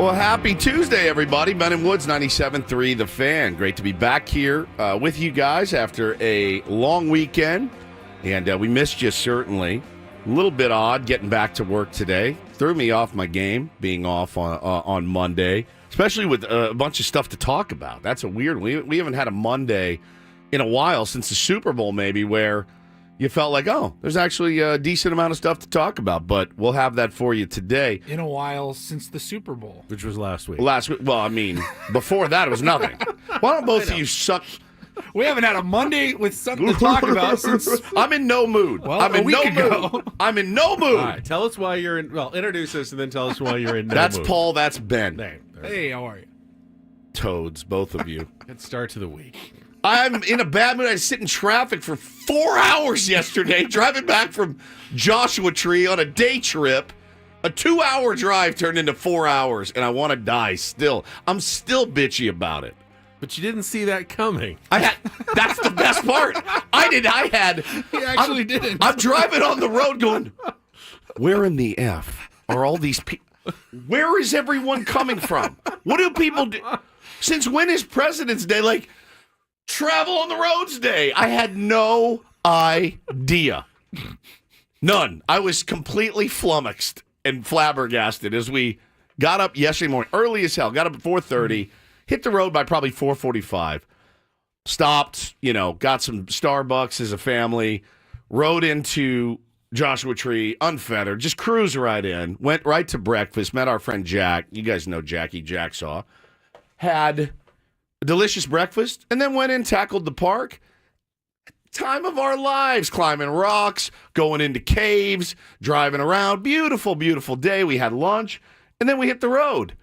Well, happy Tuesday, everybody. Ben and Woods, 97.3 The Fan. Great to be back here with you guys after a long weekend. And we missed you, certainly. A little bit odd getting back to work today. Threw me off my game, being off on Monday, especially with a bunch of stuff to talk about. That's a weird one. We haven't had a Monday in a while, since the Super Bowl maybe, where you felt like, oh, there's actually a decent amount of stuff to talk about, but we'll have that for you today. In a while since the Super Bowl. Which was last week. Well, I mean, before that, it was nothing. Why don't both of you suck? We haven't had a Monday with something to talk about since... I'm in no mood. Well, I'm in no mood. I'm in no mood. All right, tell us why you're in... Well, introduce us and then tell us why you're in no That's mood. Paul, that's Ben. Hey, how are you? Toads, both of you. Good start to the week. I'm in a bad mood. I sit in traffic for 4 hours yesterday, driving back from Joshua Tree on a day trip. A 2-hour drive turned into 4 hours, and I want to die still. I'm still bitchy about it. But you didn't see that coming. That's the best part. He actually didn't. I'm driving on the road going, where in the F are all these people? Where is everyone coming from? What do people do? Since when is President's Day? Like, Travel on the Roads Day. I had no idea. None. I was completely flummoxed and flabbergasted as we got up yesterday morning, early as hell, got up at 4:30, hit the road by probably 4:45, stopped, got some Starbucks as a family, rode into Joshua Tree, unfettered, just cruised right in, went right to breakfast, met our friend Jack. You guys know Jackie Jacksaw. Had a delicious breakfast, and then went in, tackled the park. Time of our lives, climbing rocks, going into caves, driving around. Beautiful, beautiful day. We had lunch, and then we hit the road.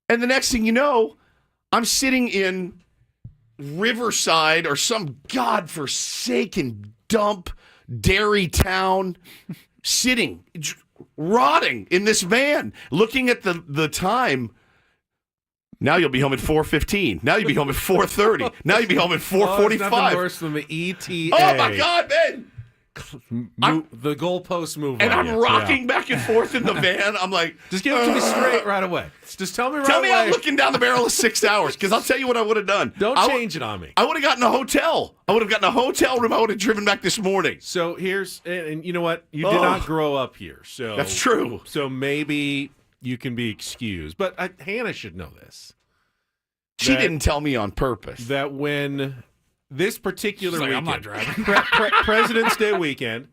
And the next thing you know, I'm sitting in Riverside or some godforsaken dump dairy town, sitting, rotting in this van, looking at the time. Now you'll be home at 4:15. Now you'll be home at 4:30. Now you'll be home at 4:45. It's nothing worse than the ETA. Oh, my God, man. The goalposts move And on I'm you. rocking back and forth in the van. I'm like... Just give it to me straight right away. Just tell me right away. Tell me I'm looking down the barrel of 6 hours, because I'll tell you what I would have done. Don't change it on me. I would have gotten a hotel. I would have gotten a hotel room. I would have driven back this morning. So here's... And you know what? You did not grow up here. So That's true. So maybe you can be excused. But Hannah should know this. She didn't tell me on purpose. That when this particular weekend... I'm not driving. President's Day weekend...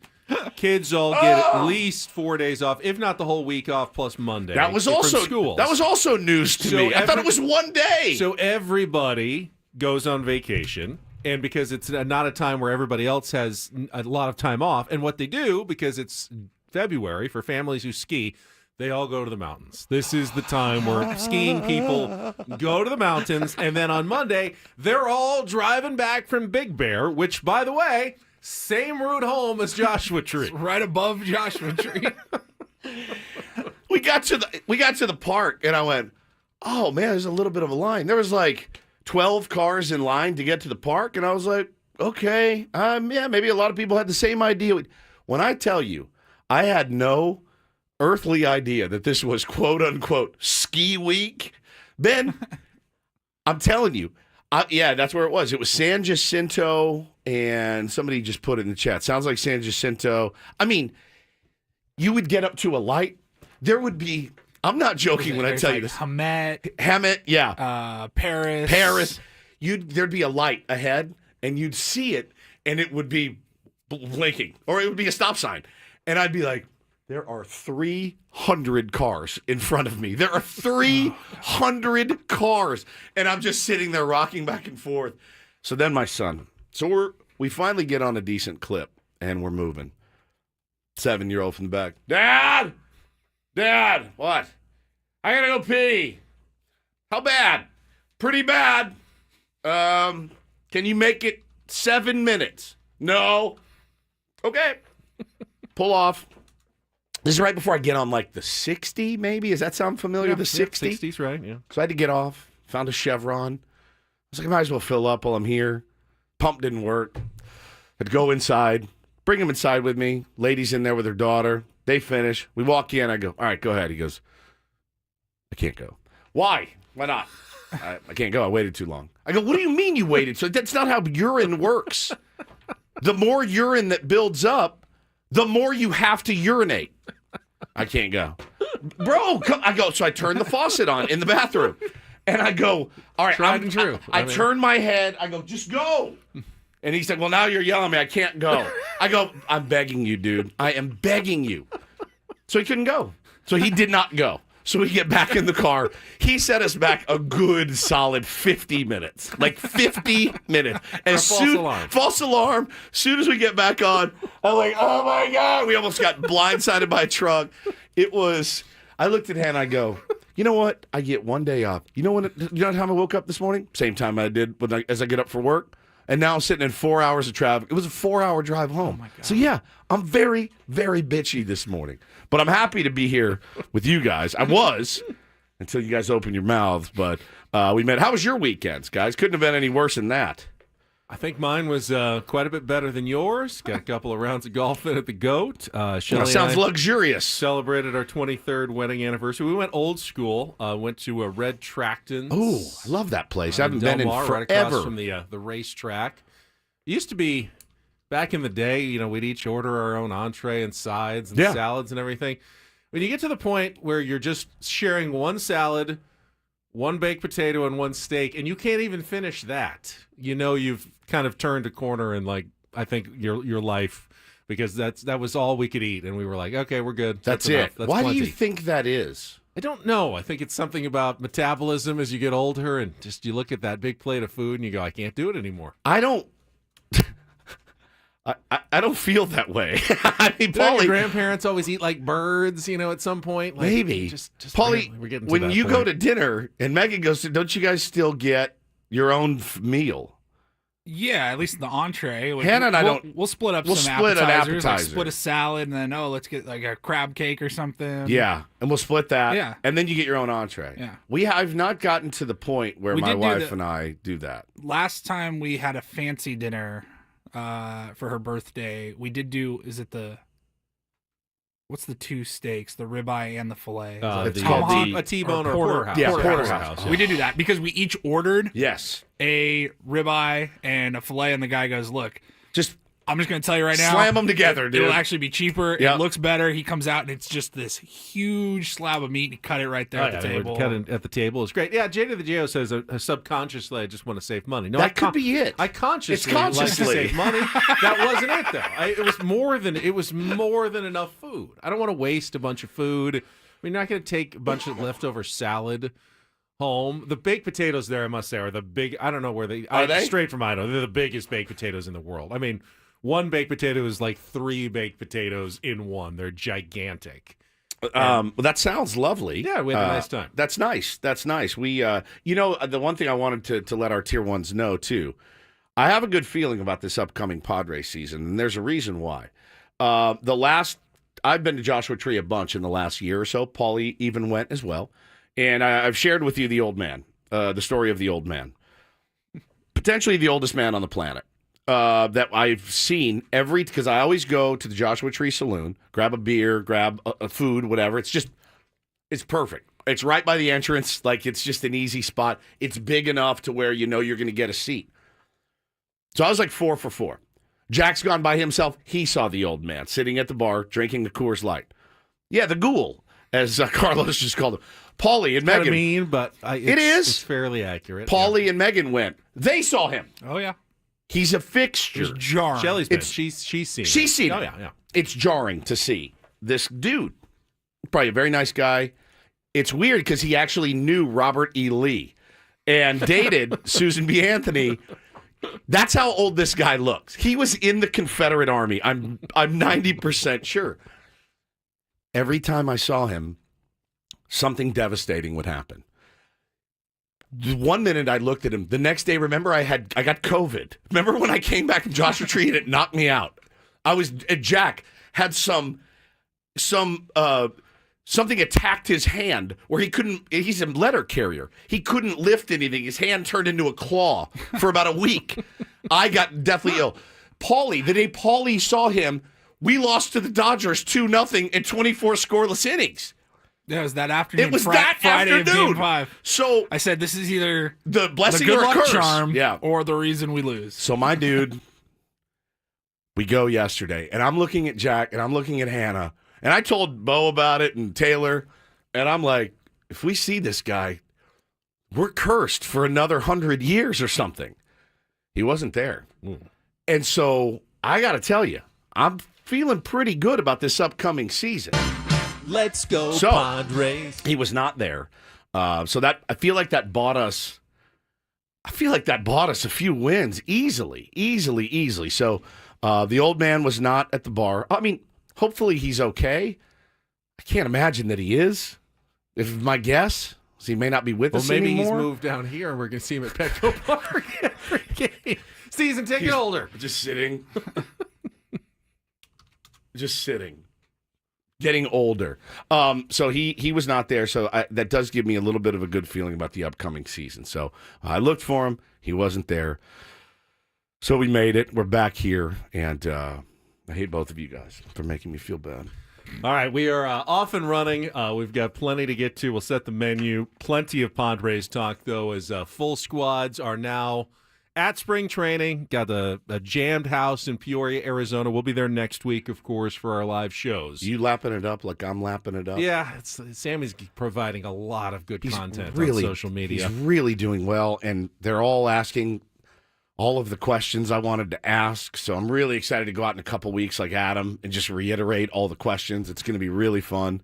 Kids all get at least 4 days off, if not the whole week off, plus Monday. That was from also schools. That was also news to me. I thought it was one day. So everybody goes on vacation, and because it's not a time where everybody else has a lot of time off, and what they do, because it's February for families who ski, they all go to the mountains. This is the time where skiing people go to the mountains, and then on Monday, they're all driving back from Big Bear, which, by the way... Same route home as Joshua Tree. Right above Joshua Tree. We got to the park, and I went, oh, man, there's a little bit of a line. There was like 12 cars in line to get to the park, and I was like, okay, yeah, maybe a lot of people had the same idea. When I tell you, I had no earthly idea that this was quote-unquote ski week. Ben, I'm telling you, yeah, that's where it was. It was San Jacinto, and somebody just put it in the chat. Sounds like San Jacinto. I mean, you would get up to a light. There would be, I'm not joking when I tell you this. Hammett, yeah. Paris. There'd be a light ahead, and you'd see it, and it would be blinking, or it would be a stop sign. And I'd be like, there are 300 cars in front of me. There are 300 cars. And I'm just sitting there rocking back and forth. So then my son. So we finally get on a decent clip, and we're moving. 7-year-old from the back. Dad, what? I gotta go pee. How bad? Pretty bad. Can you make it 7 minutes? No. Okay. Pull off. This is right before I get on like the 60, maybe. Does that sound familiar? Yeah, the 60? 60's right, yeah. So I had to get off. Found a Chevron. I was like, I might as well fill up while I'm here. Pump didn't work. I'd go inside, bring him inside with me. Lady's in there with her daughter. They finish. We walk in. I go, all right, go ahead. He goes, I can't go. Why? Why not? I can't go. I waited too long. I go, what do you mean you waited? So that's not how urine works. The more urine that builds up, the more you have to urinate. I can't go. Bro, come. I go, so I turn the faucet on in the bathroom. And I go, all right. Tried and true. I turn my head. I go, just go. And he said, well, now you're yelling at me. I can't go. I go, I'm begging you, dude. I am begging you. So he couldn't go. So he did not go. So we get back in the car. He set us back a good solid 50 minutes. Like 50 minutes. And false alarm. As soon as we get back on, I'm like, oh my God. We almost got blindsided by a truck. I looked at Hannah, I go, you know what? I get one day off. You know what time I woke up this morning? Same time I did as I get up for work. And now I'm sitting in 4 hours of traffic. It was a 4-hour drive home. Oh my God. So yeah, I'm very, very bitchy this morning. But I'm happy to be here with you guys. I was until you guys opened your mouths. But we met. How was your weekends, guys? Couldn't have been any worse than that. I think mine was quite a bit better than yours. Got a couple of rounds of golf in at the Goat. Shelley sounds luxurious. Celebrated our 23rd wedding anniversary. We went old school. Went to a Red Tracton's. Oh, I love that place. I haven't been in forever. Right across from the racetrack. It used to be, back in the day, we'd each order our own entree and sides and salads and everything. When you get to the point where you're just sharing one salad, one baked potato, and one steak, and you can't even finish that, you've kind of turned a corner in, I think your life, because that was all we could eat, and we were like, okay, we're good. That's it. Enough. That's Why plenty. do you think that is? I don't know. I think it's something about metabolism as you get older, and just you look at that big plate of food and you go, I can't do it anymore. I don't. I don't feel that way. I mean, Paulie, your grandparents always eat like birds, at some point. Maybe. Just Paulie, we're getting to when that you point. go to dinner and Megan goes to, don't you guys still get your own meal? Yeah, at least the entree. Hannah and I don't. We'll split up We'll some split an appetizers. Like appetizer. split a salad, and then let's get like a crab cake or something. Yeah, and we'll split that. Yeah. And then you get your own entree. Yeah. I've not gotten to the point where my wife and I do that. Last time we had a fancy dinner for her birthday, we did do. What's the two steaks? The ribeye and the fillet. It's called a T-bone or porterhouse. Yeah, porterhouse. Yeah. We did do that because we each ordered Yes. a ribeye and a fillet, and the guy goes, "Look, I'm just going to tell you right now, slam them together, dude. It'll actually be cheaper. Yep. It looks better." He comes out and it's just this huge slab of meat. And he cut it right there at the table. Cut it at the table. It's great. Yeah, Jada the J.O. says subconsciously, I just want to save money. No, That could be it. I consciously It's consciously. like to save money. That wasn't it, though. It was more than enough food. I don't want to waste a bunch of food. You're not going to take a bunch of leftover salad home. The baked potatoes there, I must say, are the big. I don't know where they are. They straight from Idaho. They're the biggest baked potatoes in the world. I mean, one baked potato is like 3 baked potatoes in one. They're gigantic. Well, that sounds lovely. Yeah, we had a nice time. That's nice. That's nice. We, the one thing I wanted to let our tier ones know too, I have a good feeling about this upcoming Padres season, and there's a reason why. I've been to Joshua Tree a bunch in the last year or so. Paulie even went as well, and I've shared with you the old man, the story of the old man, potentially the oldest man on the planet. That I've seen because I always go to the Joshua Tree Saloon, grab a beer, grab a food, whatever. It's perfect. It's right by the entrance. It's just an easy spot. It's big enough to where you're going to get a seat. So I was like 4 for 4. Jack's gone by himself. He saw the old man sitting at the bar drinking a Coors Light. Yeah, the ghoul, as Carlos just called him. Paulie and Megan. Mean, but it's fairly accurate. Paulie and Megan went. They saw him. Oh yeah. He's a fixture. It's jarring. Shelley's been. She's seen. She's seen. Oh it. yeah. It's jarring to see this dude. Probably a very nice guy. It's weird because he actually knew Robert E. Lee and dated Susan B. Anthony. That's how old this guy looks. He was in the Confederate Army. I'm 90% sure. Every time I saw him, something devastating would happen. 1 minute I looked at him. The next day, remember I got COVID. Remember when I came back from Joshua Tree and it knocked me out? Jack had something attacked his hand where he's a letter carrier. He couldn't lift anything. His hand turned into a claw for about a week. I got deathly ill. Paulie, the day Paulie saw him, we lost to the Dodgers 2-0 in 24 scoreless innings. Yeah, it was that afternoon. It was Friday of afternoon. Game 5. So I said, this is either the blessing the good or a luck curse. charm Yeah. or the reason we lose. So my dude, we go yesterday, and I'm looking at Jack, and I'm looking at Hannah, and I told Bo about it and Taylor, and I'm like, if we see this guy, we're cursed for another 100 years or something. He wasn't there. And so I got to tell you, I'm feeling pretty good about this upcoming season. Let's go, So, Padres. He was not there. So that I feel like that bought us a few wins easily. So the old man was not at the bar. I mean, hopefully he's okay. I can't imagine that he is. If my guess is he may not be with us maybe anymore. he's moved down here and we're going to see him at Petco Park every game. Season ticket holder. Just sitting. Getting older. So he was not there. So that does give me a little bit of a good feeling about the upcoming season. So I looked for him. He wasn't there. So we made it. We're back here. And I hate both of you guys for making me feel bad. All right, we are off and running. We've got plenty to get to. We'll set the menu. Plenty of Padres talk, though, as full squads are now at spring training. Got a jammed house in Peoria, Arizona. We'll be there next week, of course, for our live shows. You lapping it up like I'm lapping it up? Yeah, Sammy's providing a lot of good content on social media. He's really doing well, and they're all asking all of the questions I wanted to ask. So I'm really excited to go out in a couple weeks like Adam and just reiterate all the questions. It's going to be really fun.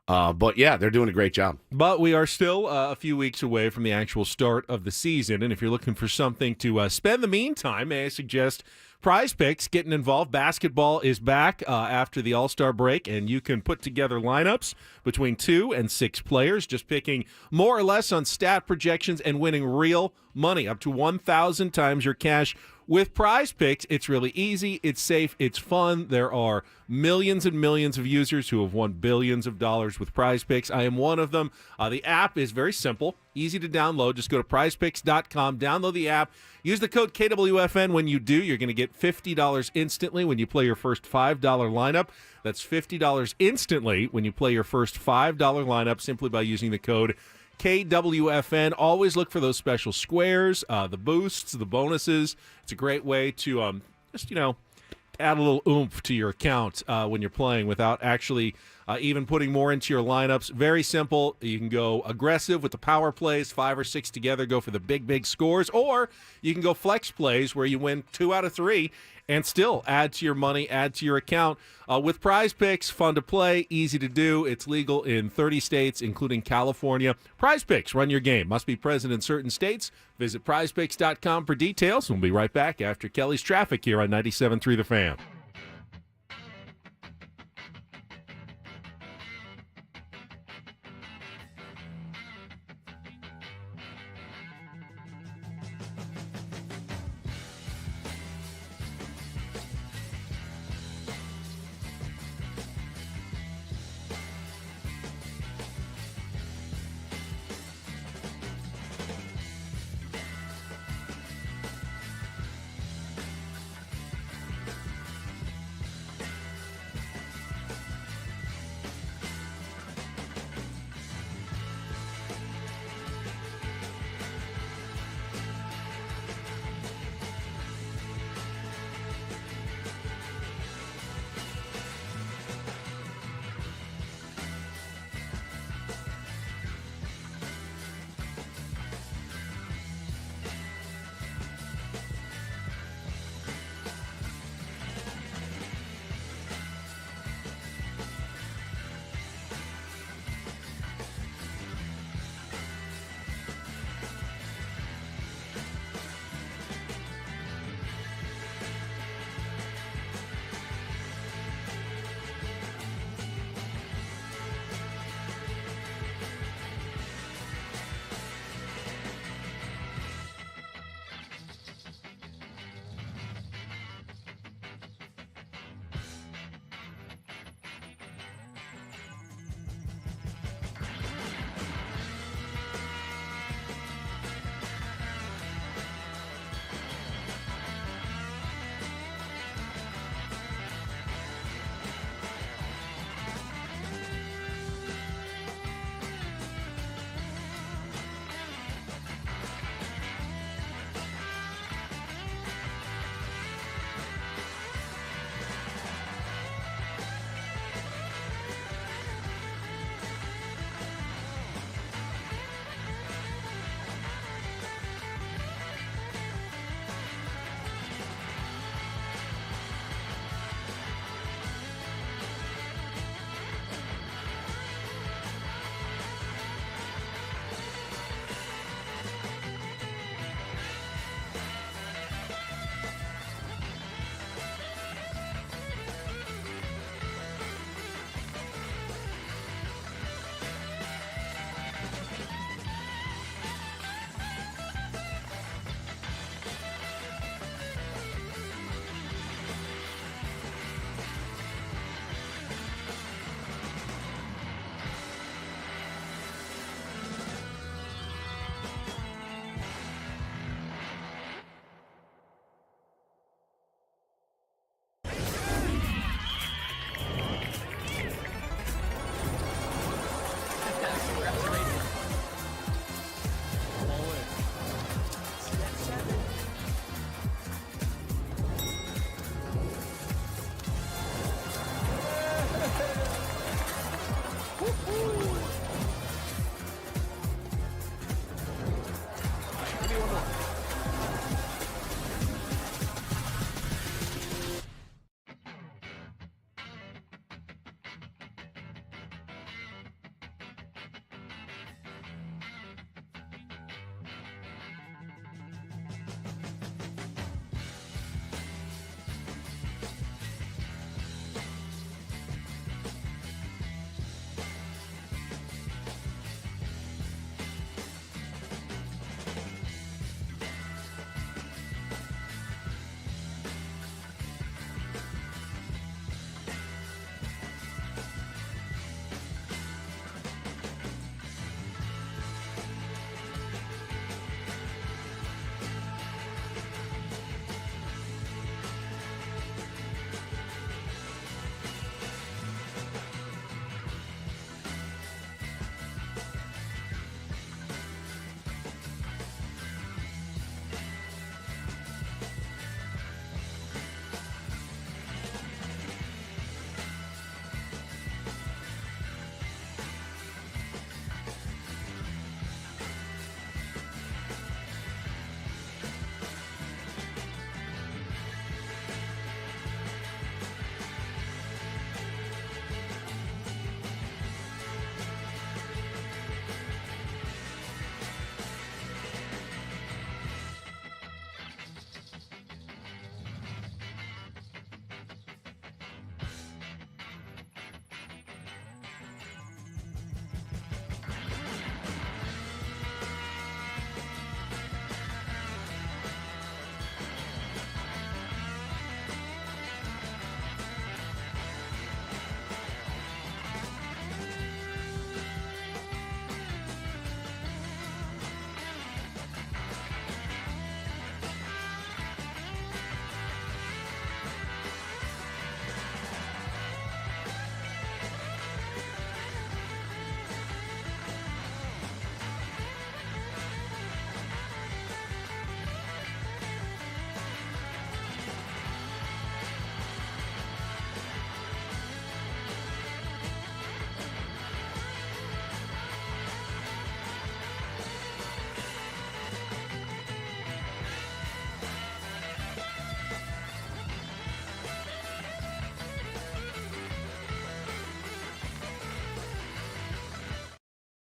But, yeah, they're doing a great job. But we are still a few weeks away from the actual start of the season, and if you're looking for something to spend the meantime, may I suggest Prize Picks getting involved. Basketball is back after the All-Star break, and you can put together lineups between 2 and 6 players, just picking more or less on stat projections and winning real money, up to 1,000 times your cash. With Prize Picks, it's really easy, it's safe, it's fun. There are millions and millions of users who have won billions of dollars with Prize Picks. I am one of them. The app is very simple, easy to download. Just go to prizepicks.com, download the app. Use the code KWFN when you do. You're going to get $50 instantly when you play your first $5 lineup. That's $50 instantly when you play your first $5 lineup simply by using the code KWFN. Always look for those special squares, the boosts, the bonuses. It's a great way to just, add a little oomph to your account when you're playing without actually even putting more into your lineups. Very simple. You can go aggressive with the power plays, 5 or 6 together, go for the big scores, or you can go flex plays where you win 2 out of 3 and still add to your money, add to your account. With Prize Picks, fun to play, easy to do. It's legal in 30 states, including California. Prize Picks, run your game. Must be present in certain states. Visit prizepicks.com for details. We'll be right back after Kelly's Traffic here on 97.3 The Fan.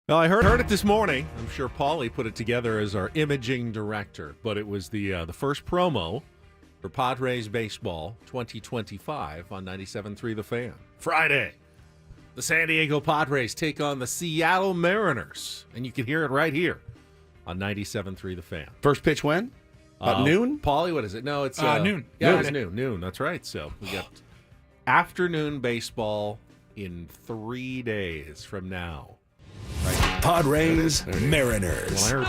Well, I heard it this morning. I'm sure Paulie put it together as our imaging director, but it was the first promo for Padres baseball 2025 on 97.3 The Fan. Friday, the San Diego Padres take on the Seattle Mariners, and you can hear it right here on 97.3 The Fan. First pitch when? About noon? Paulie, what is it? No, it's noon. Yeah, it's noon. That's right. So we got afternoon baseball in 3 days from now. Padres, Mariners. No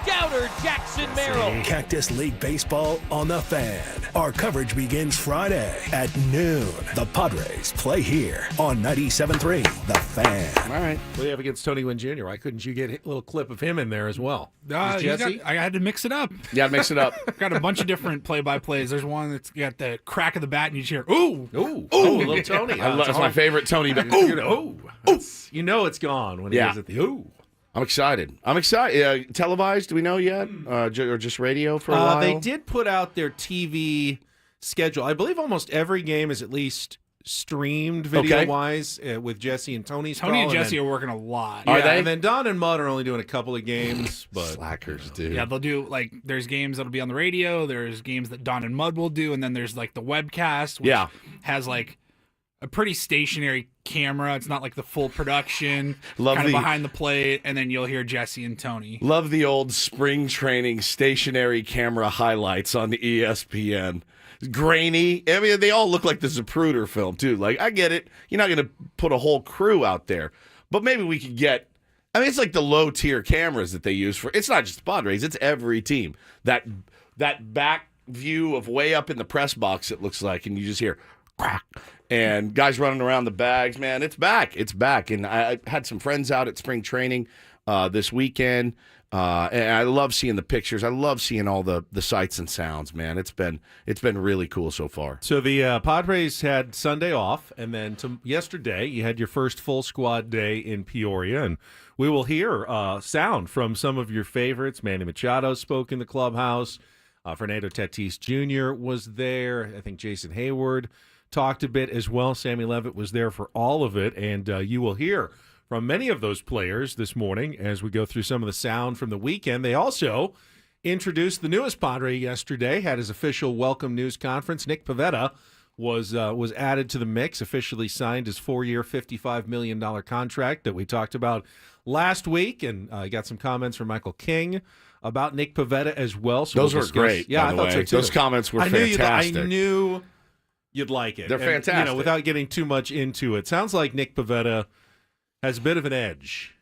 doubter, Jackson Merill. Cactus League Baseball on the Fan. Our coverage begins Friday at noon. The Padres play here on 97.3 The Fan. All right. What do you have against Tony Gwynn Jr.? Why couldn't you get a little clip of him in there as well? I had to mix it up. Yeah, mix it up. Got a bunch of different play-by-plays. There's one that's got the crack of the bat, and you just hear, ooh. Ooh, little Tony. That's my favorite Tony. Ooh. You know it's gone when he goes at the ooh. I'm excited. Televised, do we know yet? Or just radio for a while? They did put out their TV schedule. I believe almost every game is at least streamed video-wise with Jesse and Tony's Tony and call, Jesse are working a lot. Are they? And then Don and Mud are only doing a couple of games. But Slackers, dude. Yeah, they'll do, there's games that'll be on the radio, there's games that Don and Mud will do, and then there's, the webcast, which has, a pretty stationary camera. It's not like the full production, kind of behind the plate, and then you'll hear Jesse and Tony. Love the old spring training stationary camera highlights on the ESPN. Grainy. I mean, they all look like the Zapruder film, too. I get it. You're not going to put a whole crew out there. But maybe we could get... I mean, it's like the low-tier cameras that they use for... It's not just the Padres. It's every team. That back view of way up in the press box, it looks like, and you just hear... crack. And guys running around the bags, man, it's back. It's back. And I had some friends out at spring training this weekend. And I love seeing the pictures. I love seeing all the sights and sounds, man. It's been really cool so far. So the Padres had Sunday off, and then yesterday you had your first full squad day in Peoria, and we will hear sound from some of your favorites. Manny Machado spoke in the clubhouse. Fernando Tatis Jr. was there. I think Jason Hayward talked a bit as well. Sammy Levitt was there for all of it, and you will hear from many of those players this morning as we go through some of the sound from the weekend. They also introduced the newest Padre yesterday, had his official welcome news conference. Nick Pavetta was added to the mix, officially signed his 4-year, $55 million contract that we talked about last week, and I got some comments from Michael King about Nick Pavetta as well. So those were great. Yeah, I thought so too. Those comments were fantastic. I knew you'd like it. They're fantastic. Without getting too much into it, sounds like Nick Pavetta has a bit of an edge.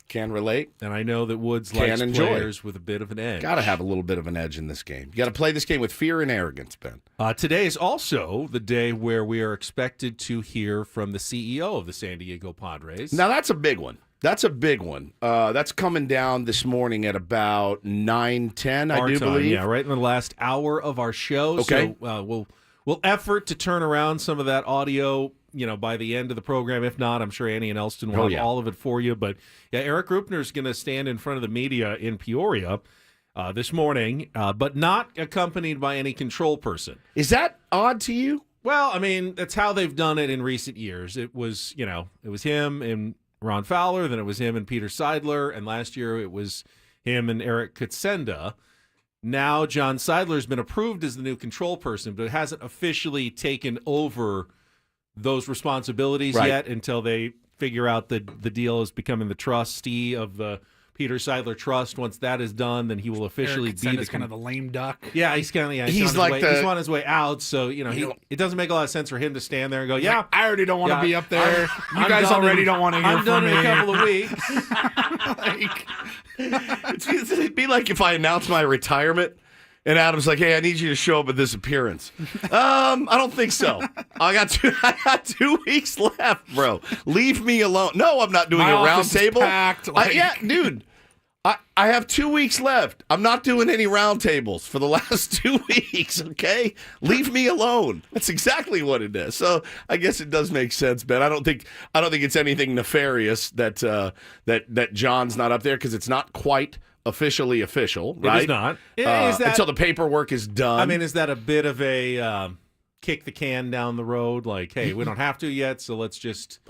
Can relate. And I know that Woods likes players with a bit of an edge. Got to have a little bit of an edge in this game. You got to play this game with fear and arrogance, Ben. Today is also the day where we are expected to hear from the CEO of the San Diego Padres. Now, that's a big one. That's coming down this morning at about 9:10, I do believe. Yeah, right in the last hour of our show. Okay. So we'll effort to turn around some of that audio, by the end of the program. If not, I'm sure Annie and Elston will have all of it for you. But yeah, Eric Rupner is going to stand in front of the media in Peoria this morning, but not accompanied by any control person. Is that odd to you? Well, I mean, that's how they've done it in recent years. It was him and Ron Fowler, then it was him and Peter Seidler, and last year it was him and Eric Kutsenda. Now John Seidler's been approved as the new control person, but hasn't officially taken over those responsibilities yet until they figure out that the deal is becoming the trustee of the Peter Seidler Trust. Once that is done, then he will officially be the kind of the lame duck. Yeah, he's kind of he's on his way out. So it doesn't make a lot of sense for him to stand there and go, "Yeah, I already don't want to be up there. You guys already don't want to hear from me." I'm done in a couple of weeks. It'd be like if I announced my retirement. And Adam's like, "Hey, I need you to show up at this appearance." I don't think so. I got 2 weeks left, bro. Leave me alone. No, I'm not doing a round table. Dude. I have 2 weeks left. I'm not doing any round tables for the last 2 weeks, okay? Leave me alone. That's exactly what it is. So I guess it does make sense, Ben. I don't think it's anything nefarious that John's not up there, because it's not quite officially official, right? It is not. Until the paperwork is done. I mean, is that a bit of a kick the can down the road, like, hey, we don't have to yet, so let's just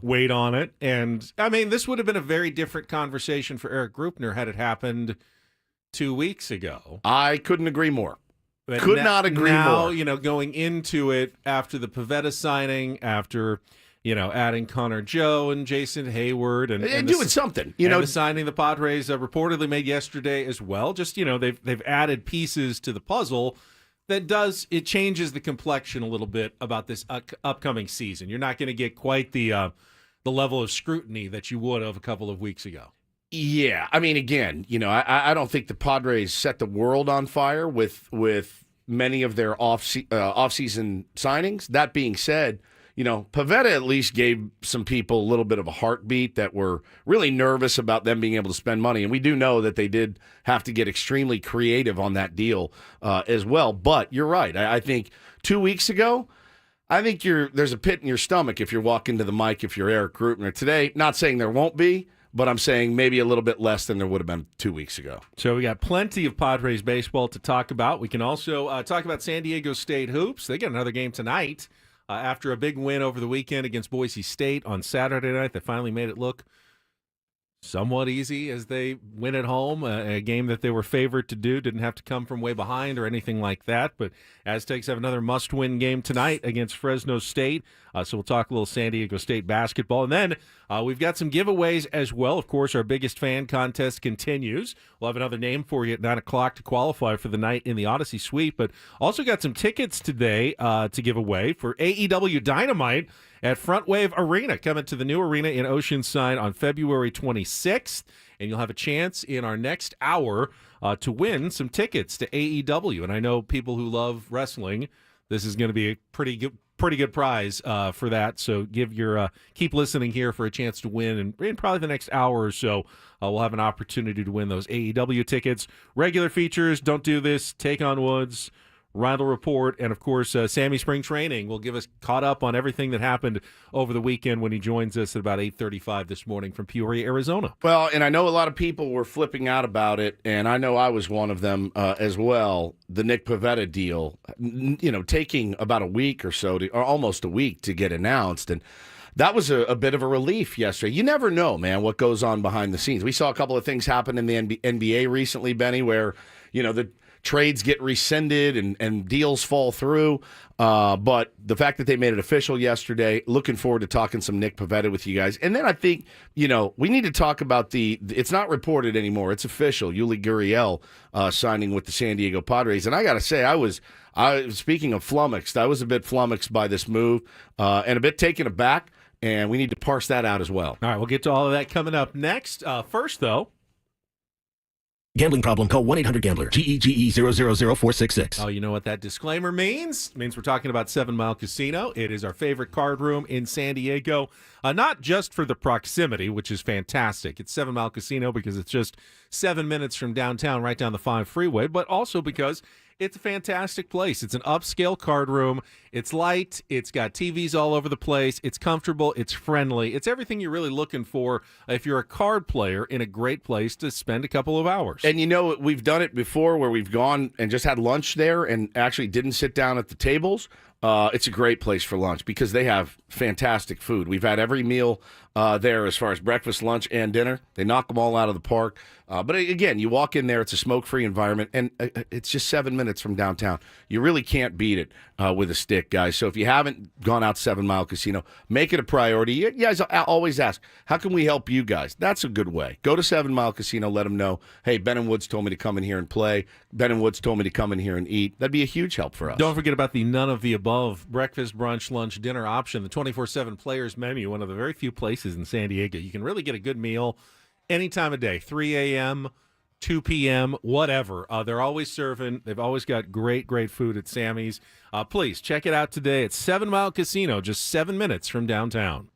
wait on it. And, I mean, this would have been a very different conversation for Eric Grupner had it happened 2 weeks ago. I couldn't agree more. But Could not agree now, more. You know, going into it after the Pavetta signing, after, you know, adding Connor Joe and Jason Hayward. And doing something. The signing the Padres reportedly made yesterday as well. Just, you know, they've added pieces to the puzzle it changes the complexion a little bit about this upcoming season. You're not going to get quite the level of scrutiny that you would have a couple of weeks ago. Yeah, I mean, again, you know, I don't think the Padres set the world on fire with many of their off-season signings. That being said, you know, Pavetta at least gave some people a little bit of a heartbeat that were really nervous about them being able to spend money. And we do know that they did have to get extremely creative on that deal as well. But you're right. I think 2 weeks ago, I think there's a pit in your stomach if you're walking to the mic, if you're Eric Grupner. Today, not saying there won't be, but I'm saying maybe a little bit less than there would have been 2 weeks ago. So we got plenty of Padres baseball to talk about. We can also talk about San Diego State hoops. They got another game tonight. After a big win over the weekend against Boise State on Saturday night, they finally made it look somewhat easy as they win at home, a game that they were favored to do. Didn't have to come from way behind or anything like that. But Aztecs have another must-win game tonight against Fresno State. So we'll talk a little San Diego State basketball. And then we've got some giveaways as well. Of course, our biggest fan contest continues. We'll have another name for you at 9 o'clock to qualify for the night in the Odyssey Suite. But also got some tickets today to give away for AEW Dynamite at Front Wave Arena, coming to the new arena in Oceanside on February 26th. And you'll have a chance in our next hour to win some tickets to AEW. And I know people who love wrestling, this is going to be a pretty good prize for that. So keep listening here for a chance to win. And in probably the next hour or so, we'll have an opportunity to win those AEW tickets. Regular features, Don't Do This, Take on Woods, Randall Report, and, of course, Sammy Spring Training will give us caught up on everything that happened over the weekend when he joins us at about 8:35 this morning from Peoria, Arizona. Well, and I know a lot of people were flipping out about it, and I know I was one of them as well. The Nick Pavetta deal, you know, taking about a week or so, or almost a week to get announced, and that was a bit of a relief yesterday. You never know, man, what goes on behind the scenes. We saw a couple of things happen in the NBA recently, Benny, where, you know, the trades get rescinded and deals fall through. But the fact that they made it official yesterday, looking forward to talking some Nick Pavetta with you guys. And then I think, you know, we need to talk about it's not reported anymore. It's official. Yuli Gurriel signing with the San Diego Padres. And I got to say, I was speaking of flummoxed, I was a bit flummoxed by this move and a bit taken aback. And we need to parse that out as well. All right, we'll get to all of that coming up next. First, though, Gambling problem? Call 1-800-GAMBLER. GEGE 000-466. Oh, you know what that disclaimer means? It means we're talking about 7 Mile Casino. It is our favorite card room in San Diego. Not just for the proximity, which is fantastic. It's 7 Mile Casino because it's just 7 minutes from downtown, right down the 5 freeway, but also because it's a fantastic place. It's an upscale card room. It's light. It's got TVs all over the place. It's comfortable. It's friendly. It's everything you're really looking for if you're a card player in a great place to spend a couple of hours. And you know, we've done it before where we've gone and just had lunch there and actually didn't sit down at the tables. It's a great place for lunch because they have fantastic food. We've had every meal there as far as breakfast, lunch, and dinner. They knock them all out of the park. But again, you walk in there, it's a smoke-free environment, and it's just 7 minutes from downtown. You really can't beat it with a stick, guys. So if you haven't gone out to 7 Mile Casino, make it a priority. You guys always ask, how can we help you guys? That's a good way. Go to 7 Mile Casino, let them know, hey, Ben and Woods told me to come in here and play. Ben and Woods told me to come in here and eat. That'd be a huge help for us. Don't forget about the none of the above breakfast, brunch, lunch, dinner option, the 24/7 Players Menu, one of the very few places in San Diego. You can really get a good meal any time of day, 3 a.m., 2 p.m., whatever. They're always serving. They've always got great, great food at Sammy's. Please check it out today at 7 Mile Casino, just 7 minutes from downtown.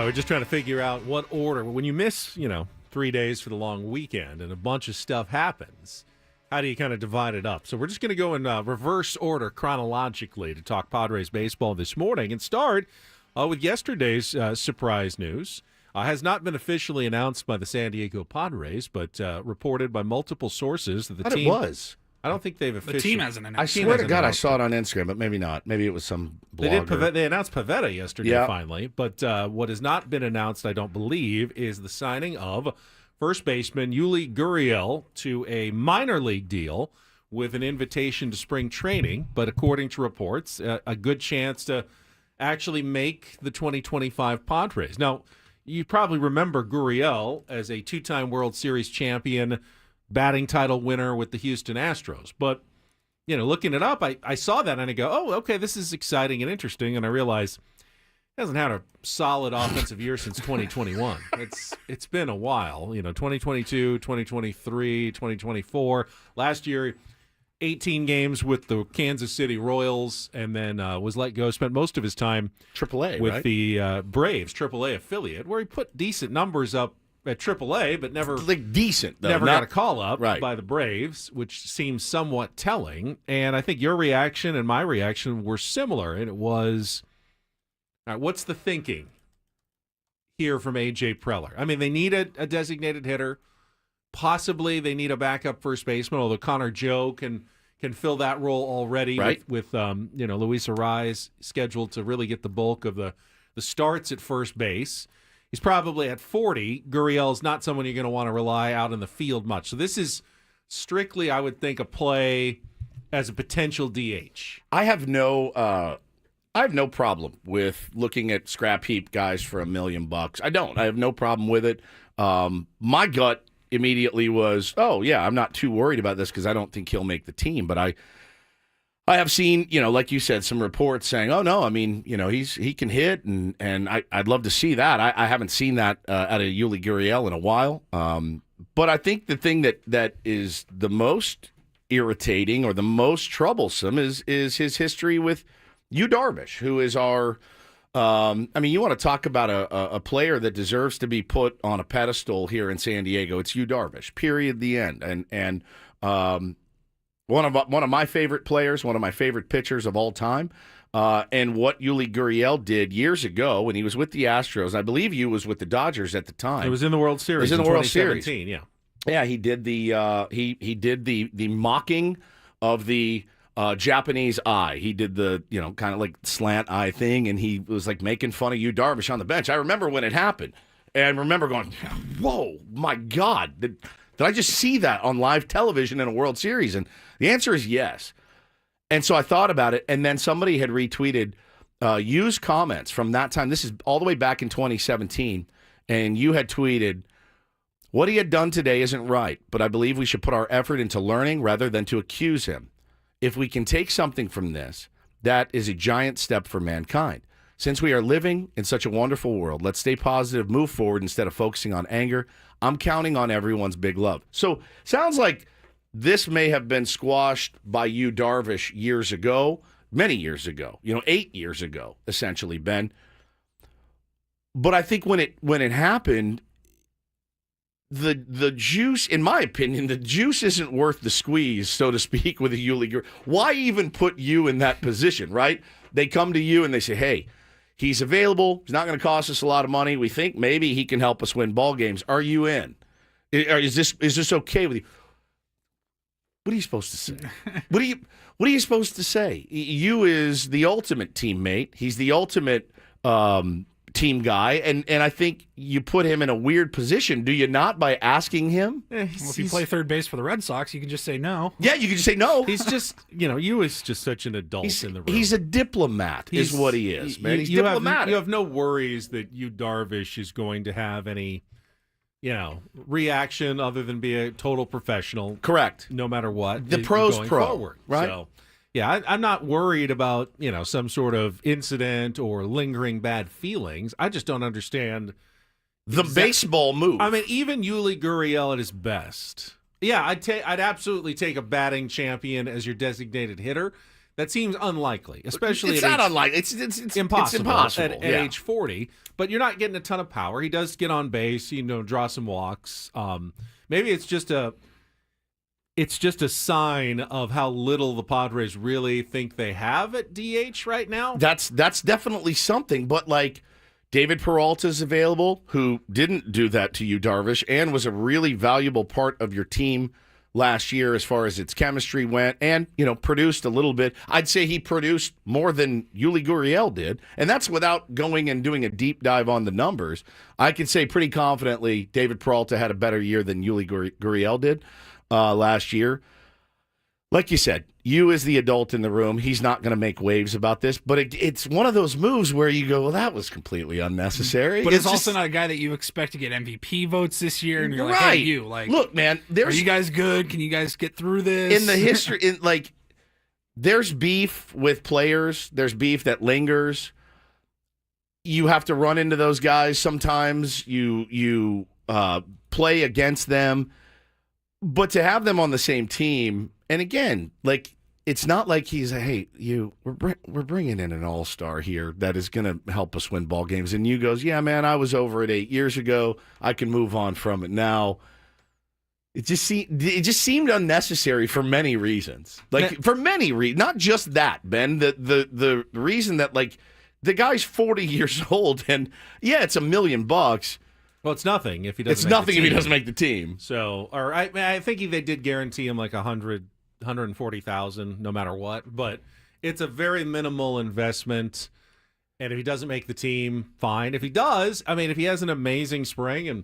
We're just trying to figure out what order. When you miss, 3 days for the long weekend and a bunch of stuff happens, how do you kind of divide it up? So we're just going to go in reverse order chronologically to talk Padres baseball this morning and start with yesterday's surprise news. Has not been officially announced by the San Diego Padres, but reported by multiple sources that the team... It was. I don't think they've officially... The team hasn't announced. I swear to God, I saw it on Instagram, but maybe not. Maybe it was some blogger. They announced Pavetta yesterday, finally. But what has not been announced, I don't believe, is the signing of first baseman Yuli Gurriel to a minor league deal with an invitation to spring training. But according to reports, a good chance to actually make the 2025 Padres. Now, you probably remember Gurriel as a two-time World Series champion, batting title winner with the Houston Astros. But, looking it up, I saw that and I go, oh, okay, this is exciting and interesting. And I realized he hasn't had a solid offensive year since 2021. It's been a while, 2022, 2023, 2024. Last year, 18 games with the Kansas City Royals, and then was let go. Spent most of his time AAA, with right? the Braves, AAA affiliate, where he put decent numbers up at AAA, but never decent. Though. Never got a call up right. by the Braves, which seems somewhat telling. And I think your reaction and my reaction were similar, and it was, all right, what's the thinking here from A.J. Preller? I mean, they need a designated hitter. Possibly they need a backup first baseman, although Connor Joe can fill that role already right. with Luis Arraez scheduled to really get the bulk of the starts at first base. He's probably at 40. Gurriel's not someone you're going to want to rely out in the field much. So this is strictly, I would think, a play as a potential DH. I have no problem with looking at scrap heap guys for $1 million. I don't. I have no problem with it. My gut immediately was, oh yeah, I'm not too worried about this because I don't think he'll make the team. But I have seen, like you said, some reports saying, oh no, I mean, he can hit, and I'd love to see that. I haven't seen that out of Yuli Gurriel in a while. But I think the thing that is the most irritating or the most troublesome is his history with Yu Darvish, who is our. You want to talk about a player that deserves to be put on a pedestal here in San Diego. It's Yu Darvish. Period. The end. And one of my favorite players, one of my favorite pitchers of all time. And what Yuli Gurriel did years ago when he was with the Astros, I believe you was with the Dodgers at the time. It was in the World Series. It was in the World Series. Yeah. Yeah, he did he did the mocking of the Japanese eye. He did the, kind of like slant eye thing, and he was like making fun of Yu Darvish on the bench. I remember when it happened, and remember going, whoa, my God, did I just see that on live television in a World Series? And the answer is yes. And so I thought about it, and then somebody had retweeted Yu's comments from that time. This is all the way back in 2017, and you had tweeted, what he had done today isn't right, but I believe we should put our effort into learning rather than to accuse him. If we can take something from this, that is a giant step for mankind. Since we are living in such a wonderful world, let's stay positive, move forward instead of focusing on anger. I'm counting on everyone's big love. So, sounds like this may have been squashed by Yu Darvish years ago, many years ago, 8 years ago, essentially, Ben. But I think when it happened, the juice, in my opinion, the juice isn't worth the squeeze, so to speak, with a Yuli Gurriel. Why even put you in that position, right? They come to you and they say, hey, he's available. He's not going to cost us a lot of money. We think maybe he can help us win ball games. Are you in? Is this okay with you? What are you supposed to say? What are you supposed to say? Yu is the ultimate teammate. He's the ultimate team guy, and I think you put him in a weird position, do you not, by asking him? Well, if you play third base for the Red Sox, you can just say no. Yeah, you can just say no. He's just, Yu is just such an adult in the room. He's a diplomat, is what he is, man. He's diplomatic. You have no worries that Yu Darvish is going to have any, reaction other than be a total professional. Correct. No matter what. The pro's pro, forward. right? So, yeah, I'm not worried about, some sort of incident or lingering bad feelings. I just don't understand the baseball move. I mean, even Yuli Gurriel at his best. Yeah, I'd absolutely take a batting champion as your designated hitter. That seems unlikely, especially It's at not age, unlikely. It's impossible, impossible at age 40. But you're not getting a ton of power. He does get on base, draw some walks. Maybe it's just a sign of how little the Padres really think they have at DH right now. That's definitely something. But like David Peralta's available, who didn't do that to you, Darvish, and was a really valuable part of your team last year as far as its chemistry went, and produced a little bit. I'd say he produced more than Yuli Gurriel did, and that's without going and doing a deep dive on the numbers. I could say pretty confidently David Peralta had a better year than Yuli Gurriel did last year. Like you said, you as the adult in the room, he's not going to make waves about this, but it's one of those moves where you go, well, that was completely unnecessary. But it's also not a guy that you expect to get MVP votes this year, and you're like, hey, look, man, are you guys good? Can you guys get through this? In the history, there's beef with players. There's beef that lingers. You have to run into those guys sometimes. You play against them. But to have them on the same team, and again, it's not like he's we're bringing in an all-star here that is going to help us win ball games. And you goes, yeah, man, I was over it 8 years ago. I can move on from it now. It just seemed unnecessary for many reasons. For many reasons, not just that, Ben. The reason that the guy's 40 years old, and yeah, it's $1 million. Well, it's nothing if he doesn't. It's nothing if he doesn't make the team. So, or I think they did guarantee him like 140,000, no matter what. But it's a very minimal investment, and if he doesn't make the team, fine. If he does, if he has an amazing spring and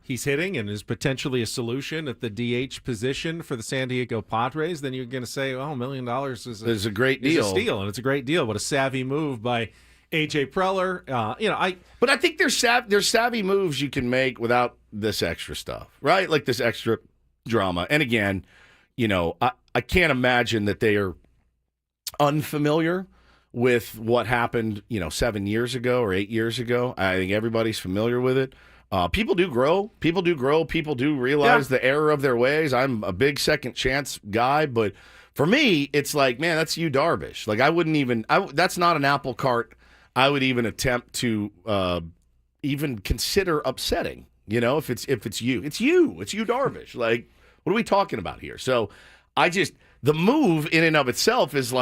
he's hitting and is potentially a solution at the DH position for the San Diego Padres, then you're going to say, "Oh, $1 million is a great deal, a steal, and it's a great deal." What a savvy move by AJ Preller. But I think there's savvy moves you can make without this extra stuff, right? Like this extra drama. And again, I can't imagine that they are unfamiliar with what happened, 7 years ago or 8 years ago. I think everybody's familiar with it. People do grow. People do realize the error of their ways. I'm a big second chance guy, but for me, it's like, man, that's you, Darvish. I wouldn't even. That's not an apple cart I would even attempt to even consider upsetting. If it's you, it's you, Darvish. What are we talking about here? So the move in and of itself is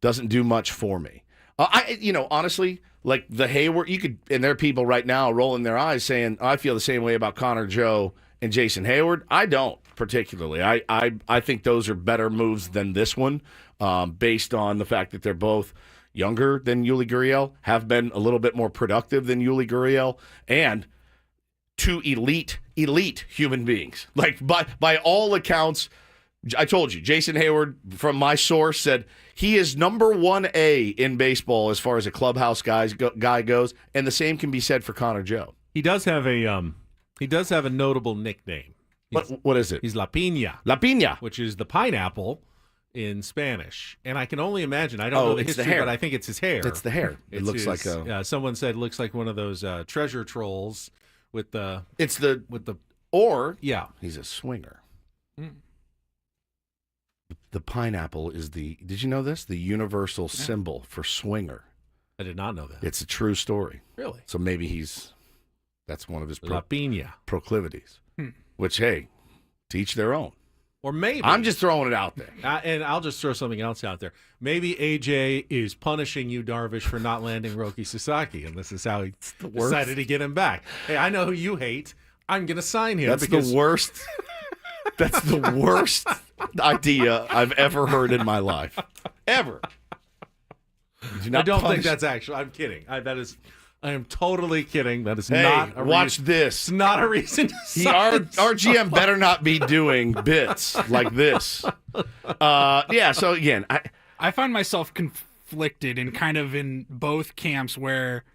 doesn't do much for me. Honestly, the Hayward, and there are people right now rolling their eyes saying, I feel the same way about Connor Joe and Jason Hayward. I don't particularly. I think those are better moves than this one, based on the fact that they're both younger than Yuli Gurriel, have been a little bit more productive than Yuli Gurriel, and two elite human beings. By all accounts, I told you, Jason Hayward, from my source, said he is number 1A in baseball as far as a clubhouse guy goes, and the same can be said for Connor Joe. He does have a notable nickname. What is it? He's La Piña. La Piña, which is the pineapple in Spanish. And I can only imagine, I don't know the history, but I think it's his hair. It's the hair. It looks like a... someone said it looks like one of those treasure trolls with the... Or yeah, he's a swinger. The pineapple is did you know this? The universal symbol for swinger. I did not know that. It's a true story. Really? So maybe that's one of his La Piña proclivities. Which, hey, teach their own. Or maybe I'm just throwing it out there. And I'll just throw something else out there. Maybe AJ is punishing you, Darvish, for not landing Roki Sasaki, and this is how he decided to get him back. Hey, I know who you hate. I'm going to sign him. That's the worst. That's the worst idea I've ever heard in my life. Ever. I don't think that's actually. I'm kidding. I am totally kidding. That is not a watch reason. this. It's not a reason to our GM better not be doing bits like this. So again, I find myself conflicted and kind of in both camps where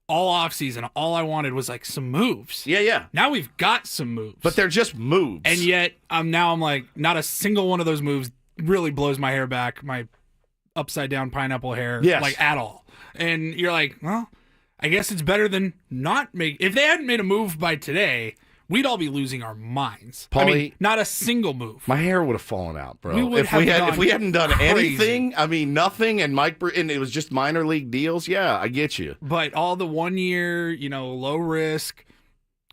all offseason, all I wanted was some moves. Yeah. Now we've got some moves. But they're just moves. And yet I'm like, not a single one of those moves really blows my hair back, my upside down pineapple hair, at all. And you're like, well, I guess it's better than not make. If they hadn't made a move by today, we'd all be losing our minds. I Paulie, mean, not a single move. My hair would have fallen out, bro. We would have if we hadn't done crazy. anything, I mean, nothing, and and it was just minor league deals, yeah, I get you. But all the 1 year, low risk,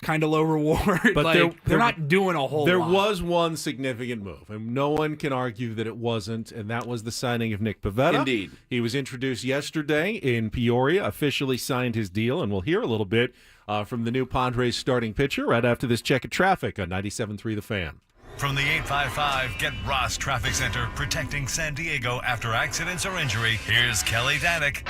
kind of low reward, But like, they're not doing a whole There lot. was one significant move, and no one can argue that it wasn't, and that was the signing of Nick Pavetta. Indeed. He was introduced yesterday in Peoria, officially signed his deal, and we'll hear a little bit from the new Padres starting pitcher right after this check of traffic on 97.3 The Fan. From the 855 Get Ross Traffic Center, protecting San Diego after accidents or injury, here's Kelly Danick.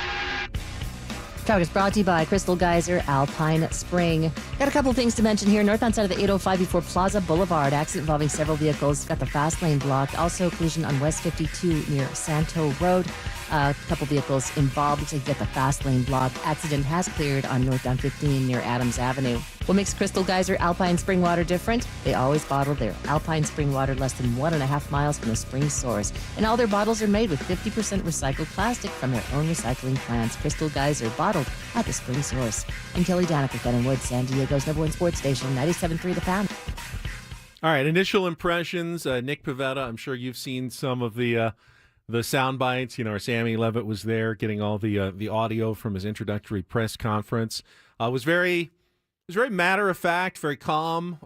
Traffic is brought to you by Crystal Geyser Alpine Spring. Got a couple things to mention here. Northbound side of the 805 before Plaza Boulevard. Accident involving several vehicles. Got the fast lane blocked. Also collision on West 52 near Santo Road. A couple vehicles involved. Looks like you got the fast lane blocked. Accident has cleared on northbound 15 near Adams Avenue. What makes Crystal Geyser Alpine Spring water different? They always bottle their Alpine Spring water less than 1.5 miles from the spring source. And all their bottles are made with 50% recycled plastic from their own recycling plants. Crystal Geyser, bottled at the spring source. I'm Kelly Danick with Ben & Wood, San Diego's #1 sports station, 97.3 The Fan. All right, initial impressions. Nick Pavetta, I'm sure you've seen some of the sound bites. Our Sammy Levitt was there getting all the audio from his introductory press conference. It was very matter of fact, very calm,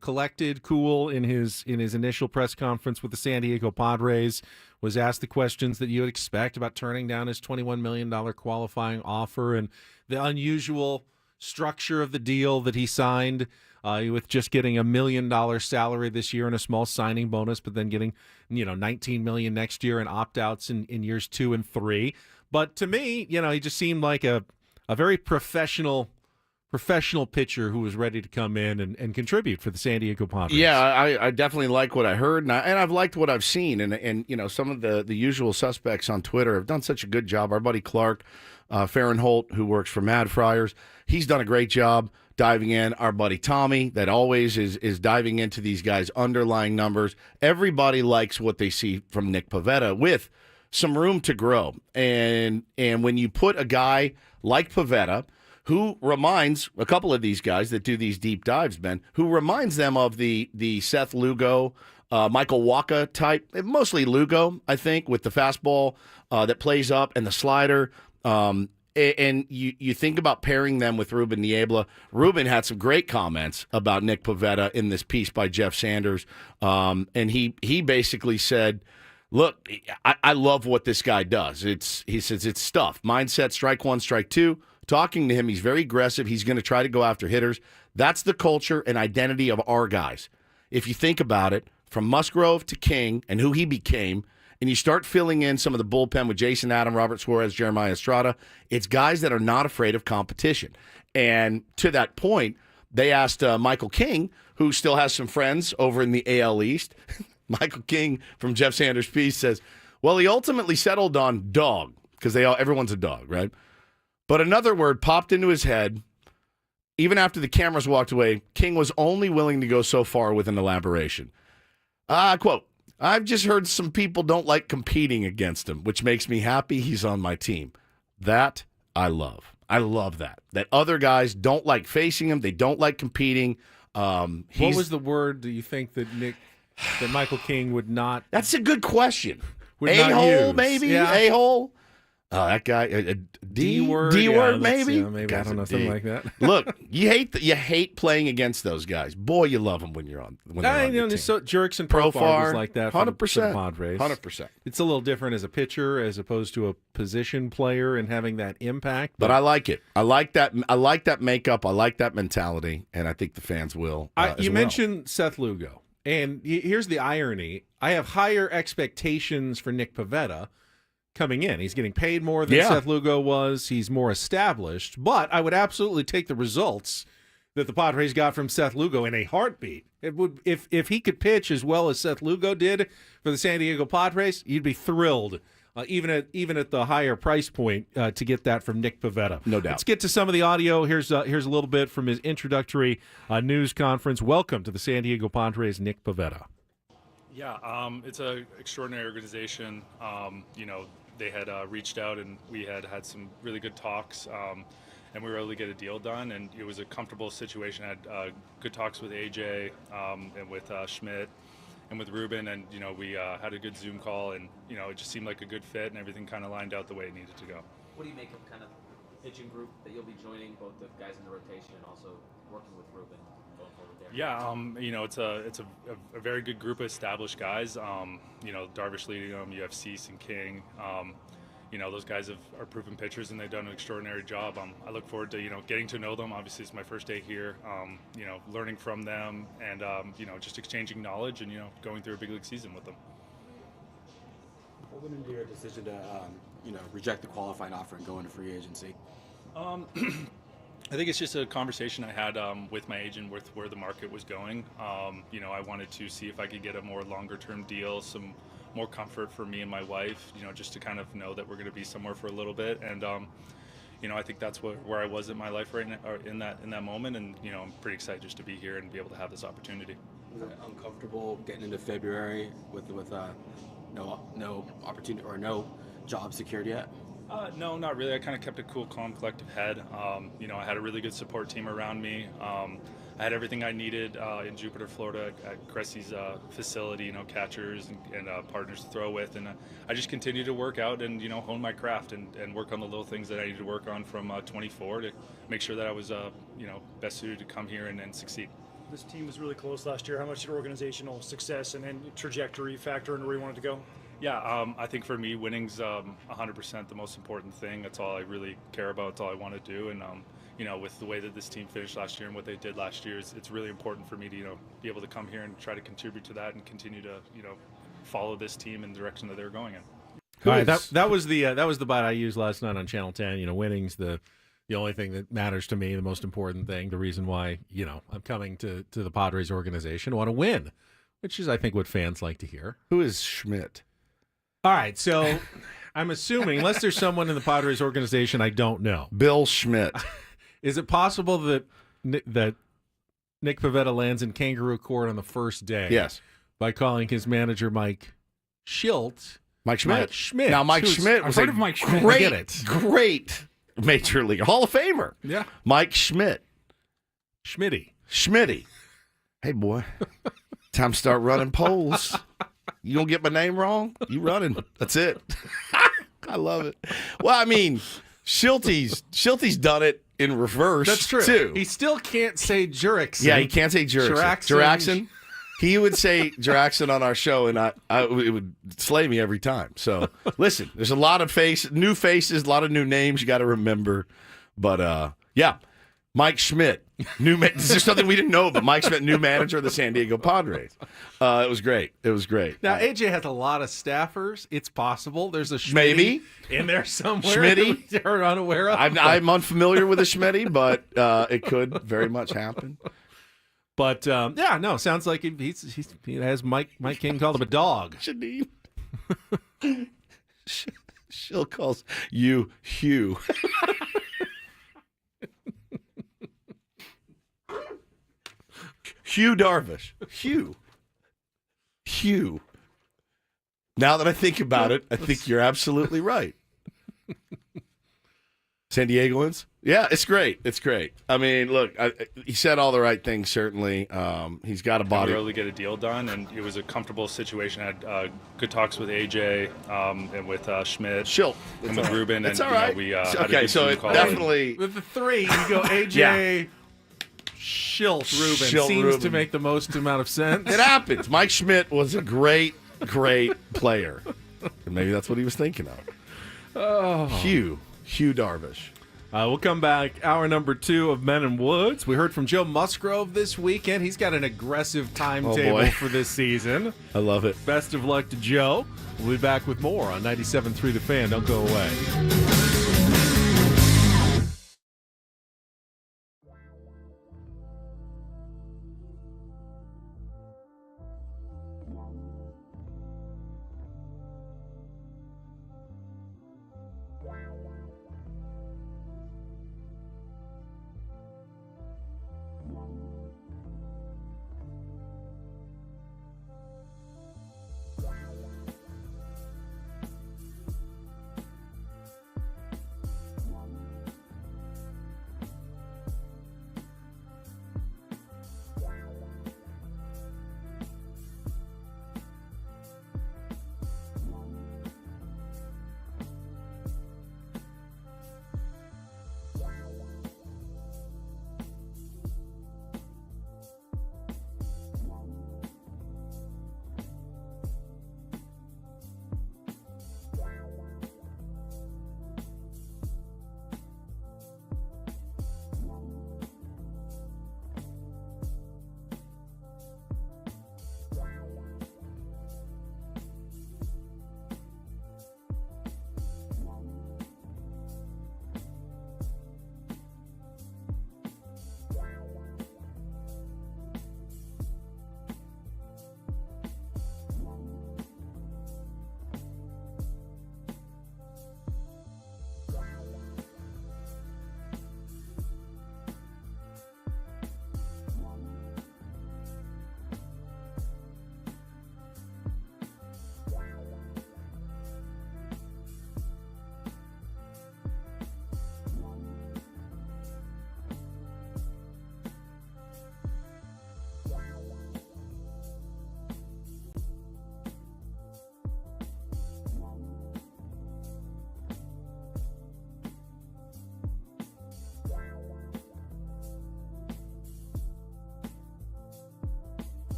collected, cool in his initial press conference with the San Diego Padres. Was asked the questions that you would expect about turning down his $21 million qualifying offer and the unusual structure of the deal that he signed with just getting $1 million salary this year and a small signing bonus, but then getting $19 million next year and opt-outs in years 2 and 3. But to me, he just seemed like a very professional pitcher who was ready to come in and contribute for the San Diego Padres. Yeah, I definitely like what I heard, and I've liked what I've seen. And some of the usual suspects on Twitter have done such a good job. Our buddy Clark Farrenholt, who works for Mad Friars, he's done a great job diving in. Our buddy Tommy, that always is diving into these guys' underlying numbers. Everybody likes what they see from Nick Pavetta with some room to grow. And when you put a guy like Pavetta, who reminds a couple of these guys that do these deep dives, Ben, who reminds them of the Seth Lugo, Michael Wacha type, mostly Lugo, I think, with the fastball that plays up and the slider. And you think about pairing them with Ruben Niebla. Ruben had some great comments about Nick Pavetta in this piece by Jeff Sanders. And he basically said, look, I love what this guy does. He says it's stuff. Mindset, strike one, strike two. Talking to him, he's very aggressive. He's going to try to go after hitters. That's the culture and identity of our guys. If you think about it, from Musgrove to King and who he became, and you start filling in some of the bullpen with Jason Adam, Robert Suarez, Jeremiah Estrada, it's guys that are not afraid of competition. And to that point, they asked Michael King, who still has some friends over in the AL East. Michael King from Jeff Sanders' piece says, well, he ultimately settled on dog, because everyone's a dog, right? But another word popped into his head. Even after the cameras walked away, King was only willing to go so far with an elaboration. Quote, I've just heard some people don't like competing against him, which makes me happy he's on my team. That I love. I love that. That other guys don't like facing him. They don't like competing. What was the word do you think that Michael King would not? That's a good question. Would not A-hole, use. maybe? Yeah. A-hole? That guy, a D word, maybe? Yeah, maybe I don't know, something like that. Look, you hate playing against those guys. Boy, you love them when you're on. When they're on your team. There's so jerks and profiles like that. 100%. For the Padres, 100%. It's a little different as a pitcher as opposed to a position player and having that impact. But I like it. I like that. I like that makeup. I like that mentality, and I think the fans will. You mentioned Seth Lugo, and here's the irony: I have higher expectations for Nick Pavetta coming in. He's getting paid more than Seth Lugo was. He's more established. But I would absolutely take the results that the Padres got from Seth Lugo in a heartbeat. It would, if he could pitch as well as Seth Lugo did for the San Diego Padres, you'd be thrilled, even at the higher price point, to get that from Nick Pavetta. No doubt. Let's get to some of the audio. Here's a little bit from his introductory news conference. Welcome to the San Diego Padres, Nick Pavetta. Yeah, it's an extraordinary organization. They had reached out and we had some really good talks. and we were able to get a deal done, and it was a comfortable situation. I had good talks with AJ and with Schmidt and with Ruben, and we had a good Zoom call, and it just seemed like a good fit, and everything kind of lined out the way it needed to go. What do you make of kind of pitching group that you'll be joining, both the guys in the rotation and also working with Ruben going forward there? Yeah, it's a very good group of established guys. Darvish leading them, you have Cease and King. Those guys are proven pitchers, and they've done an extraordinary job. I look forward to getting to know them. Obviously, it's my first day here. Learning from them, and just exchanging knowledge, and going through a big league season with them. What went into your decision to reject the qualifying offer and go into free agency? I think it's just a conversation I had with my agent with where the market was going. I wanted to see if I could get a more longer-term deal, some more comfort for me and my wife, just to kind of know that we're going to be somewhere for a little bit. And, I think that's where I was in my life right now, or in that moment. And, I'm pretty excited just to be here and be able to have this opportunity. Was it uncomfortable getting into February with no opportunity or no job secured yet? No, not really. I kind of kept a cool, calm, collective head. I had a really good support team around me. I had everything I needed in Jupiter, Florida, at Cressy's facility, catchers and partners to throw with. And I just continued to work out and, hone my craft and work on the little things that I needed to work on from 24 to make sure that I was, best suited to come here and succeed. This team was really close last year. How much did organizational success and then trajectory factor into where you wanted to go? Yeah, I think for me, winning's 100% the most important thing. That's all I really care about. It's all I want to do. And, with the way that this team finished last year and what they did last year, it's really important for me to, be able to come here and try to contribute to that and continue to, follow this team in the direction that they're going in. All right, that was the bite I used last night on Channel 10. Winning's the only thing that matters to me, the most important thing, the reason why, I'm coming to the Padres organization. I want to win, which is, I think, what fans like to hear. Who is Schmidt? All right, so I'm assuming, unless there's someone in the Padres organization I don't know. Bill Schmidt. Is it possible that Nick Pavetta lands in kangaroo court on the first day? Yes. By calling his manager Mike Schmidt. Mike Schmidt. Now, Mike Schmidt was heard of Mike Schmidt. I get it. Great major league Hall of Famer. Yeah. Mike Schmidt. Schmitty. Hey, boy. Time to start running polls. You gonna get my name wrong? You running. That's it. I love it. Well, I mean, Schilte's done it in reverse. That's true. Too. He still can't say Jurickson. Yeah, he can't say Juraxon. He would say Juraxon on our show, and it would slay me every time. So, listen, there's a lot of new faces, a lot of new names you got to remember. But, yeah, Mike Schmidt. This is something we didn't know, but Mike Schmidt, new manager of the San Diego Padres. It was great. Now, AJ has a lot of staffers. It's possible there's a Schmitty maybe in there somewhere. Schmitty. That we're unaware of. I'm unfamiliar with a Schmitty, but it could very much happen. But, sounds like he has Mike King called him a dog. Janine. She'll calls you Hugh. Hugh Darvish. Hugh. Now that I think about it, I think you're absolutely right. San Diegoans? Yeah, it's great. I mean, look, he said all the right things, certainly. He's got a body. We were able to get a deal done, and it was a comfortable situation. I had good talks with AJ and with Schmidt and with Ruben. It's and all right. We had okay, a good so Zoom it call. definitely. With the three, you go AJ, Schilt, Ruben. Seems to make the most amount of sense. It happens. Mike Schmidt was a great player. And maybe that's what he was thinking of. Oh. Hugh Darvish. We'll come back. Hour number 2 of Men in Woods. We heard from Joe Musgrove this weekend. He's got an aggressive timetable for this season. I love it. Best of luck to Joe. We'll be back with more on 97.3 The Fan. Don't go away.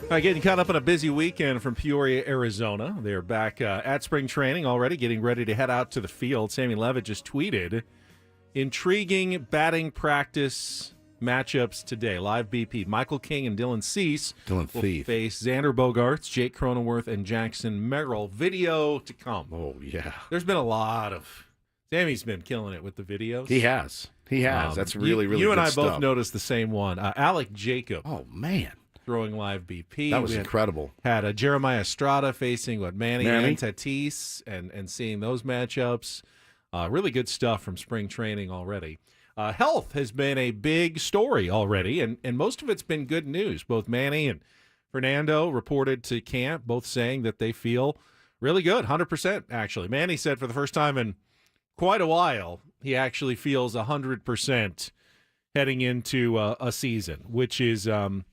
All right, getting caught up in a busy weekend from Peoria, Arizona. They're back at spring training already, getting ready to head out to the field. Sammy Levitt just tweeted, intriguing batting practice matchups today. Live BP. Michael King and Dylan Cease will face Xander Bogaerts, Jake Cronenworth, and Jackson Merill. Video to come. Oh, yeah. There's been a lot of... Sammy's been killing it with the videos. He has. That's really, really You good and I stuff. both noticed the same one. Alec Jacob. Oh, man. Throwing live BP. That was incredible. Had Jeremiah Estrada facing Manny and Tatis and seeing those matchups. Really good stuff from spring training already. Health has been a big story already, and most of it's been good news. Both Manny and Fernando reported to camp, both saying that they feel really good, 100% actually. Manny said for the first time in quite a while, he actually feels 100% heading into a season, which is, and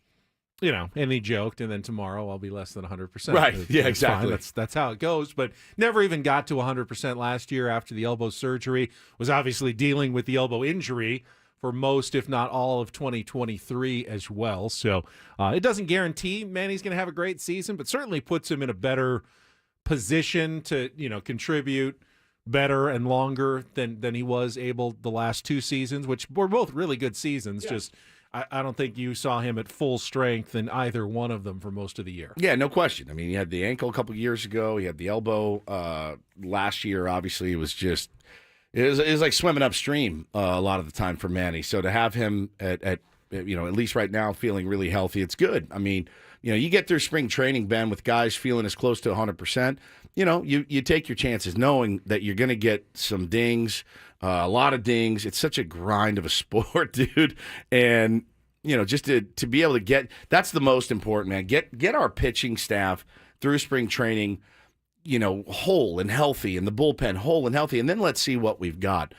he joked, and then tomorrow I'll be less than 100%. Right, yeah, exactly. Fine. That's how it goes, but never even got to 100% last year after the elbow surgery. Was obviously dealing with the elbow injury for most, if not all, of 2023 as well. So it doesn't guarantee Manny's going to have a great season, but certainly puts him in a better position to, contribute better and longer than he was able the last two seasons, which were both really good seasons. Yeah. Just I don't think you saw him at full strength in either one of them for most of the year. Yeah, no question. I mean, he had the ankle a couple years ago. He had the elbow last year. Obviously, it was like swimming upstream a lot of the time for Manny. So to have him at least right now feeling really healthy, it's good. I mean, you get through spring training, Ben, with guys feeling as close to 100%. You take your chances knowing that you're going to get some dings, a lot of dings. It's such a grind of a sport, dude. And, just to be able to get – that's the most important, man. Get our pitching staff through spring training, whole and healthy, and the bullpen whole and healthy, and then let's see what we've got.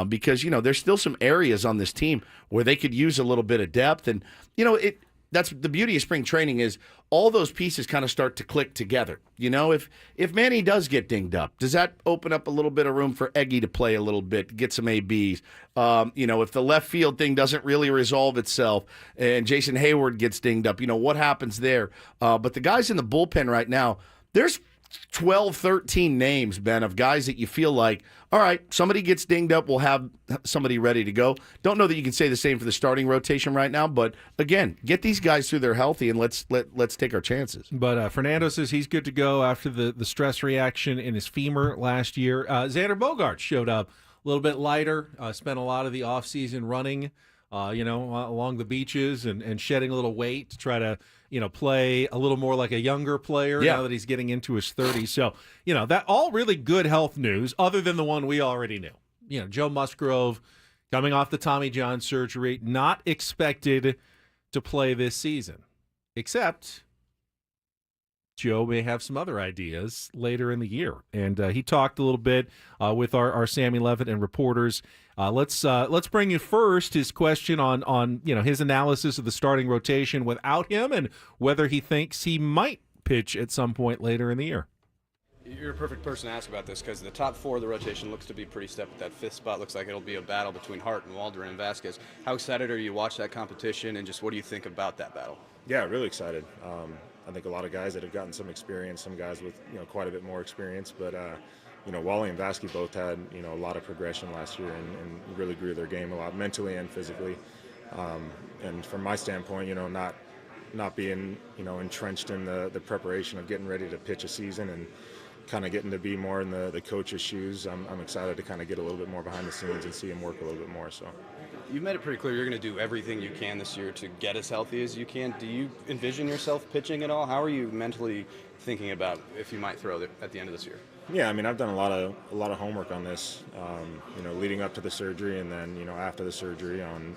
Because, there's still some areas on this team where they could use a little bit of depth. And, that's the beauty of spring training is all those pieces kind of start to click together. If Manny does get dinged up, does that open up a little bit of room for Eggy to play a little bit, get some ABs? If the left field thing doesn't really resolve itself and Jason Hayward gets dinged up, what happens there? But the guys in the bullpen right now, there's 12, 13 names, Ben, of guys that you feel like, all right, somebody gets dinged up, we'll have somebody ready to go. Don't know that you can say the same for the starting rotation right now, but again, get these guys through their healthy and let's take our chances. But Fernando says he's good to go after the stress reaction in his femur last year. Xander Bogaerts showed up a little bit lighter, spent a lot of the offseason running, along the beaches and shedding a little weight to try to, play a little more like a younger player now that he's getting into his 30s. So, that all really good health news other than the one we already knew. Joe Musgrove coming off the Tommy John surgery, not expected to play this season, except Joe may have some other ideas later in the year. And he talked a little bit with our Sammy Levitt and reporters. Let's bring you first his question on his analysis of the starting rotation without him and whether he thinks he might pitch at some point later in the year. You're a perfect person to ask about this because the top four of the rotation looks to be pretty stepped. That fifth spot looks like it'll be a battle between Hart and Waldron and Vasquez. How excited are you to watch that competition, and just what do you think about that battle? Yeah, really excited. I think a lot of guys that have gotten some experience, some guys with quite a bit more experience, but Wally and Vasquez both had a lot of progression last year and really grew their game a lot mentally and physically. And from my standpoint, not being entrenched in the preparation of getting ready to pitch a season and kind of getting to be more in the coach's shoes, I'm excited to kind of get a little bit more behind the scenes and see him work a little bit more. So. You've made it pretty clear you're going to do everything you can this year to get as healthy as you can. Do you envision yourself pitching at all? How are you mentally thinking about if you might throw at the end of this year? Yeah, I mean, I've done a lot of homework on this, leading up to the surgery and then, after the surgery on,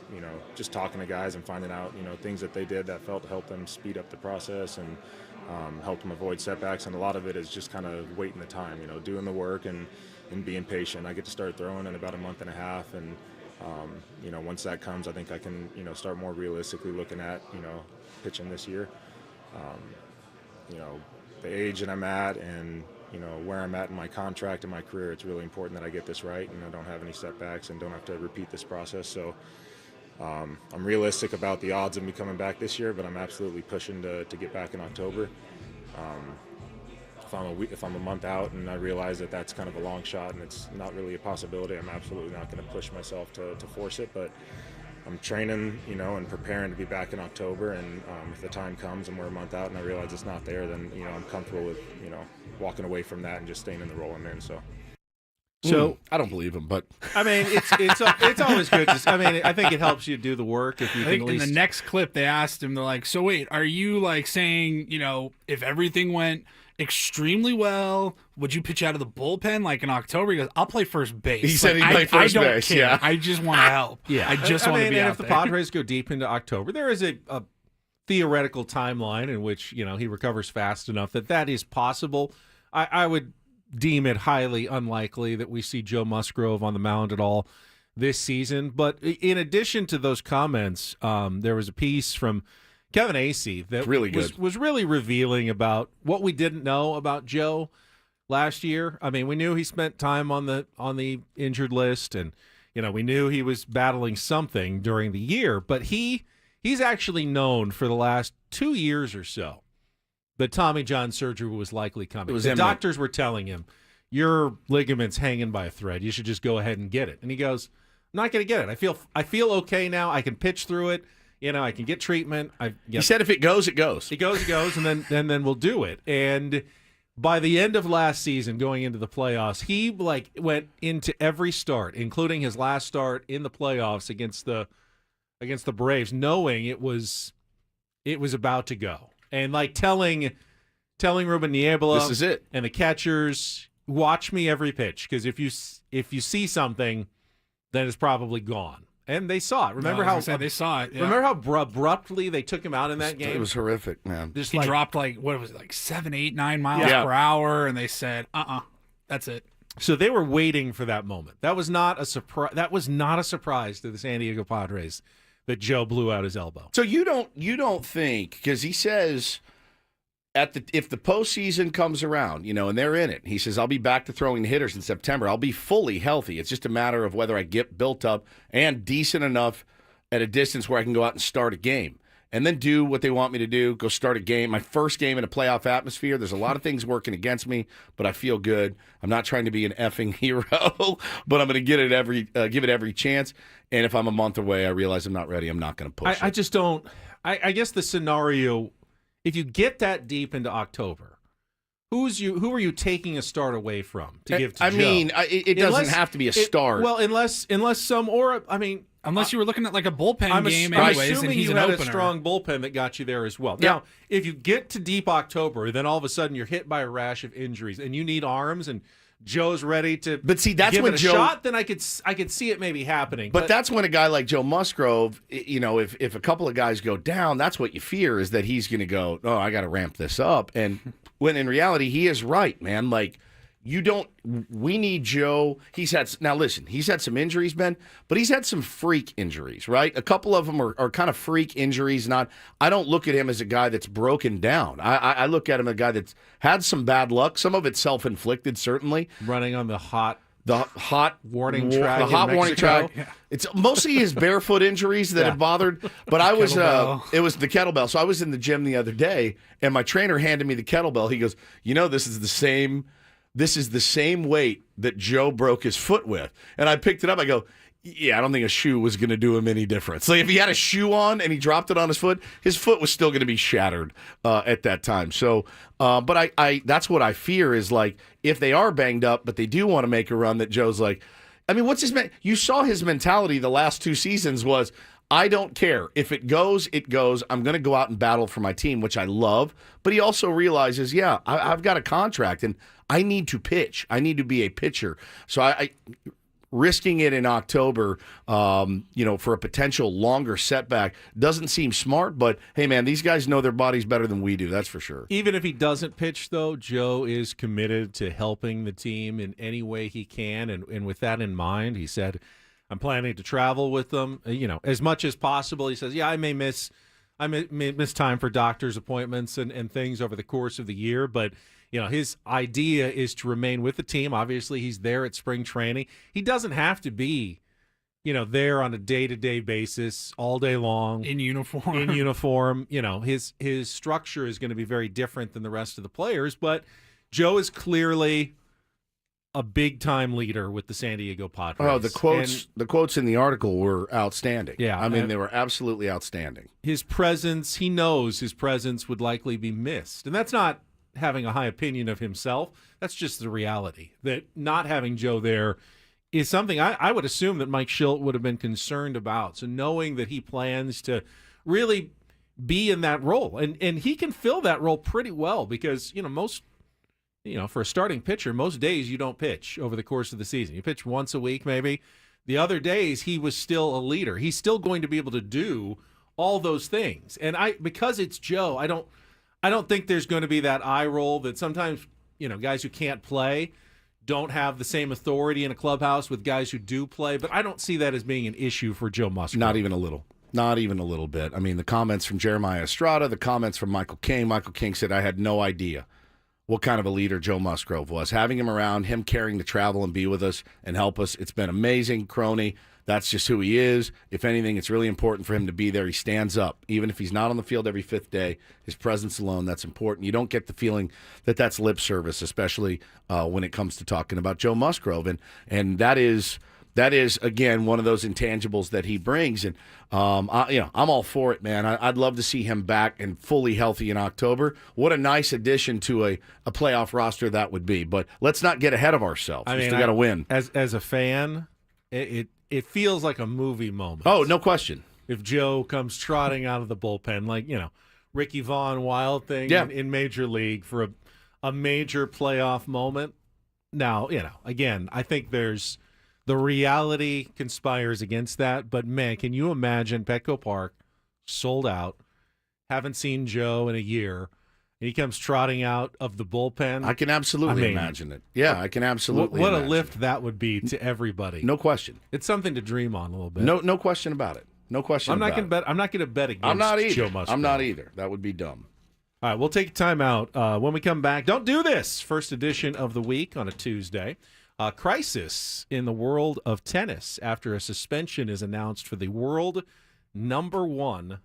just talking to guys and finding out, things that they did that felt to help them speed up the process and help them avoid setbacks. And a lot of it is just kind of waiting the time, doing the work and being patient. I get to start throwing in about a month and a half. And, once that comes, I think I can, start more realistically looking at, pitching this year. The age that I'm at and, where I'm at in my contract and my career, it's really important that I get this right and I don't have any setbacks and don't have to repeat this process. So, I'm realistic about the odds of me coming back this year, but I'm absolutely pushing to get back in October. If I'm a month out and I realize that that's kind of a long shot and it's not really a possibility, I'm absolutely not going to push myself to force it. But I'm training, and preparing to be back in October. And if the time comes and we're a month out and I realize it's not there, then I'm comfortable with walking away from that and just staying in the role I'm in. So I don't believe him, but I mean, it's always good. I think it helps you do the work if you I can think at in least. the next clip they asked him, they're like, "So wait, are you like saying, if everything went extremely well, would you pitch out of the bullpen like in October?" He goes, "I'll play first base." He said he'd play first I don't base, care. yeah. I just want to help. Yeah, I just want to be and out if the there. Padres go deep into October, there is a theoretical timeline in which he recovers fast enough that is possible. I would deem it highly unlikely that we see Joe Musgrove on the mound at all this season. But in addition to those comments, there was a piece from Kevin Acee that really good. was really revealing about what we didn't know about Joe last year. I mean, we knew he spent time on the injured list, and we knew he was battling something during the year. But he's actually known for the last 2 years or so that Tommy John surgery was likely coming. It was the imminent. doctors were telling him, your ligament's hanging by a thread. You should just go ahead and get it. And he goes, I'm not going to get it. I feel okay now. I can pitch through it. I can get treatment. He said if it goes, it goes. It goes, and then we'll do it. And by the end of last season, going into the playoffs, he went into every start, including his last start in the playoffs against the Braves, knowing it was about to go. And telling Ruben Niebla, This is it. and the catchers, watch me every pitch, because if you see something, then it's probably gone. And they saw it. Remember how they saw it? Yeah. Remember how abruptly they took him out in that game? It was horrific, man. Just He dropped 7, 8, 9 miles Yeah. per hour, and they said, that's it. So they were waiting for that moment. That was not a surprise. That was not a surprise to the San Diego Padres that Joe blew out his elbow. So you don't think, because he says if the postseason comes around, and they're in it, he says, I'll be back to throwing hitters in September. I'll be fully healthy. It's just a matter of whether I get built up and decent enough at a distance where I can go out and start a game. And then do what they want me to do, go start a game. My first game in a playoff atmosphere. There's a lot of things working against me, but I feel good. I'm not trying to be an effing hero, but I'm going to give it every chance. And if I'm a month away, I realize I'm not ready. I'm not going to push. I just don't. I guess the scenario, if you get that deep into October, who are you taking a start away from to give to Joe? mean, it doesn't have to be a start. Well, unless some, or I mean. Unless you were looking at a bullpen game, I'm anyways, and assuming he's you an had opener. a strong bullpen that got you there as well. Yeah. Now, if you get to deep October, then all of a sudden you're hit by a rash of injuries, and you need arms, and Joe's ready to. But see, that's give when it a Joe. shot. Then I could see it maybe happening. But that's when a guy like Joe Musgrove, if a couple of guys go down, that's what you fear, is that he's going to go, oh, I got to ramp this up. And when in reality, he is right, man. We need Joe. He's had some injuries, Ben, but he's had some freak injuries, right? A couple of them are kind of freak injuries. I don't look at him as a guy that's broken down. I look at him as a guy that's had some bad luck. Some of it's self-inflicted, certainly. Running on the hot warning track. The hot in warning Mexico. track. It's mostly his barefoot injuries that had bothered. But it was the kettlebell. So I was in the gym the other day, and my trainer handed me the kettlebell. He goes, this is the same weight that Joe broke his foot with. And I picked it up. I go, yeah, I don't think a shoe was going to do him any difference. If he had a shoe on and he dropped it on his foot was still going to be shattered at that time. So, but I that's what I fear is if they are banged up, but they do want to make a run, that Joe's what's his you saw his mentality the last 2 seasons was, I don't care. If it goes, it goes. I'm going to go out and battle for my team, which I love. But he also realizes, I've got a contract and I need to pitch. I need to be a pitcher. So I risking it in October, for a potential longer setback doesn't seem smart. But hey, man, these guys know their bodies better than we do. That's for sure. Even if he doesn't pitch, though, Joe is committed to helping the team in any way he can. And with that in mind, he said, I'm planning to travel with them, as much as possible. He says, I may miss time for doctor's appointments and things over the course of the year, but his idea is to remain with the team. Obviously, he's there at spring training. He doesn't have to be there on a day-to-day basis all day long in uniform. In uniform, his structure is going to be very different than the rest of the players, but Joe is clearly a big-time leader with the San Diego Padres. Oh, the quotes in the article were outstanding. Yeah, I mean, they were absolutely outstanding. His presence, he knows his presence would likely be missed. And that's not having a high opinion of himself. That's just the reality, that not having Joe there is something I would assume that Mike Schilt would have been concerned about. So knowing that he plans to really be in that role, and he can fill that role pretty well because, most – for a starting pitcher, most days you don't pitch over the course of the season. You pitch once a week, maybe. The other days, he was still a leader. He's still going to be able to do all those things. And because it's Joe, I don't think there's going to be that eye roll that sometimes, guys who can't play don't have the same authority in a clubhouse with guys who do play. But I don't see that as being an issue for Joe Musgrove. Not even a little. Not even a little bit. I mean, the comments from Jeremiah Estrada, the comments from Michael King. Michael King said, I had no idea what kind of a leader Joe Musgrove was. Having him around, him caring to travel and be with us and help us, it's been amazing. Crony, that's just who he is. If anything, it's really important for him to be there. He stands up. Even if he's not on the field every fifth day, his presence alone, that's important. You don't get the feeling that that's lip service, especially when it comes to talking about Joe Musgrove. And that is, again, one of those intangibles that he brings. And, I'm all for it, man. I'd love to see him back and fully healthy in October. What a nice addition to a playoff roster that would be. But let's not get ahead of ourselves. We still got to win. As a fan, it feels like a movie moment. Oh, no question. If Joe comes trotting out of the bullpen, like, Ricky Vaughn Wild thing in Major League for a major playoff moment. Now, again, I think the reality conspires against that, but man, can you imagine Petco Park sold out, haven't seen Joe in a year, and he comes trotting out of the bullpen? I can absolutely imagine it. Yeah, I can absolutely What imagine a lift that would be to everybody. No question. It's something to dream on a little bit. No question about it. No question I'm about not going to bet. I'm not going to bet against Joe Musgrove. I'm not either. That would be dumb. All right, we'll take a time out. When we come back, don't do this. First edition of the week on a Tuesday. Crisis in the world of tennis after a suspension is announced for the world #1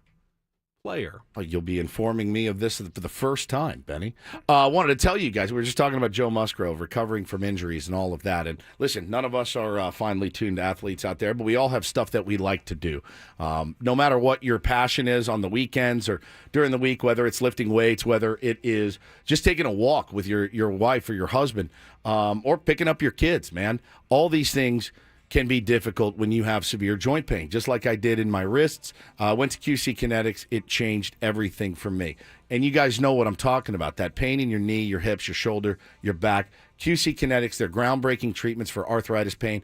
player. Oh, you'll be informing me of this for the first time, Benny. I wanted to tell you guys, we were just talking about Joe Musgrove recovering from injuries and all of that. And listen, none of us are finely tuned athletes out there, but we all have stuff that we like to do. No matter what your passion is on the weekends or during the week, whether it's lifting weights, whether it is just taking a walk with your wife or your husband, or picking up your kids, man. All these things can be difficult when you have severe joint pain, just like I did in my wrists. I went to QC Kinetics. It changed everything for me. And you guys know what I'm talking about, that pain in your knee, your hips, your shoulder, your back. QC Kinetics, they're groundbreaking treatments for arthritis pain.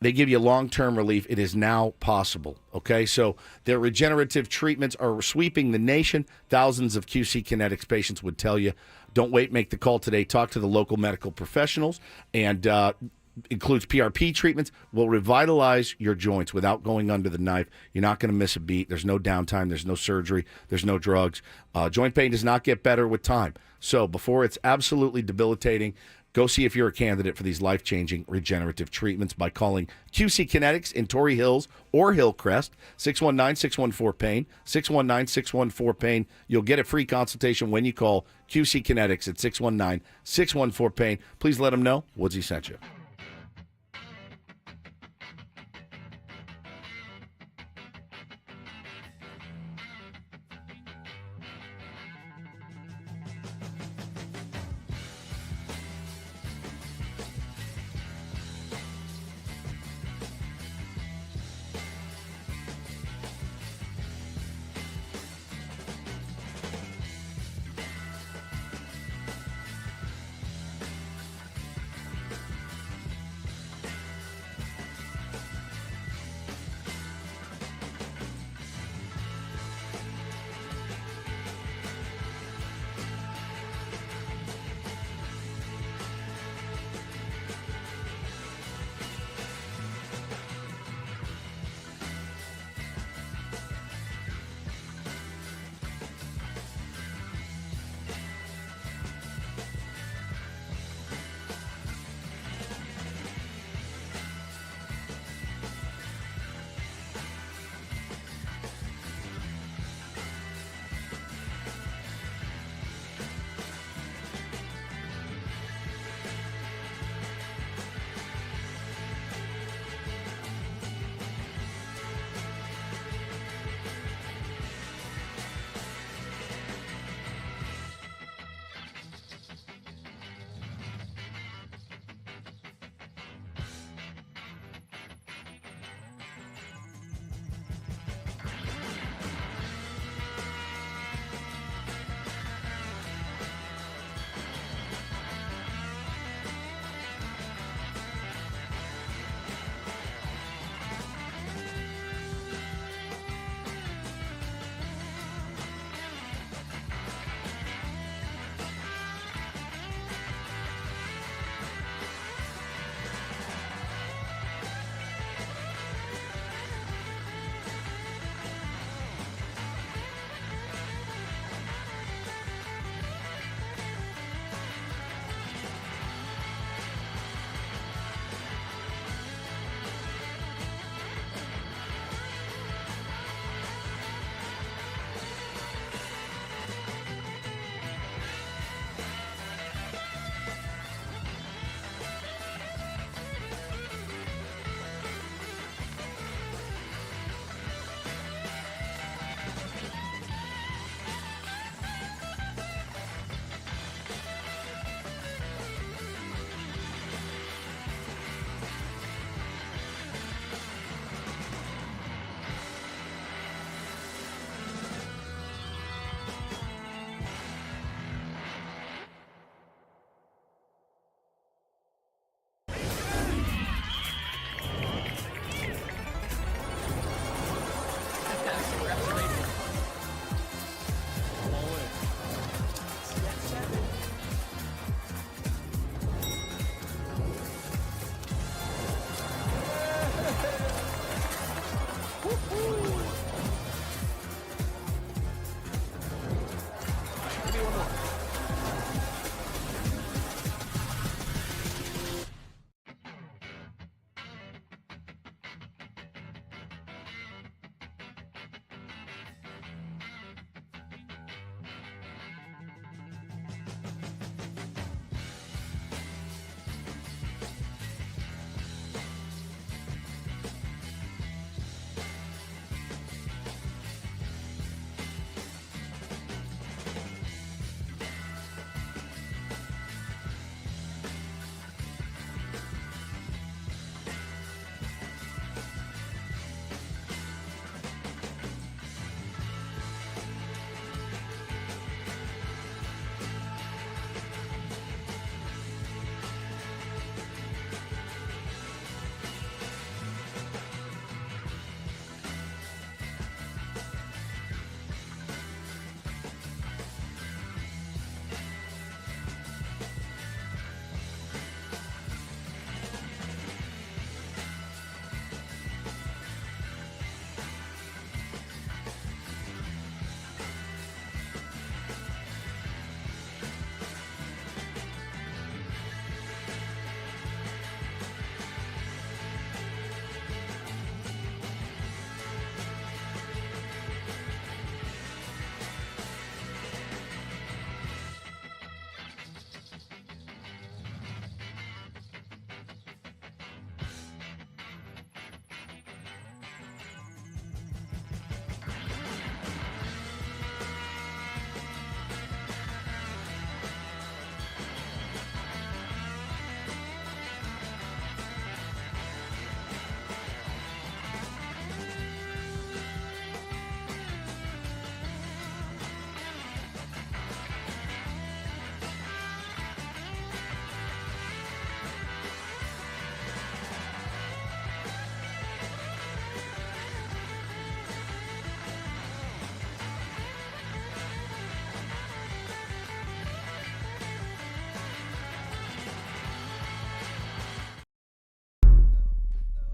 They give you long-term relief. It is now possible, okay? So their regenerative treatments are sweeping the nation. Thousands of QC Kinetics patients would tell you, don't wait, make the call today. Talk to the local medical professionals, and includes PRP treatments, will revitalize your joints without going under the knife. You're not going to miss a beat. There's no downtime. There's no surgery. There's no drugs. Joint pain does not get better with time. So before it's absolutely debilitating, go see if you're a candidate for these life-changing regenerative treatments by calling QC Kinetics in Torrey Hills or Hillcrest, 619-614-PAIN, 619-614-PAIN. You'll get a free consultation when you call QC Kinetics at 619-614-PAIN. Please let them know Woodsy sent you.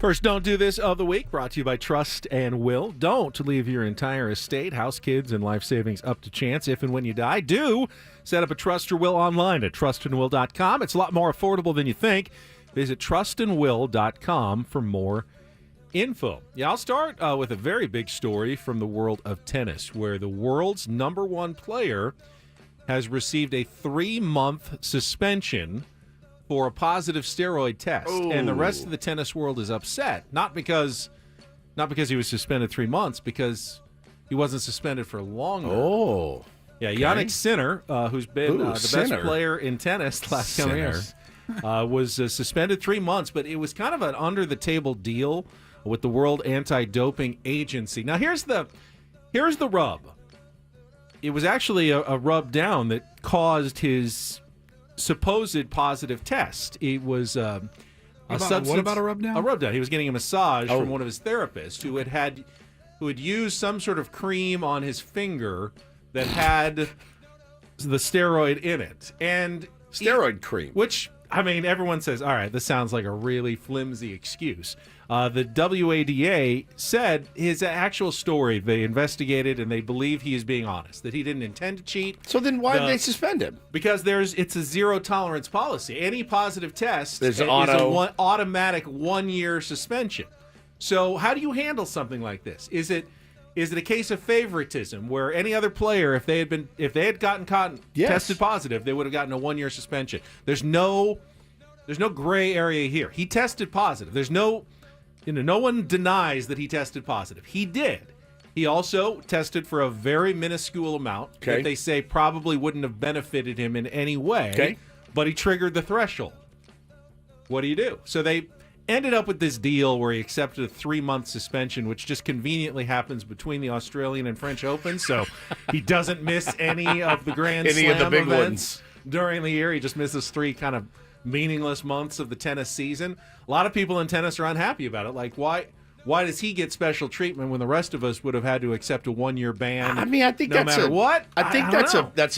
First Don't Do This of the week, brought to you by Trust and Will. Don't leave your entire estate, house, kids, and life savings up to chance if and when you die. Do set up a Trust or Will online at trustandwill.com. It's a lot more affordable than you think. Visit trustandwill.com for more info. Yeah, I'll start with a very big story from the world of tennis, where the world's number one player has received a 3-month suspension for a positive steroid test. Ooh. And the rest of the tennis world is upset. Not because he was suspended 3 months, because he wasn't suspended for longer. Oh. Yeah, Yannick Sinner, who's been the best player in tennis the last couple years, was suspended 3 months, but it was kind of an under-the-table deal with the World Anti-Doping Agency. Now, here's the rub. It was actually a rub down that caused his supposed positive test. It was a substance. What about a rub down? A rub down. He was getting a massage from one of his therapists who had used some sort of cream on his finger that had the steroid in it. And steroid cream. Which, I mean, everyone says, all right, this sounds like a really flimsy excuse. The WADA said his actual story, they investigated and they believe he is being honest, that he didn't intend to cheat. So then why did they suspend him? Because it's a zero tolerance policy. Any positive test is an automatic 1-year suspension. So how do you handle something like this? Is it a case of favoritism where any other player, if they had gotten tested positive, they would have gotten a 1-year suspension? There's no gray area here. He tested positive. There's no one denies that he tested positive. He did. He also tested for a very minuscule amount that they say probably wouldn't have benefited him in any way, but he triggered the threshold. What do you do? So they ended up with this deal where he accepted a 3-month suspension, which just conveniently happens between the Australian and French Open, so he doesn't miss any of the Grand Slam of the big events during the year. He just misses 3 kind of meaningless months of the tennis season. A lot of people in tennis are unhappy about it. Like, why does he get special treatment when the rest of us would have had to accept a 1-year ban? I mean, I think no matter what. I think it's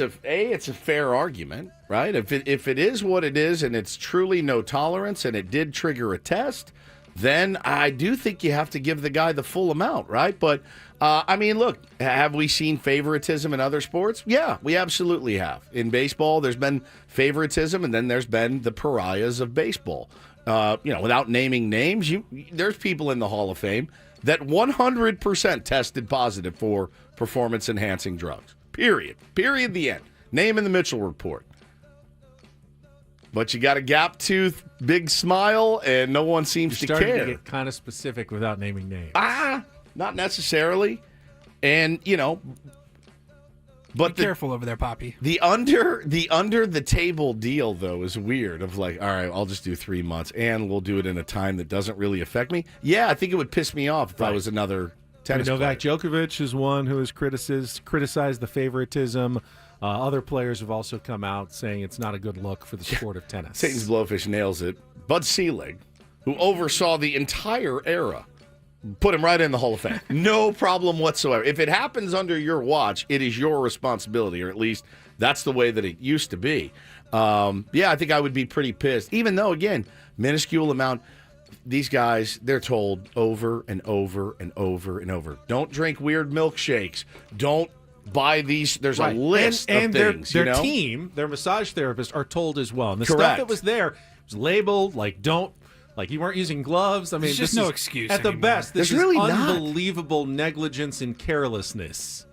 a fair argument, right? If it is what it is and it's truly no tolerance and it did trigger a test, then I do think you have to give the guy the full amount, right? But I mean, look, have we seen favoritism in other sports? Yeah, we absolutely have. In baseball, there's been favoritism, and then there's been the pariahs of baseball. Without naming names, there's people in the Hall of Fame that 100% tested positive for performance-enhancing drugs. Period. The end. Name in the Mitchell report. But you got a gap tooth, big smile, and no one seems to care. You're starting to get kind of specific without naming names. Not necessarily. And, but be careful over there, Poppy. The under the table deal, though, is weird. Of like, all right, I'll just do 3 months, and we'll do it in a time that doesn't really affect me. Yeah, I think it would piss me off if I was another tennis player. Novak Djokovic is one who has criticized the favoritism. Other players have also come out saying it's not a good look for the sport of tennis. Satan's Blowfish nails it. Bud Selig, who oversaw the entire era, put him right in the Hall of Fame. No problem whatsoever. If it happens under your watch, it is your responsibility, or at least that's the way that it used to be. I think I would be pretty pissed. Even though, again, minuscule amount, these guys, they're told over and over and over and over, don't drink weird milkshakes. Don't buy these. There's a list of things. Their team, their massage therapists, are told as well. And the Correct. stuff that was there was labeled like don't. Like, you weren't using gloves. I mean, there's just no excuse at the anymore. best. This There's really is unbelievable negligence and carelessness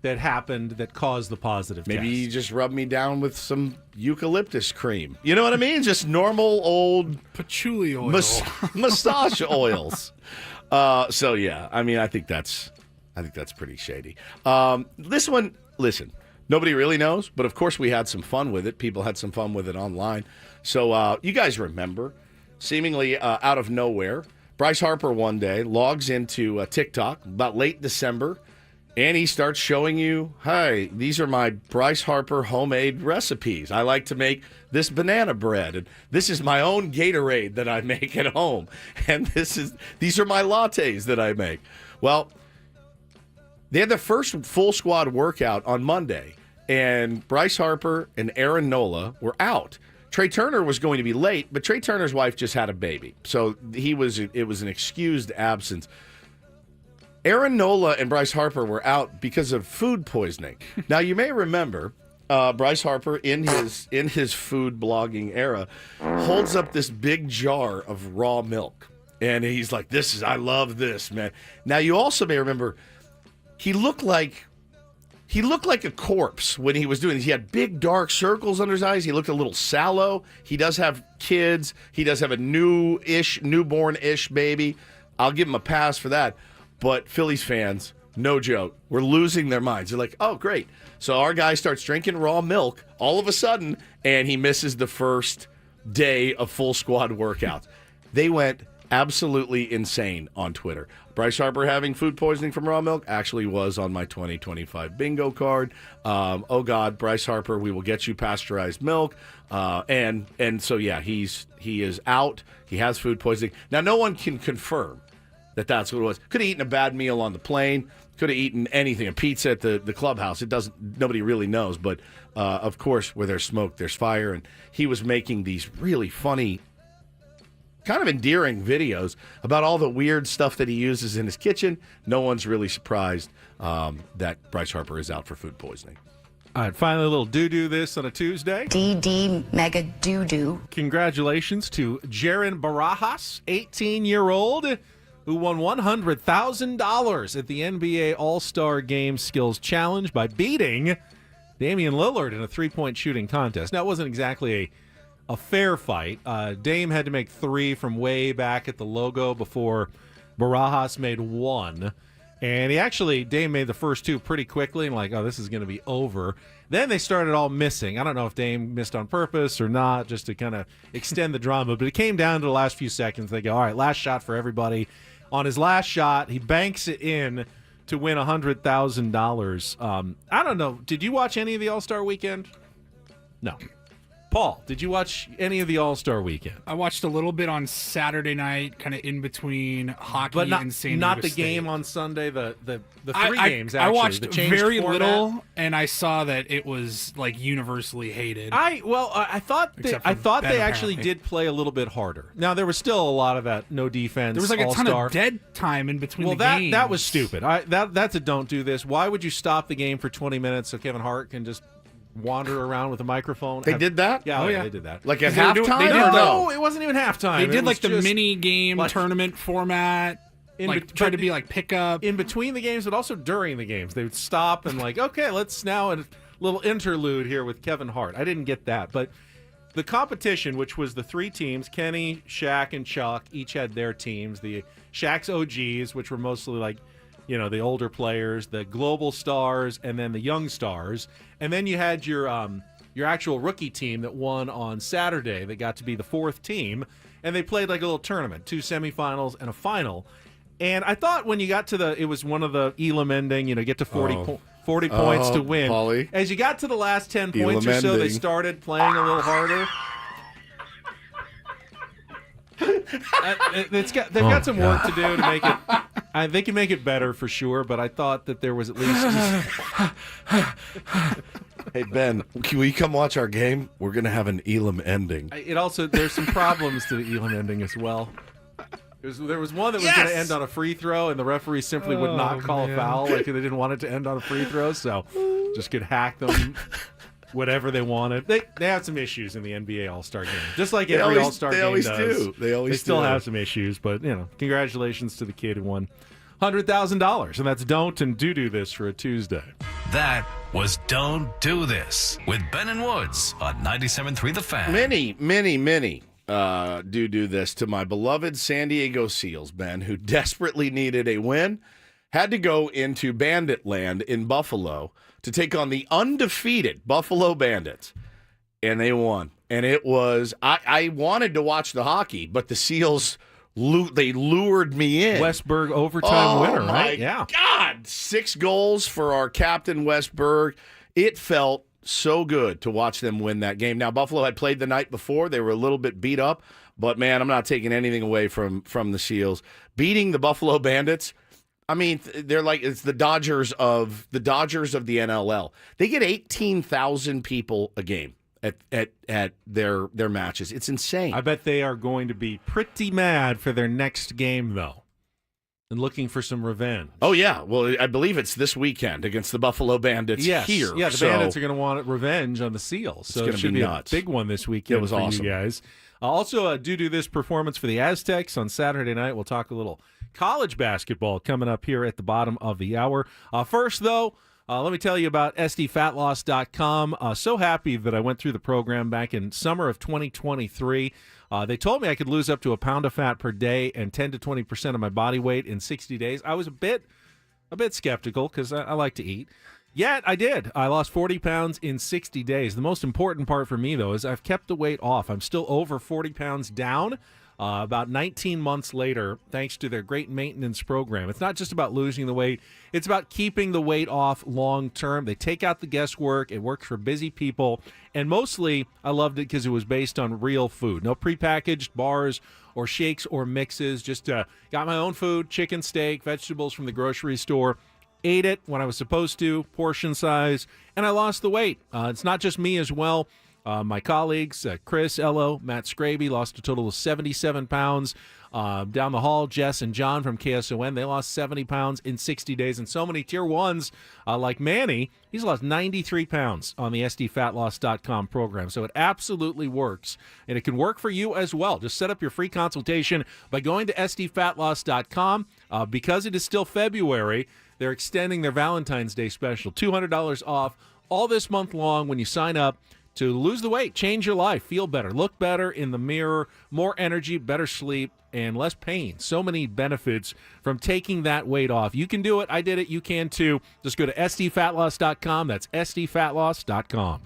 that happened that caused the positive Maybe test. you just rub me down with some eucalyptus cream. You know what I mean? Just normal old patchouli oil, massage oils. I think that's pretty shady. This one, listen, nobody really knows, but of course we had some fun with it. People had some fun with it online. So you guys remember, seemingly out of nowhere, Bryce Harper one day logs into TikTok about late December, and he starts showing you, hey, these are my Bryce Harper homemade recipes. I like to make this banana bread, and this is my own Gatorade that I make at home, and these are my lattes that I make. Well, they had the first full squad workout on Monday, and Bryce Harper and Aaron Nola were out Trey Turner was going to be late, but Trey Turner's wife just had a baby. So it was an excused absence. Aaron Nola and Bryce Harper were out because of food poisoning. Now, you may remember Bryce Harper, in his food blogging era, holds up this big jar of raw milk. And he's like, I love this, man. Now, you also may remember he looked like a corpse when he was doing this. He had big dark circles under his eyes. He looked a little sallow. He does have kids. He does have a newborn-ish baby. I'll give him a pass for that. But Phillies fans, no joke, were losing their minds. They're like, oh, great. So our guy starts drinking raw milk all of a sudden, and he misses the first day of full squad workouts. They went absolutely insane on Twitter. Bryce Harper having food poisoning from raw milk actually was on my 2025 bingo card. Oh God, Bryce Harper, we will get you pasteurized milk. And so yeah, he is out. He has food poisoning. Now no one can confirm that that's what it was. Could have eaten a bad meal on the plane. Could have eaten anything, a pizza at the clubhouse. Nobody really knows. But of course, where there's smoke, there's fire. And he was making these really funny, kind of endearing videos about all the weird stuff that he uses in his kitchen. No one's really surprised that Bryce Harper is out for food poisoning. All right, finally a little do this on a Tuesday. DD mega do. Congratulations to Jaren Barajas, 18-year-old, who won $100,000 at the NBA All-Star Game Skills Challenge by beating Damian Lillard in a three-point shooting contest. Now, it wasn't exactly a fair fight. Dame had to make 3 from way back at the logo before Barajas made 1. And Dame made the first 2 pretty quickly and this is going to be over. Then they started all missing. I don't know if Dame missed on purpose or not, just to kind of extend the drama. But it came down to the last few seconds. They go, all right, last shot for everybody. On his last shot, he banks it in to win $100,000. I don't know. Did you watch any of the All-Star Weekend? No. Paul, did you watch any of the All-Star Weekend? I watched a little bit on Saturday night, kind of in between hockey and San Diego not the State. Game on Sunday, the 3 games, actually. I watched the changed very format. little, and I saw that it was universally hated. I thought they actually did play a little bit harder. Now, there was still a lot of that no defense. There was a ton all-star. of dead time in between the games. That was stupid. That's a don't do this. Why would you stop the game for 20 minutes so Kevin Hart can just wander around with a microphone? They did that? Yeah, they did that. Like at halftime? No, it wasn't even halftime. They did the just mini game tournament format. Tried to be pickup. In between the games, but also during the games. They would stop and okay, let's now a little interlude here with Kevin Hart. I didn't get that. But the competition, which was the 3 teams, Kenny, Shaq, and Chuck, each had their teams. The Shaq's OGs, which were mostly the older players, the global stars, and then the young stars. And then you had your actual rookie team that won on Saturday that got to be the 4th team. And they played a little tournament, 2 semifinals and a final. And I thought when you got to it was one of the Elam ending, get to 40 points to win. Paulie. As you got to the last 10 points or so, they started playing a little harder. They've got some work to do to make it. They can make it better for sure, but I thought that there was at least. Hey Ben, will you come watch our game? We're gonna have an Elam ending. There's some problems to the Elam ending as well. There was one that was going to end on a free throw, and the referee simply would not call a foul. They didn't want it to end on a free throw, so just could hack them whatever they wanted. They have some issues in the NBA All-Star game, just like every All-Star game does. They still have some issues, but congratulations to the kid who won $100,000, and that's don't and do this for a Tuesday. That was Don't Do This with Ben and Woods on 97.3 The Fan. Many do this to my beloved San Diego Seals, Ben, who desperately needed a win, had to go into Bandit Land in Buffalo to take on the undefeated Buffalo Bandits, and they won. And it was I wanted to watch the hockey, but the Seals they lured me in. Westberg overtime winner, right? Yeah. God, 6 goals for our captain Westberg. It felt so good to watch them win that game. Now, Buffalo had played the night before. They were a little bit beat up, but man, I'm not taking anything away from the Seals. Beating the Buffalo Bandits, I mean, they're it's the Dodgers of the NLL. They get 18,000 people a game at their matches. It's insane. I bet they are going to be pretty mad for their next game, though, and looking for some revenge. Oh, yeah. Well, I believe it's this weekend against the Buffalo Bandits here. Yeah, the Bandits are going to want revenge on the Seals. So it should be nuts. A big one this weekend. It was for awesome. You guys. Also, due to this performance for the Aztecs on Saturday night, we'll talk a little college basketball coming up here at the bottom of the hour. First, though, let me tell you about SDFatLoss.com. So happy that I went through the program back in summer of 2023. They told me I could lose up to a pound of fat per day and 10 to 20% of my body weight in 60 days. I was a bit skeptical because I like to eat. Yet I did. I lost 40 pounds in 60 days. The most important part for me, though, is I've kept the weight off. I'm still over 40 pounds down about 19 months later, thanks to their great maintenance program. It's not just about losing the weight. It's about keeping the weight off long term. They take out the guesswork. It works for busy people. And mostly, I loved it because it was based on real food. No prepackaged bars or shakes or mixes. Just got my own food, chicken, steak, vegetables from the grocery store. Ate it when I was supposed to, portion size, and I lost the weight. It's not just me as well. My colleagues, Chris, Ello, Matt Scraby, lost a total of 77 pounds. Down the hall, Jess and John from KSON, they lost 70 pounds in 60 days. And so many Tier 1s, like Manny, he's lost 93 pounds on the SDFatLoss.com program. So it absolutely works, and it can work for you as well. Just set up your free consultation by going to SDFatLoss.com. Because it is still February, they're extending their Valentine's Day special, $200 off all this month long when you sign up to lose the weight, change your life, feel better, look better in the mirror, more energy, better sleep, and less pain. So many benefits from taking that weight off. You can do it. I did it. You can too. Just go to SDFatLoss.com. That's SDFatLoss.com.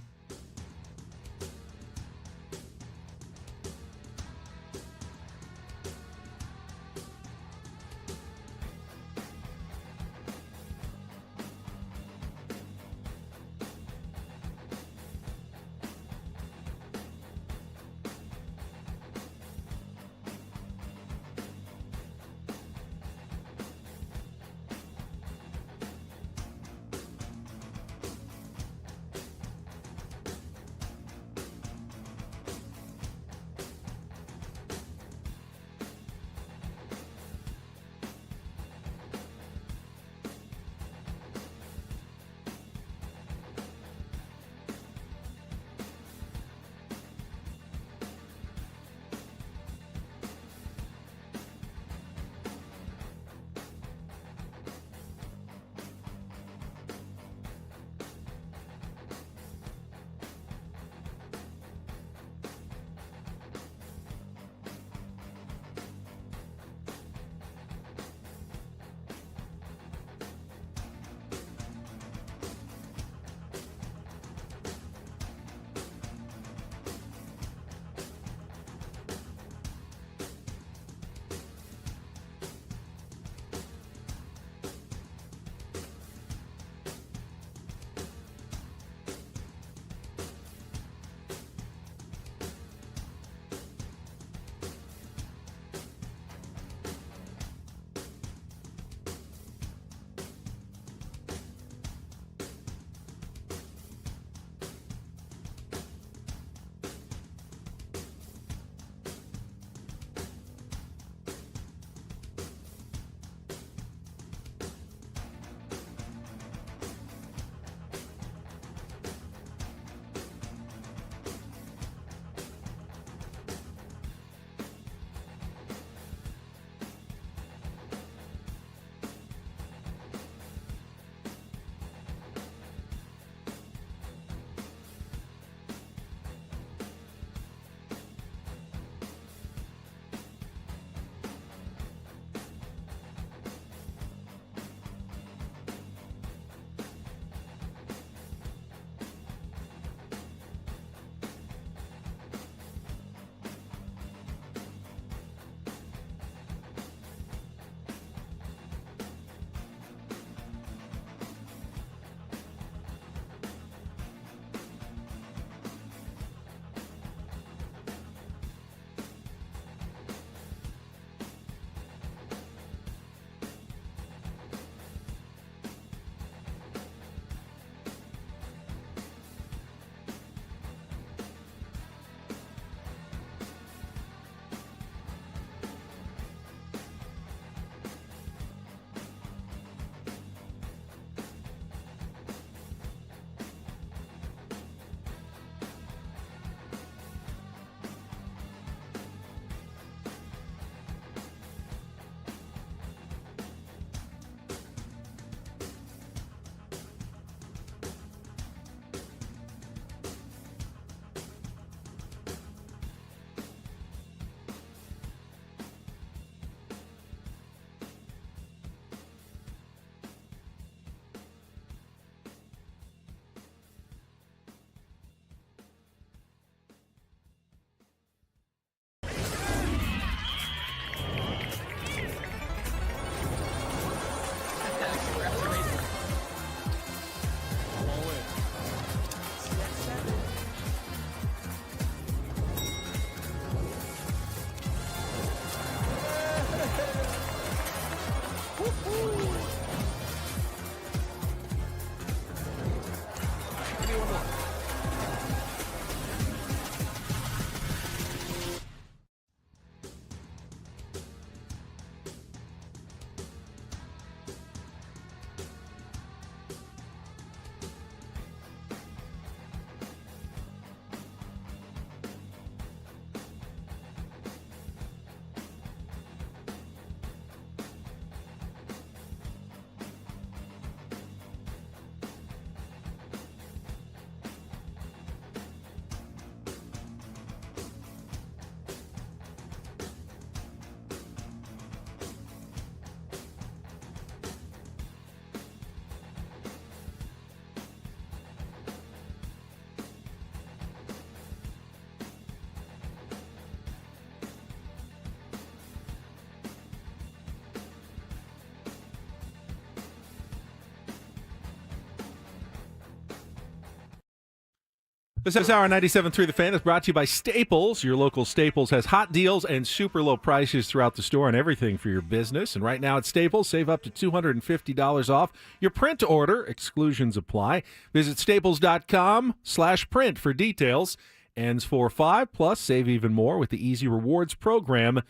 This is our 97.3 The Fan is brought to you by Staples. Your local Staples has hot deals and super low prices throughout the store on everything for your business. And right now at Staples, save up to $250 off your print order. Exclusions apply. Visit staples.com/print for details. Ends 4/5, plus save even more with the Easy Rewards program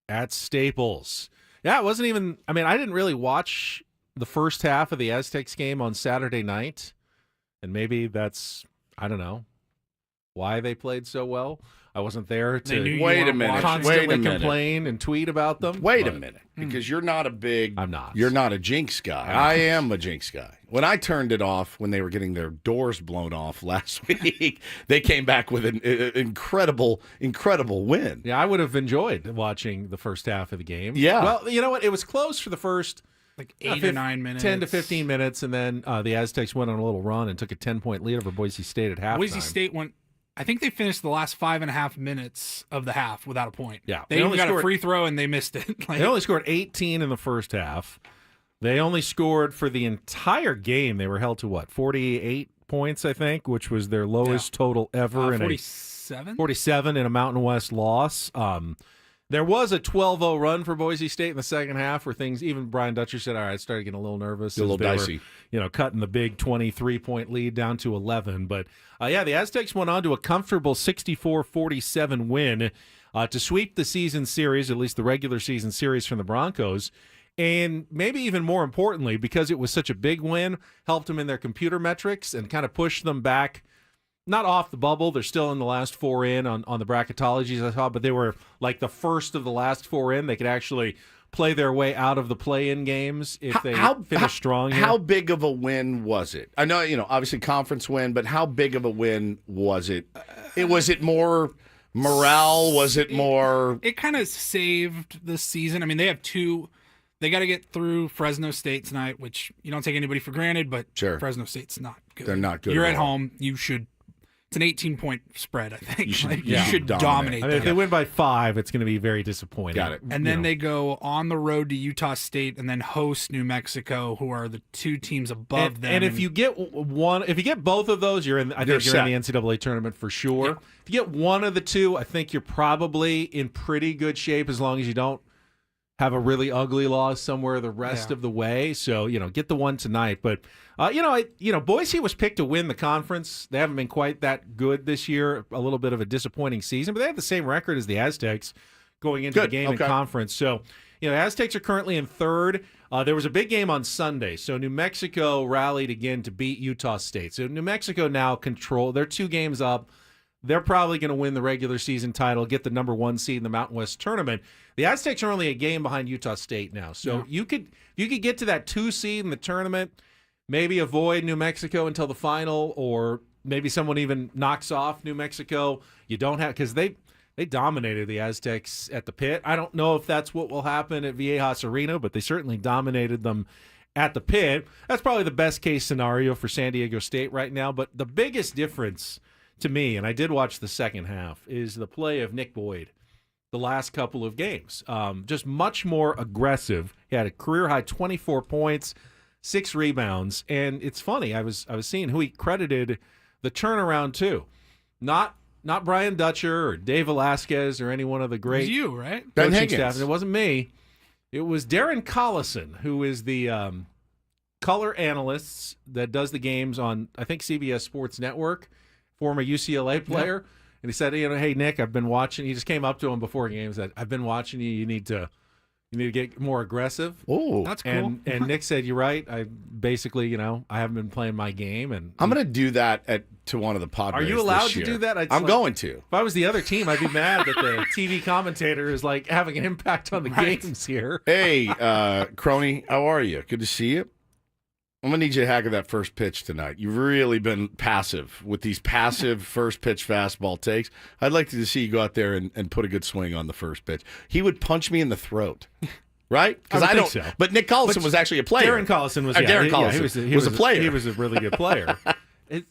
at Staples. Yeah, it wasn't even, I didn't really watch the first half of the Aztecs game on Saturday night. And maybe that's, I don't know, why they played so well. I wasn't there to constantly complain and tweet about them. Wait a minute, because you're not a big... I'm not. You're not a Jinx guy. I am a Jinx guy. When I turned it off, when they were getting their doors blown off last week, they came back with an incredible win. Yeah, I would have enjoyed watching the first half of the game. Yeah. Well, you know what? It was close for the first... 8 or 9 minutes. 10 to 15 minutes, and then the Aztecs went on a little run and took a 10-point lead over Boise State at halftime. Boise State went... I think they finished the last 5.5 minutes of the half without a point. Yeah. They only got a free throw, and they missed it. They only scored 18 in the first half. They only scored for the entire game. They were held to, 48 points, I think, which was their lowest total ever. 47? 47 in a Mountain West loss. There was a 12-0 run for Boise State in the second half where things, even Brian Dutcher said, all right, it started getting a little nervous. A little dicey. Were, cutting the big 23-point lead down to 11. But, the Aztecs went on to a comfortable 64-47 win to sweep the season series, at least the regular season series from the Broncos. And maybe even more importantly, because it was such a big win, helped them in their computer metrics and kind of pushed them back. Not off the bubble. They're still in the last four in on the bracketologies I saw, but they were like the first of the last four in. They could actually play their way out of the play-in games if they finish strong here. How big of a win was it? I know, obviously conference win, but how big of a win was it? Was it more morale? Was it more... It kind of saved the season. They have two... They got to get through Fresno State tonight, which you don't take anybody for granted, but sure. Fresno State's not good. They're not good. You're at at all. home. You should... It's an 18-point spread, I think. You should, you should dominate. If they win by 5, it's going to be very disappointing. Got it. And then they go on the road to Utah State and then host New Mexico, who are the two teams above them. And if you get both of those, you're in. I think you're in the NCAA tournament for sure. Yeah. If you get one of the two, I think you're probably in pretty good shape as long as you don't have a really ugly loss somewhere the rest of the way. So, get the one tonight. But, Boise was picked to win the conference. They haven't been quite that good this year. A little bit of a disappointing season. But they have the same record as the Aztecs going into the game in conference. So, the Aztecs are currently in third. There was a big game on Sunday. So, New Mexico rallied again to beat Utah State. So, New Mexico now they're 2 games up. They're probably going to win the regular season title, get the number 1 seed in the Mountain West tournament. The Aztecs are only a game behind Utah State now. So you could get to that 2 seed in the tournament, maybe avoid New Mexico until the final, or maybe someone even knocks off New Mexico. You don't have, because they dominated the Aztecs at the Pit. I don't know if that's what will happen at Viejas Arena, but they certainly dominated them at the Pit. That's probably the best case scenario for San Diego State right now. But the biggest difference to me, and I did watch the second half, is the play of Nick Boyd the last couple of games. Just much more aggressive. He had a career-high 24 points, 6 rebounds, and it's funny. I was seeing who he credited the turnaround to. Not Brian Dutcher or Dave Velasquez or any one of the great... It was you, right? Ben coaching Higgins. staff. It wasn't me. It was Darren Collison, who is the color analyst that does the games on, I think, CBS Sports Network, former UCLA player. Yep. And he said, hey, Nick, I've been watching. He just came up to him before the game and said, I've been watching you. You need to get more aggressive. Oh, that's cool. And Nick said, you're right. I basically, I haven't been playing my game. And I'm going to do that to one of the Padres. Are you allowed this to year. do that? I'm going to. If I was the other team, I'd be mad that the TV commentator is like having an impact on the games here. Hey, Crony, how are you? Good to see you. I'm going to need you to hack at that first pitch tonight. You've really been passive with these passive first pitch fastball takes. I'd like to see you go out there and put a good swing on the first pitch. He would punch me in the throat, right? Because I don't. So. But Nick Collison was actually a player. Darren Collison was. Darren Collison was a player. He was a really good player.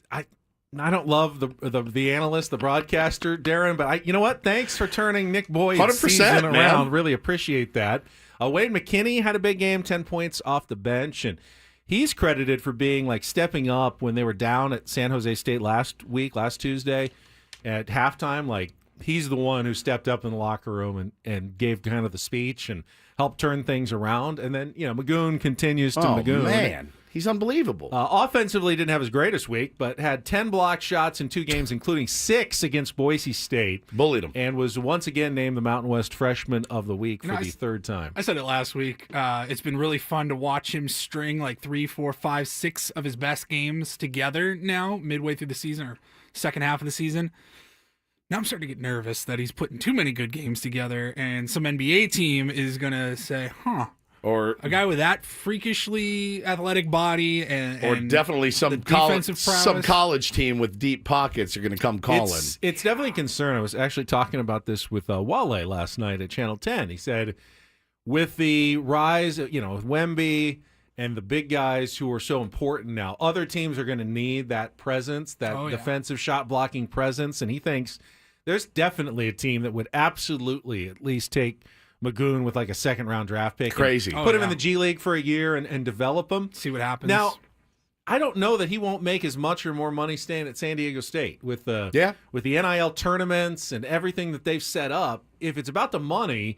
I don't love the analyst, the broadcaster, Darren, but you know what? Thanks for turning Nick Boyd's season around. Man. Really appreciate that. Wade McKinney had a big game, 10 points off the bench, and he's credited for being like stepping up when they were down at San Jose State last Tuesday at halftime. Like, he's the one who stepped up in the locker room and gave kind of the speech and helped turn things around. And then, Magoon continues to Magoon. Man. He's unbelievable. Offensively, didn't have his greatest week, but had 10 blocked shots in 2 games, including 6 against Boise State. Bullied him. And was once again named the Mountain West Freshman of the Week for the 3rd time. I said it last week. It's been really fun to watch him string like 3, 4, 5, 6 of his best games together now, midway through the season or second half of the season. Now I'm starting to get nervous that he's putting too many good games together, and some NBA team is going to say, or a guy with that freakishly athletic body and definitely some college team with deep pockets are going to come calling. It's definitely a concern. I was actually talking about this with Wale last night at Channel 10. He said, with the rise, with Wemby and the big guys who are so important now, other teams are going to need that presence, that defensive shot blocking presence, and he thinks there's definitely a team that would absolutely at least take Magoon with like a 2nd-round draft pick. Crazy. Put him in the G League for a year and develop him. See what happens. Now, I don't know that he won't make as much or more money staying at San Diego State with the NIL tournaments and everything that they've set up. If it's about the money,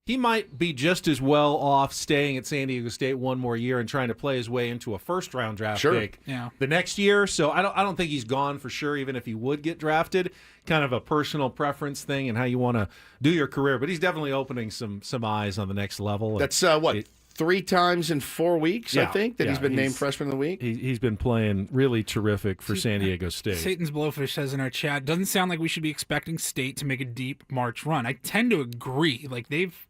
he might be just as well off staying at San Diego State one more year and trying to play his way into a 1st-round draft pick the next year. So I don't think he's gone for sure, even if he would get drafted. Kind of a personal preference thing and how you want to do your career. But he's definitely opening some eyes on the next level. That's 3 times in 4 weeks, I think, that he's been named Freshman of the Week? He's been playing really terrific for San Diego State. Satan's Blowfish says in our chat, doesn't sound like we should be expecting State to make a deep March run. I tend to agree. Like, they've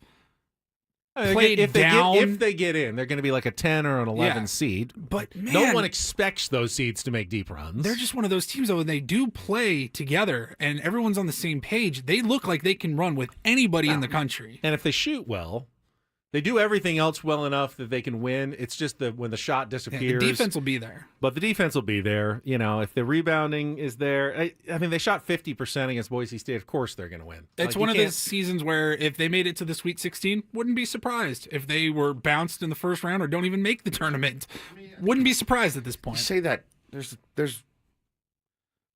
played if down. If they get in, they're going to be like a 10 or an 11 seed. But, man, no one expects those seeds to make deep runs. They're just one of those teams, though, when they do play together and everyone's on the same page, they look like they can run with anybody in the country. And if they shoot well, they do everything else well enough that they can win. It's just when the shot disappears. The defense will be there. But the defense will be there. If the rebounding is there. I mean, they shot 50% against Boise State. Of course they're going to win. It's one of those seasons where if they made it to the Sweet 16, wouldn't be surprised. If they were bounced in the 1st round or don't even make the tournament, wouldn't be surprised at this point. You say that, there's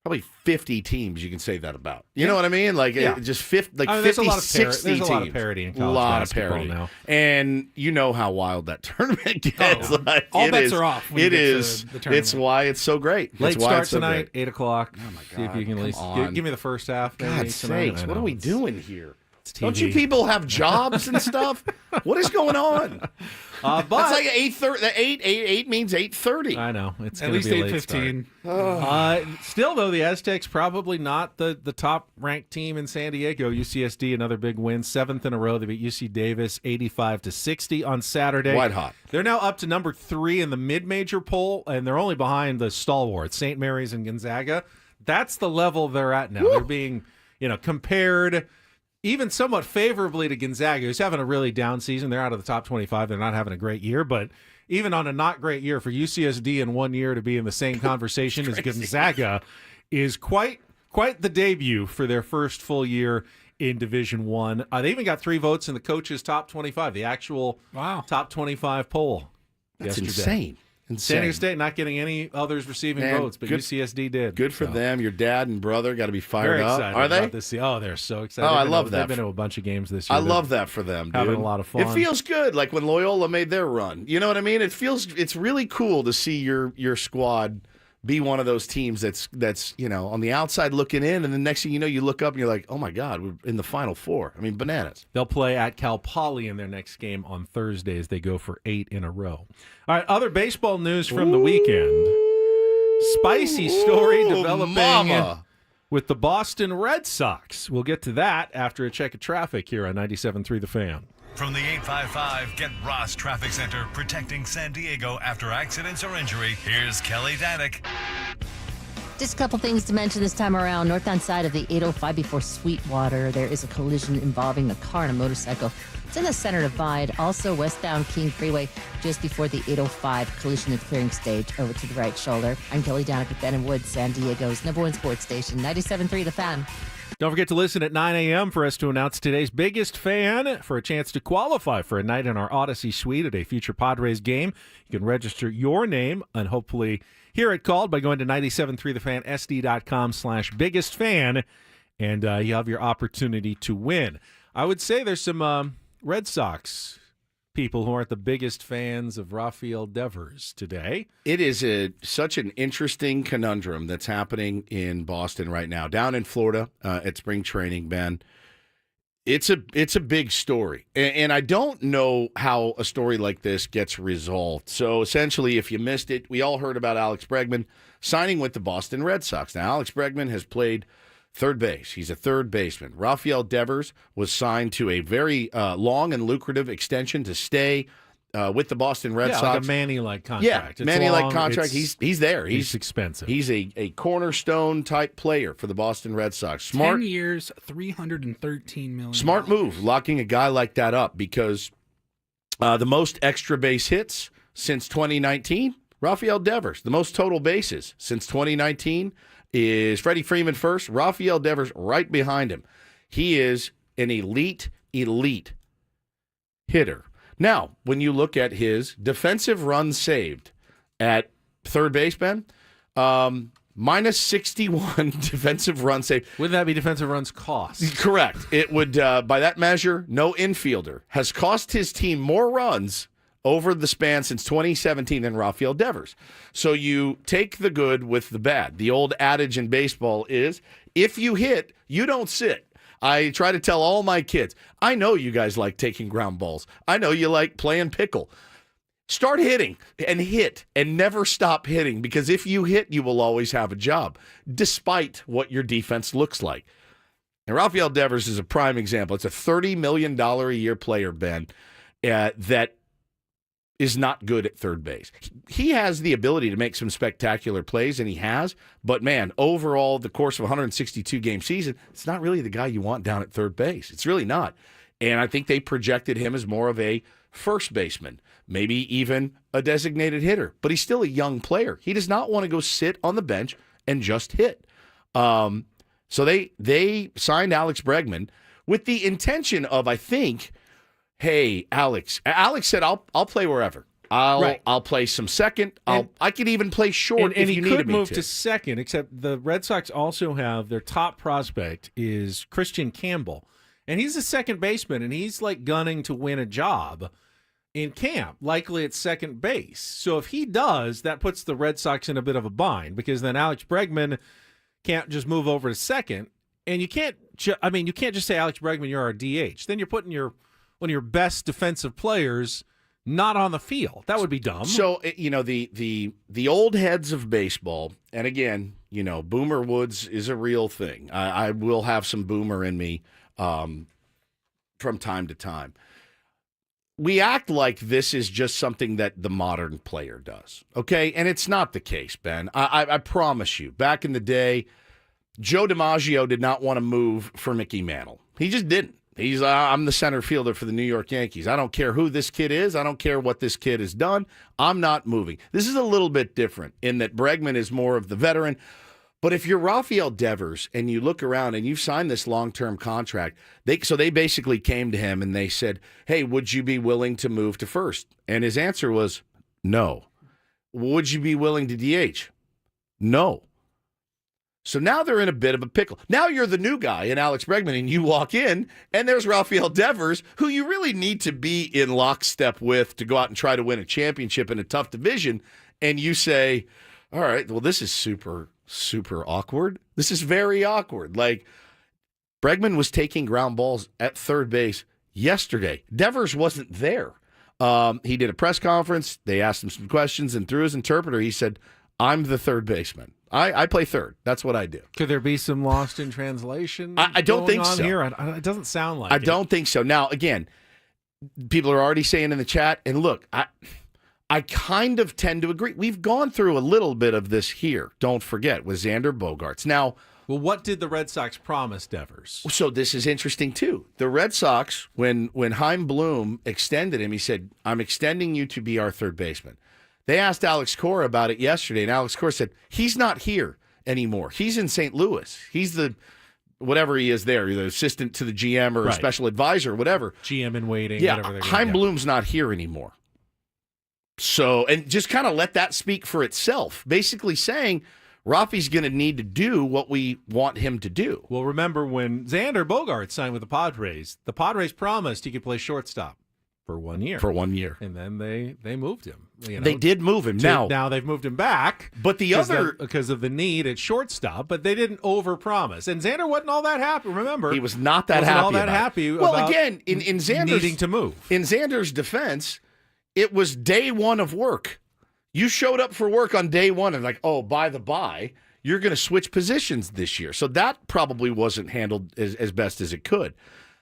probably 50 teams you can say that about. You know what I mean? Like, just 50, 60 teams. There's a lot of parity in college basketball now. And you know how wild that tournament gets. All bets are off when you get to the tournament. It's why it's so great. Late start tonight, 8 o'clock. Oh, my God. See if you can at least give me the first half. God's sakes, what are we doing here? Don't you people have jobs and stuff? What is going on? But it's like 8:30. 8 means 8:30. I know it's at least 8:15. Still, though, the Aztecs probably not the top ranked team in San Diego. UCSD, another big win, 7th in a row. They beat UC Davis 85-60 on Saturday. White hot. They're now up to number 3 in the mid-major poll, and they're only behind the stalwarts, St. Mary's and Gonzaga. That's the level they're at now. Woo! They're being, compared even somewhat favorably to Gonzaga, who's having a really down season. They're out of the top 25. They're not having a great year, but even on a not great year for UCSD in 1 year to be in the same conversation as Gonzaga is quite the debut for their first full year in Division I. They even got 3 votes in the coaches' top 25, the actual top 25 poll. That's yesterday. insane. San Diego State not getting any others receiving votes, but UCSD did. Good for them. Your dad and brother got to be fired Very up. excited Are they? About this. Oh, they're so excited. Oh, I love that. They've been to a bunch of games this year. I love that for them, dude. Having a lot of fun. It feels good, like when Loyola made their run. You know what I mean? It's really cool to see your squad be one of those teams that's on the outside looking in, and the next thing you know, you look up and you're like, oh my God, we're in the Final Four. I mean, bananas. They'll play at Cal Poly in their next game on Thursday as they go for 8 in a row. All right, other baseball news from the weekend. Spicy story developing with the Boston Red Sox. We'll get to that after a check of traffic here on 97.3 The Fan. From the 855 Get Ross Traffic Center, protecting San Diego after accidents or injury, here's Kelly Danick. Just a couple things to mention this time around. Northbound side of the 805 before Sweetwater, there is a collision involving a car and a motorcycle. It's in the center divide. Also, westbound King Freeway, just before the 805 collision and clearing stage, over to the right shoulder. I'm Kelly Danick with Ben and Wood, San Diego's #1 sports station, 97.3 The Fan. Don't forget to listen at 9 a.m. for us to announce today's biggest fan for a chance to qualify for a night in our Odyssey suite at a future Padres game. You can register your name and hopefully hear it called by going to 973thefansd.com/biggest fan, and you have your opportunity to win. I would say there's some Red Sox people who aren't the biggest fans of Rafael Devers today. It is such an interesting conundrum that's happening in Boston right now. Down in Florida at spring training, Ben, it's a big story. And I don't know how a story like this gets resolved. So essentially, if you missed it, we all heard about Alex Bregman signing with the Boston Red Sox. Now, Alex Bregman has played third base. He's a third baseman. Rafael Devers was signed to a very long and lucrative extension to stay with the Boston Red Sox. Like a Manny-like contract. Yeah, Manny-like contract. He's there. He's expensive. He's a cornerstone type player for the Boston Red Sox. Smart 10 years, $313 million. Smart move, locking a guy like that up, because the most extra base hits since 2019, Rafael Devers. The most total bases since 2019 is Freddie Freeman first, Rafael Devers right behind him. He is an elite hitter. Now, when you look at his defensive runs saved at third base, Ben, minus 61 defensive runs saved. Wouldn't that be defensive runs cost? Correct. It would, by that measure, no infielder has cost his team more runs over the span since 2017 than Rafael Devers. So you take the good with the bad. The old adage in baseball is, if you hit, you don't sit. I try to tell all my kids, I know you guys like taking ground balls. I know you like playing pickle. Start hitting and hit and never stop hitting, because if you hit, you will always have a job, despite what your defense looks like. And Rafael Devers is a prime example. It's a $30 million a year player, Ben, that is not good at third base. He has the ability to make some spectacular plays, and he has, but man, overall, the course of a 162-game season, it's not really the guy you want down at third base. It's really not. And I think they projected him as more of a first baseman, maybe even a designated hitter, but he's still a young player. He does not want to go sit on the bench and just hit. So they signed Alex Bregman with the intention of, I think, hey, Alex said, I'll play wherever. I'll play some second. I could even play short if you needed me to. And he could move to second, except the Red Sox also have their top prospect is Christian Campbell. And he's a second baseman, and he's like gunning to win a job in camp, likely at second base. So if he does, that puts the Red Sox in a bit of a bind, because then Alex Bregman can't just move over to second. And you can't just say, Alex Bregman, you're our DH. Then you're putting one of your best defensive players not on the field. That would be dumb. So, the old heads of baseball, and again, Boomer Woods is a real thing. I will have some Boomer in me from time to time. We act like this is just something that the modern player does, okay? And it's not the case, Ben. I promise you. Back in the day, Joe DiMaggio did not want to move for Mickey Mantle. He just didn't. I'm the center fielder for the New York Yankees. I don't care who this kid is. I don't care what this kid has done. I'm not moving. This is a little bit different in that Bregman is more of the veteran. But if you're Rafael Devers and you look around and you've signed this long-term contract, they basically came to him and they said, hey, would you be willing to move to first? And his answer was no. Would you be willing to DH? No. So now they're in a bit of a pickle. Now you're the new guy in Alex Bregman, and you walk in, and there's Rafael Devers, who you really need to be in lockstep with to go out and try to win a championship in a tough division. And you say, all right, well, this is super, super awkward. This is very awkward. Like, Bregman was taking ground balls at third base yesterday. Devers wasn't there. He did a press conference. They asked him some questions, and through his interpreter, he said, I'm the third baseman. I play third. That's what I do. Could there be some lost in translation? I don't think so. Here? It doesn't sound like it. I don't think so. Now, again, people are already saying in the chat, and look, I kind of tend to agree. We've gone through a little bit of this here, don't forget, with Xander Bogaerts. Now, well, what did the Red Sox promise Devers? So this is interesting, too. The Red Sox, when Chaim Bloom extended him, he said, I'm extending you to be our third baseman. They asked Alex Cora about it yesterday, and Alex Cora said, he's not here anymore. He's in St. Louis. He's the whatever he is there, either assistant to the GM or a Right. special advisor, whatever. GM in waiting. Yeah, whatever they're Chaim yeah. Bloom's not here anymore. So, and just kind of let that speak for itself. Basically saying Rafi's going to need to do what we want him to do. Well, remember when Xander Bogaerts signed with the Padres promised he could play shortstop for 1 year. For 1 year. And then they moved him. They did move him. Now they've moved him back. But the other... because of the need at shortstop, but they didn't overpromise. And Xander wasn't all that happy, remember? He was not that wasn't happy all that about it. happy Well, about again, in Xander's... needing to move. In Xander's defense, it was day one of work. You showed up for work on day one and like, oh, by the by, you're going to switch positions this year. So that probably wasn't handled as best as it could.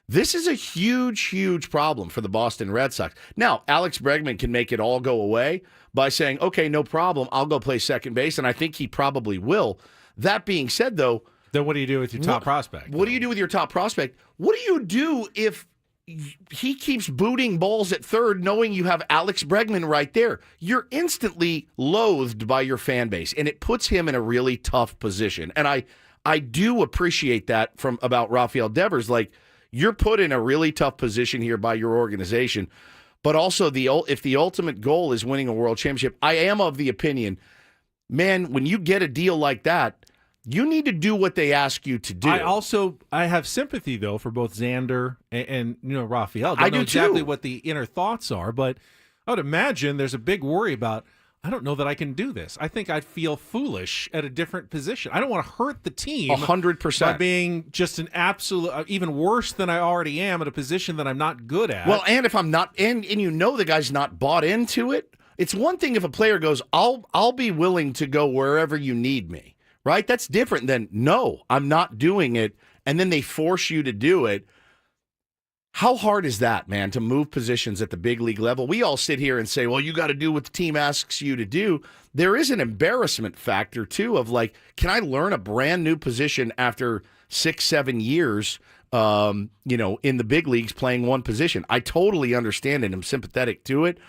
This is a huge, huge problem for the Boston Red Sox. Now, Alex Bregman can make it all go away by saying, okay, no problem, I'll go play second base, and I think he probably will. That being said, though... Then what do you do with your top prospect? What do you do with your top prospect? What do you do if he keeps booting balls at third knowing you have Alex Bregman right there? You're instantly loathed by your fan base, and it puts him in a really tough position. And I do appreciate that about Rafael Devers. Like, you're put in a really tough position here by your organization, but also if the ultimate goal is winning a world championship, I am of the opinion, man, when you get a deal like that, you need to do what they ask you to do. I have sympathy though for both Xander and Rafael. I Don't know do exactly too. what the inner thoughts are, but I would imagine there's a big worry about, I don't know that I can do this. I think I'd feel foolish at a different position. I don't want to hurt the team 100% by being just an absolute, even worse than I already am at a position that I'm not good at. Well, and if I'm not, and you know the guy's not bought into it, it's one thing if a player goes, I'll be willing to go wherever you need me, right? That's different than, no, I'm not doing it, and then they force you to do it. How hard is that, man, to move positions at the big league level? We all sit here and say, well, you got to do what the team asks you to do. There is an embarrassment factor, too, of like, can I learn a brand new position after 6-7 years, in the big leagues playing one position? I totally understand and I'm sympathetic to it,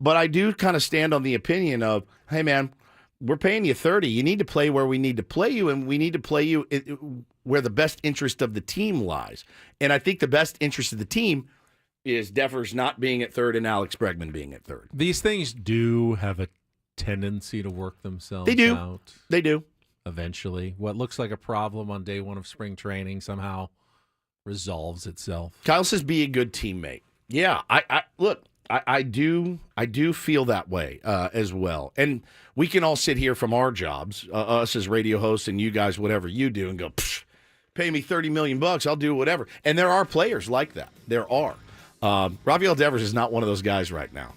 but I do kind of stand on the opinion of, hey, man, we're paying you $30. You need to play where we need to play you, and we need to play you where the best interest of the team lies. And I think the best interest of the team is Devers not being at third and Alex Bregman being at third. These things do have a tendency to work themselves out. They do. Eventually. What looks like a problem on day one of spring training somehow resolves itself. Kyle says, be a good teammate. Yeah, I do feel that way as well. And we can all sit here from our jobs, us as radio hosts and you guys, whatever you do, and go, pay me $30 million, I'll do whatever. And there are players like that. There are. Rafael Devers is not one of those guys right now.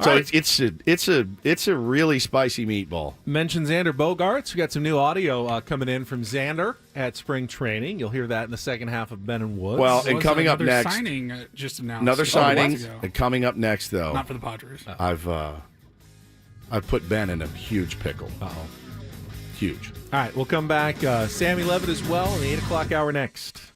So right. it's a really spicy meatball. Mention Xander Bogaerts. We got some new audio coming in from Xander at spring training. You'll hear that in the second half of Ben and Woods. Well, and coming up next, signing just announced. Another signing. And coming up next, though, not for the Padres. I've put Ben in a huge pickle. Uh-oh. Huge. All right, we'll come back. Sammy Levitt as well in the 8 o'clock hour next.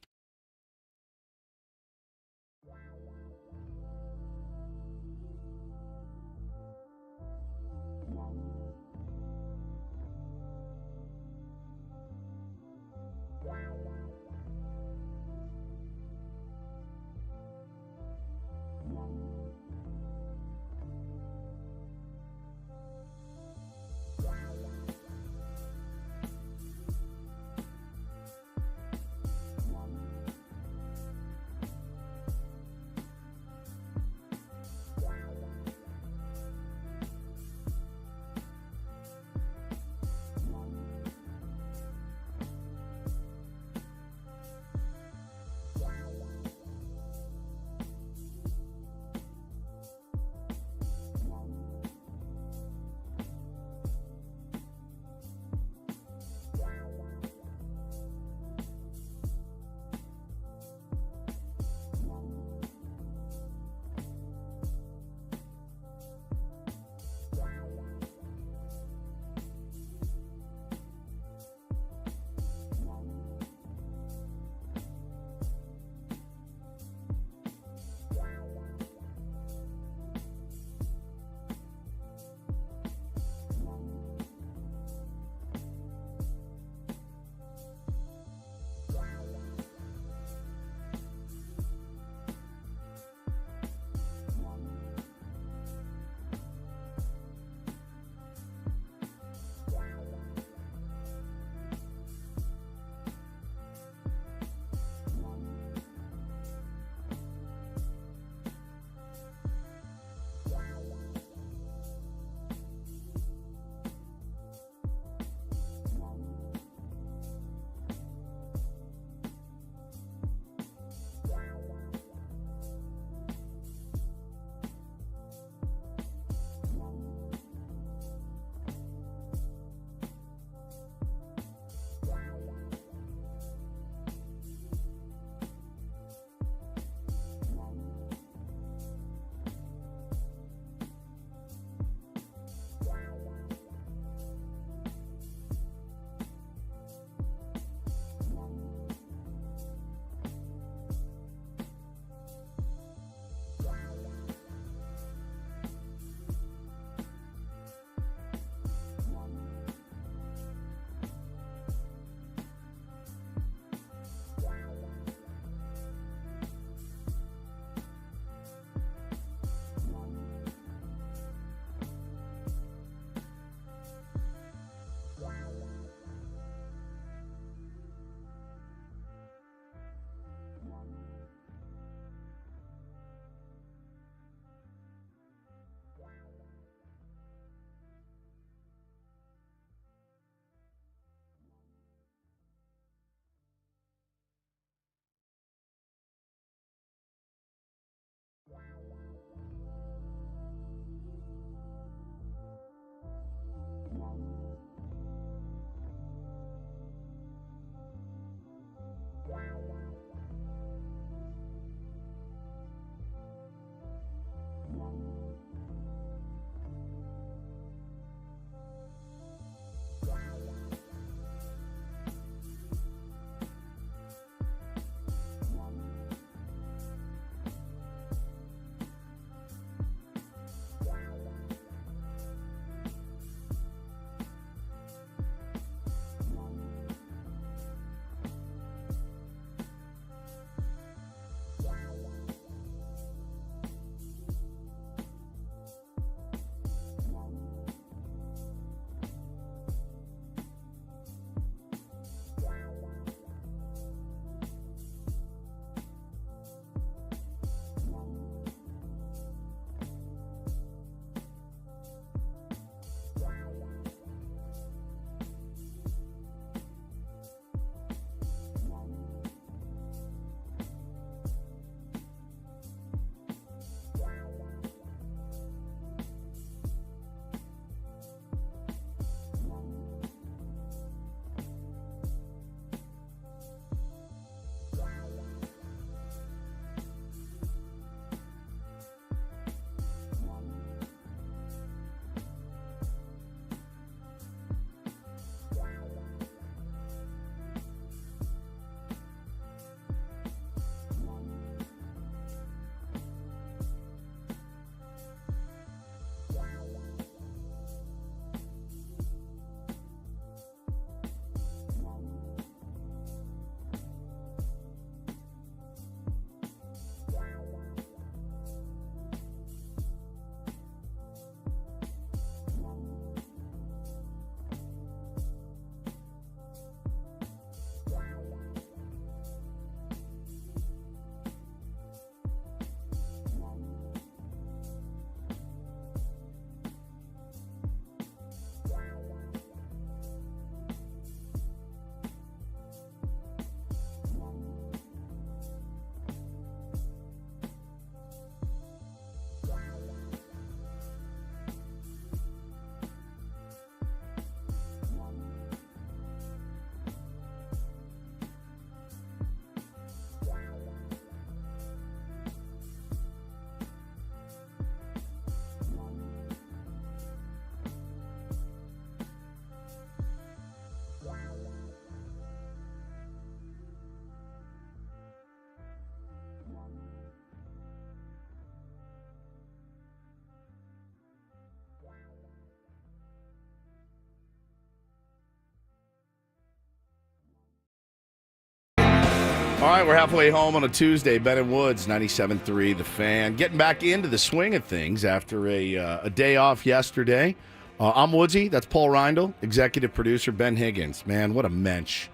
All right, we're halfway home on a Tuesday. Ben and Woods, 97.3 The Fan. Getting back into the swing of things after a day off yesterday. I'm Woodsy. That's Paul Reindl, executive producer. Ben Higgins. Man, what a mensch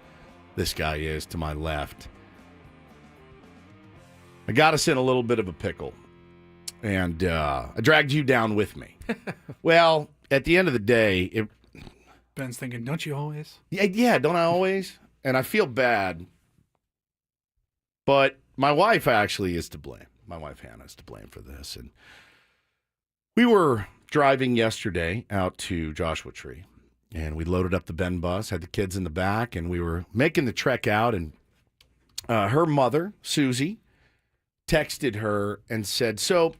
this guy is to my left. I got us in a little bit of a pickle, and I dragged you down with me. Well, at the end of the day, Ben's thinking, don't you always? Yeah, don't I always? And I feel bad. But my wife actually is to blame. My wife Hannah is to blame for this. And we were driving yesterday out to Joshua Tree, and we loaded up the Ben bus, had the kids in the back, and we were making the trek out. And her mother, Susie, texted her and said, so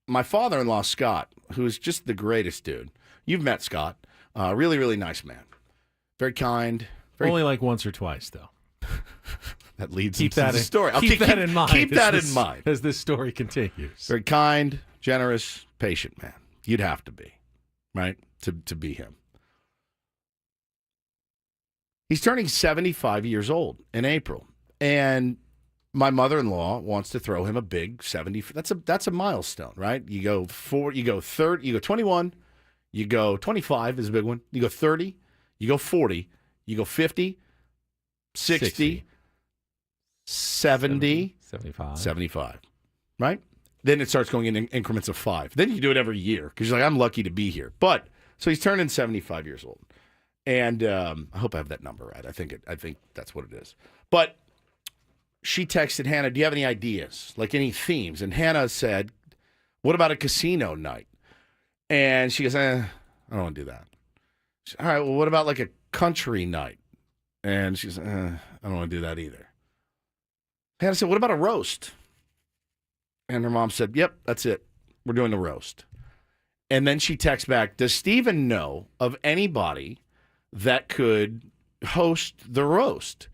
my father-in-law, Scott, who is just the greatest dude. You've met Scott. Really, really nice man. Very kind. Only like once or twice, though. That leads into the story. Keep that in mind. Keep that in mind as this story continues. Very kind, generous, patient man. You'd have to be, right, to be him. He's turning 75 years old in April, and my mother-in-law wants to throw him a big 70. That's a milestone, right? You go 30, you go 21, you go 25 is a big one. You go 30, you go 40, you go 50, 60. 70, 75, right? Then it starts going in increments of 5. Then you do it every year because you're like, I'm lucky to be here. But so he's turning 75 years old, and I hope I have that number right. I think that's what it is. But she texted Hannah, "Do you have any ideas, like any themes?" And Hannah said, "What about a casino night?" And she goes, "I don't want to do that." She said, all right, well, what about like a country night? And she's, I don't want to do that either. Hannah said, what about a roast? And her mom said, yep, that's it. We're doing the roast. And then she texts back, does Steven know of anybody that could host the roast?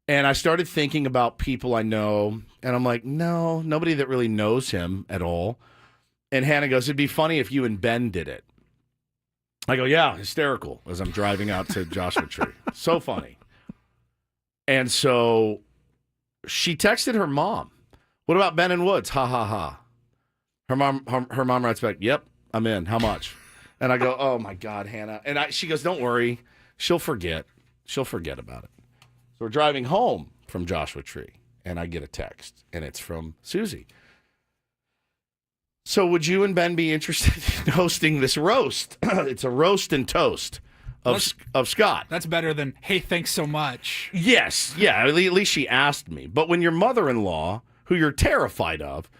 And I started thinking about people I know, and I'm like, no, nobody that really knows him at all. And Hannah goes, it'd be funny if you and Ben did it. I go, yeah, hysterical, as I'm driving out to Joshua Tree. So funny. And so she texted her mom, what about Ben and Woods? Ha, ha, ha. Her mom writes back, yep, I'm in. How much? And I go, oh, my God, Hannah. And she goes, don't worry. She'll forget. She'll forget about it. So we're driving home from Joshua Tree, and I get a text, and it's from Susie. So would you and Ben be interested in hosting this roast? It's a roast and toast of Scott. That's better than, hey, thanks so much. Yes. Yeah, at least she asked me. But when your mother-in-law, who you're terrified of,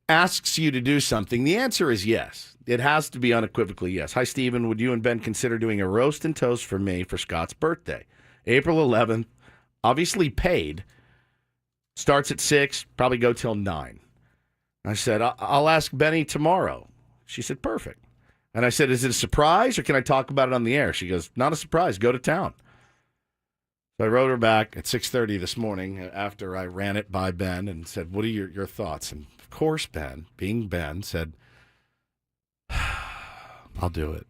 asks you to do something, the answer is yes. It has to be unequivocally yes. Hi, Stephen. Would you and Ben consider doing a roast and toast for me for Scott's birthday? April 11th, obviously paid. Starts at 6, probably go till 9. I said, I'll ask Benny tomorrow. She said, perfect. And I said, is it a surprise or can I talk about it on the air? She goes, not a surprise. Go to town. So I wrote her back at 6:30 this morning after I ran it by Ben and said, what are your thoughts? And of course, Ben, being Ben, said, I'll do it.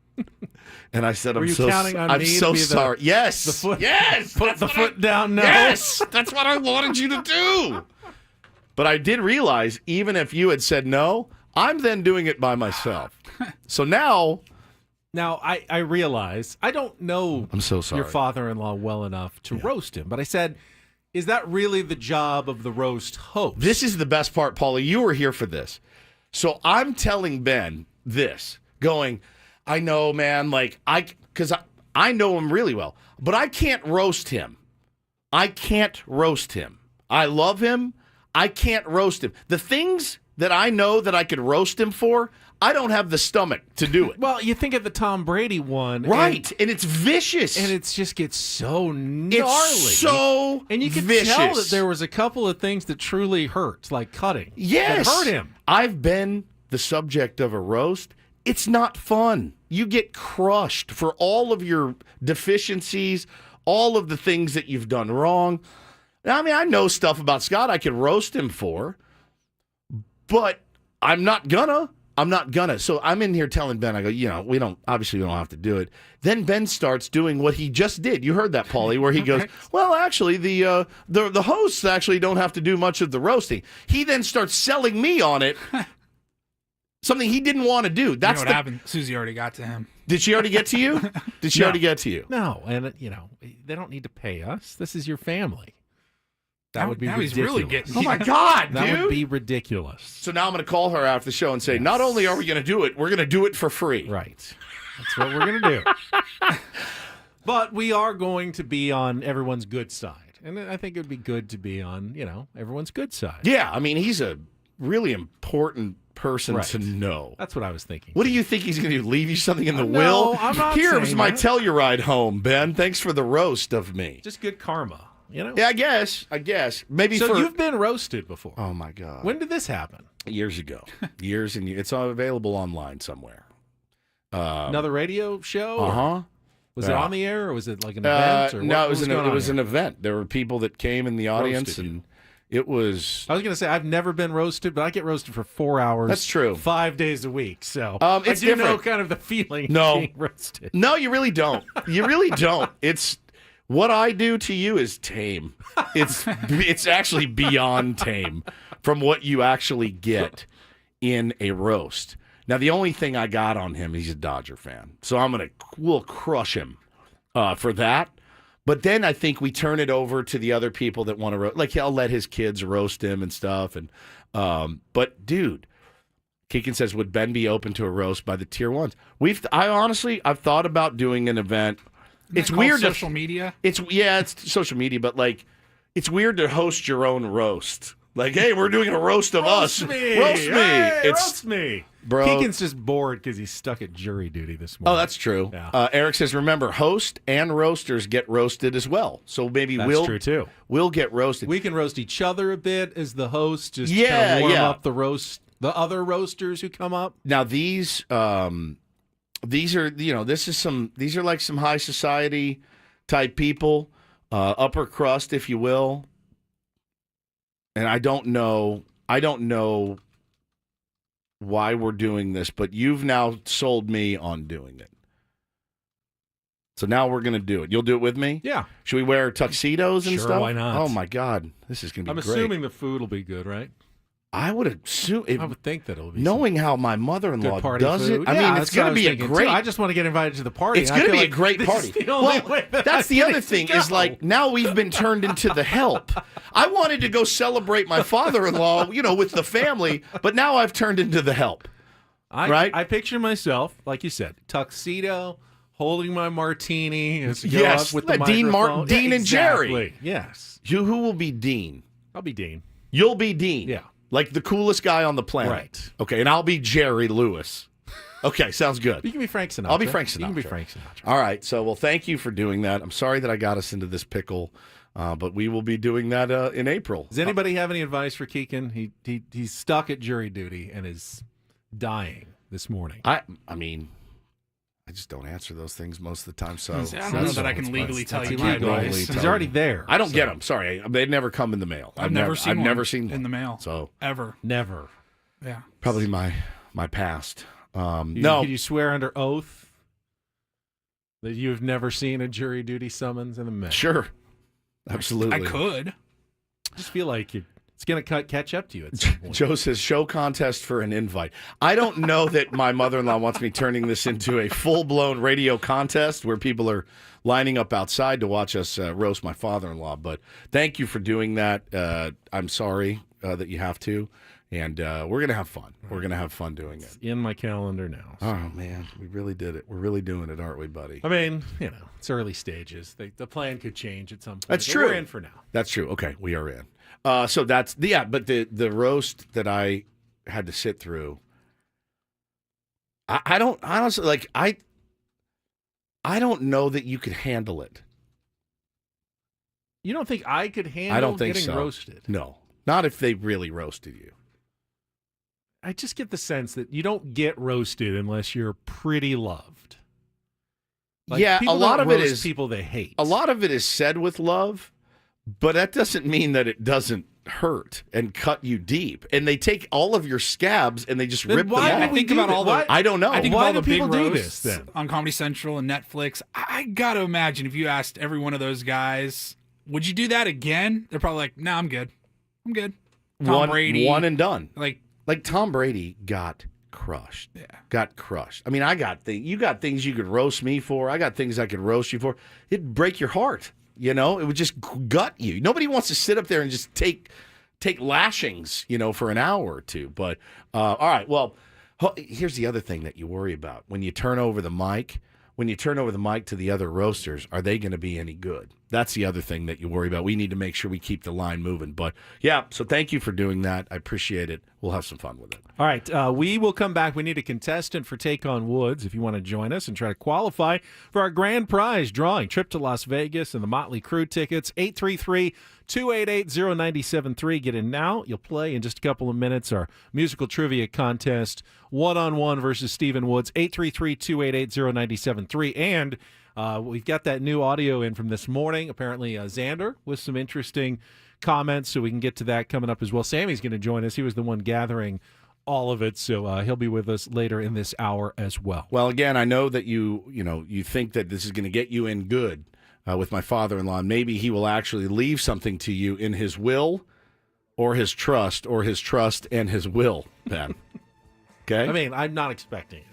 And I said, I'm so sorry. Yes. Yes. Put the foot down now. Yes. That's what I wanted you to do. But I did realize, even if you had said no, I'm then doing it by myself. So now I realize I don't know I'm so sorry. your father-in-law well enough to roast him. But I said, is that really the job of the roast host? This is the best part, Paulie. You were here for this. So I'm telling Ben this, going, I know, man, because I know him really well, but I can't roast him. I can't roast him. I love him. I can't roast him. The things that I know that I could roast him for, I don't have the stomach to do it. Well, you think of the Tom Brady one. Right, and it's vicious. And it just gets so gnarly. It's so And you can vicious. tell that there was a couple of things that truly hurt, like cutting. Yes. That hurt him. I've been the subject of a roast. It's not fun. You get crushed for all of your deficiencies, all of the things that you've done wrong. I mean, I know stuff about Scott I could roast him for, but I'm not gonna. I'm not gonna. So I'm in here telling Ben, I go, we don't have to do it. Then Ben starts doing what he just did. You heard that, Paulie, where he goes, well, actually, the hosts actually don't have to do much of the roasting. He then starts selling me on it, something he didn't want to do. That's what happened. Susie already got to him. Did she already get to you? Did she already get to you? No, and they don't need to pay us. This is your family. That would be ridiculous. He's really getting. Oh my God, dude! That would be ridiculous. So now I'm going to call her after the show and say, not only are we going to do it, we're going to do it for free. Right. That's what we're going to do. But we are going to be on everyone's good side, and I think it would be good to be on everyone's good side. Yeah, I mean he's a really important person to know. That's what I was thinking. What do you think he's going to do? Leave you something in the No, will? I'm not Here's saying my that. tell you ride home, Ben. Thanks for the roast of me. Just good karma. Yeah, I guess. Maybe so for... you've been roasted before. Oh, my God. When did this happen? Years ago. Years and years. It's all available online somewhere. Another radio show? Uh-huh. Was it on the air, or was it like an event? Or no, what it was an event. There were people that came in the audience, and it was... I was going to say, I've never been roasted, but I get roasted for 4 hours. That's true. 5 days a week, so it's I do know different. kind of the feeling No. of being roasted. No, you really don't. You really don't. It's... What I do to you is tame. It's actually beyond tame from what you actually get in a roast. Now, the only thing I got on him, he's a Dodger fan, so we'll crush him for that. But then I think we turn it over to the other people that want to roast. Like he'll let his kids roast him and stuff. And but dude, Keegan says, would Ben be open to a roast by the tier ones? I've thought about doing an event. It's weird. Social media. It's social media, but like, it's weird to host your own roast. Like, hey, we're doing a roast of us. Roast me. Roast me. Hey, roast me. Bro. Keegan's just bored because he's stuck at jury duty this morning. Oh, that's true. Yeah. Eric says, remember, host and roasters get roasted as well. So maybe That's true too. We'll get roasted. We can roast each other a bit as the host, just Yeah, kind of warm yeah. up the other roasters who come up. Now these are these are like some high society type people, upper crust, if you will. And I don't know why we're doing this, but you've now sold me on doing it. So now we're going to do it. You'll do it with me? Yeah. Should we wear tuxedos and Sure, stuff? why not? Oh, my God. This is going to be I'm great. assuming the food will be good, right? I would assume. I would think that it'll be knowing how my mother-in-law good party does food. it. I Yeah, mean, it's that's what going I to was be a thinking, great. too. I just want to get invited to the party. It's and I going to feel be a like great this party. is the only way that That's I the other get thing to is go. like now we've been turned into the help. I wanted to go celebrate my father-in-law, with the family, but now I've turned into the help. Right? I picture myself, like you said, tuxedo, holding my martini as to go Yes, up with the Dean microphone. Martin, Dean and Jerry. Exactly. Yes. Who will be Dean? I'll be Dean. You'll be Dean. Yeah. Like the coolest guy on the planet. Right. Okay, and I'll be Jerry Lewis. Okay, sounds good. You can be Frank Sinatra. I'll be Frank Sinatra. You can be Frank Sinatra. All right. So, well, thank you for doing that. I'm sorry that I got us into this pickle, but we will be doing that in April. Does anybody have any advice for Keegan? He's stuck at jury duty and is dying this morning. I mean, I just don't answer those things most of the time. So I don't know that I can legally tell you my advice. He's already there. I don't get them. Sorry, they never come in the mail. I've never seen one in the mail. So ever. Never. Yeah. Probably my past. No. Could you swear under oath that you've never seen a jury duty summons in the mail? Sure. Absolutely. I could. I just feel like it's going to catch up to you at some point. Joe says, show contest for an invite. I don't know that my mother-in-law wants me turning this into a full-blown radio contest where people are lining up outside to watch us roast my father-in-law. But thank you for doing that. I'm sorry that you have to. And we're going to have fun. We're going to have fun doing it. It's in my calendar now. So. Oh, man. We really did it. We're really doing it, aren't we, buddy? I mean, it's early stages. The plan could change at some point. That's but true. We're in for now. That's true. Okay, we are in. So that's but the roast that I had to sit through, I don't honestly I don't know that you could handle it. You don't think I could handle I don't think getting so. roasted? No, not if they really roasted you. I just get the sense that you don't get roasted unless you're pretty loved. Yeah, a lot of it is people they hate. A lot of it is said with love, but that doesn't mean that it doesn't hurt and cut you deep, and they take all of your scabs and they just Then rip them why off. did we do that? I don't know. I think Why of all do the people big do roasts this, then? on Comedy Central and Netflix. I got to imagine if you asked every one of those guys, would you do that again? They're probably like, no, I'm good. I'm good. Tom Brady. One and done. Like Tom Brady got crushed. Yeah. Got crushed. I mean, you got things you could roast me for. I got things I could roast you for. It'd break your heart. You know, it would just gut you. Nobody wants to sit up there and just take lashings, for an hour or two. But all right, well, here's the other thing that you worry about. When you turn over the mic to the other roasters, are they going to be any good? That's the other thing that you worry about. We need to make sure we keep the line moving. But yeah, so thank you for doing that. I appreciate it. We'll have some fun with it. All right, we will come back. We need a contestant for Take on Woods if you want to join us and try to qualify for our grand prize drawing. Trip to Las Vegas and the Motley Crue tickets. 833-288-0973. Get in now. You'll play in just a couple of minutes. Our musical trivia contest, one-on-one versus Stephen Woods. 833-288-0973. And we've got that new audio in from this morning. Apparently, Xander with some interesting comments, so we can get to that coming up as well. Sammy's going to join us. He was the one gathering all of it, so he'll be with us later in this hour as well. Well, again, I know that you think that this is going to get you in good with my father-in-law, and maybe he will actually leave something to you in his will or his trust and his will, Ben. Okay? I mean, I'm not expecting it.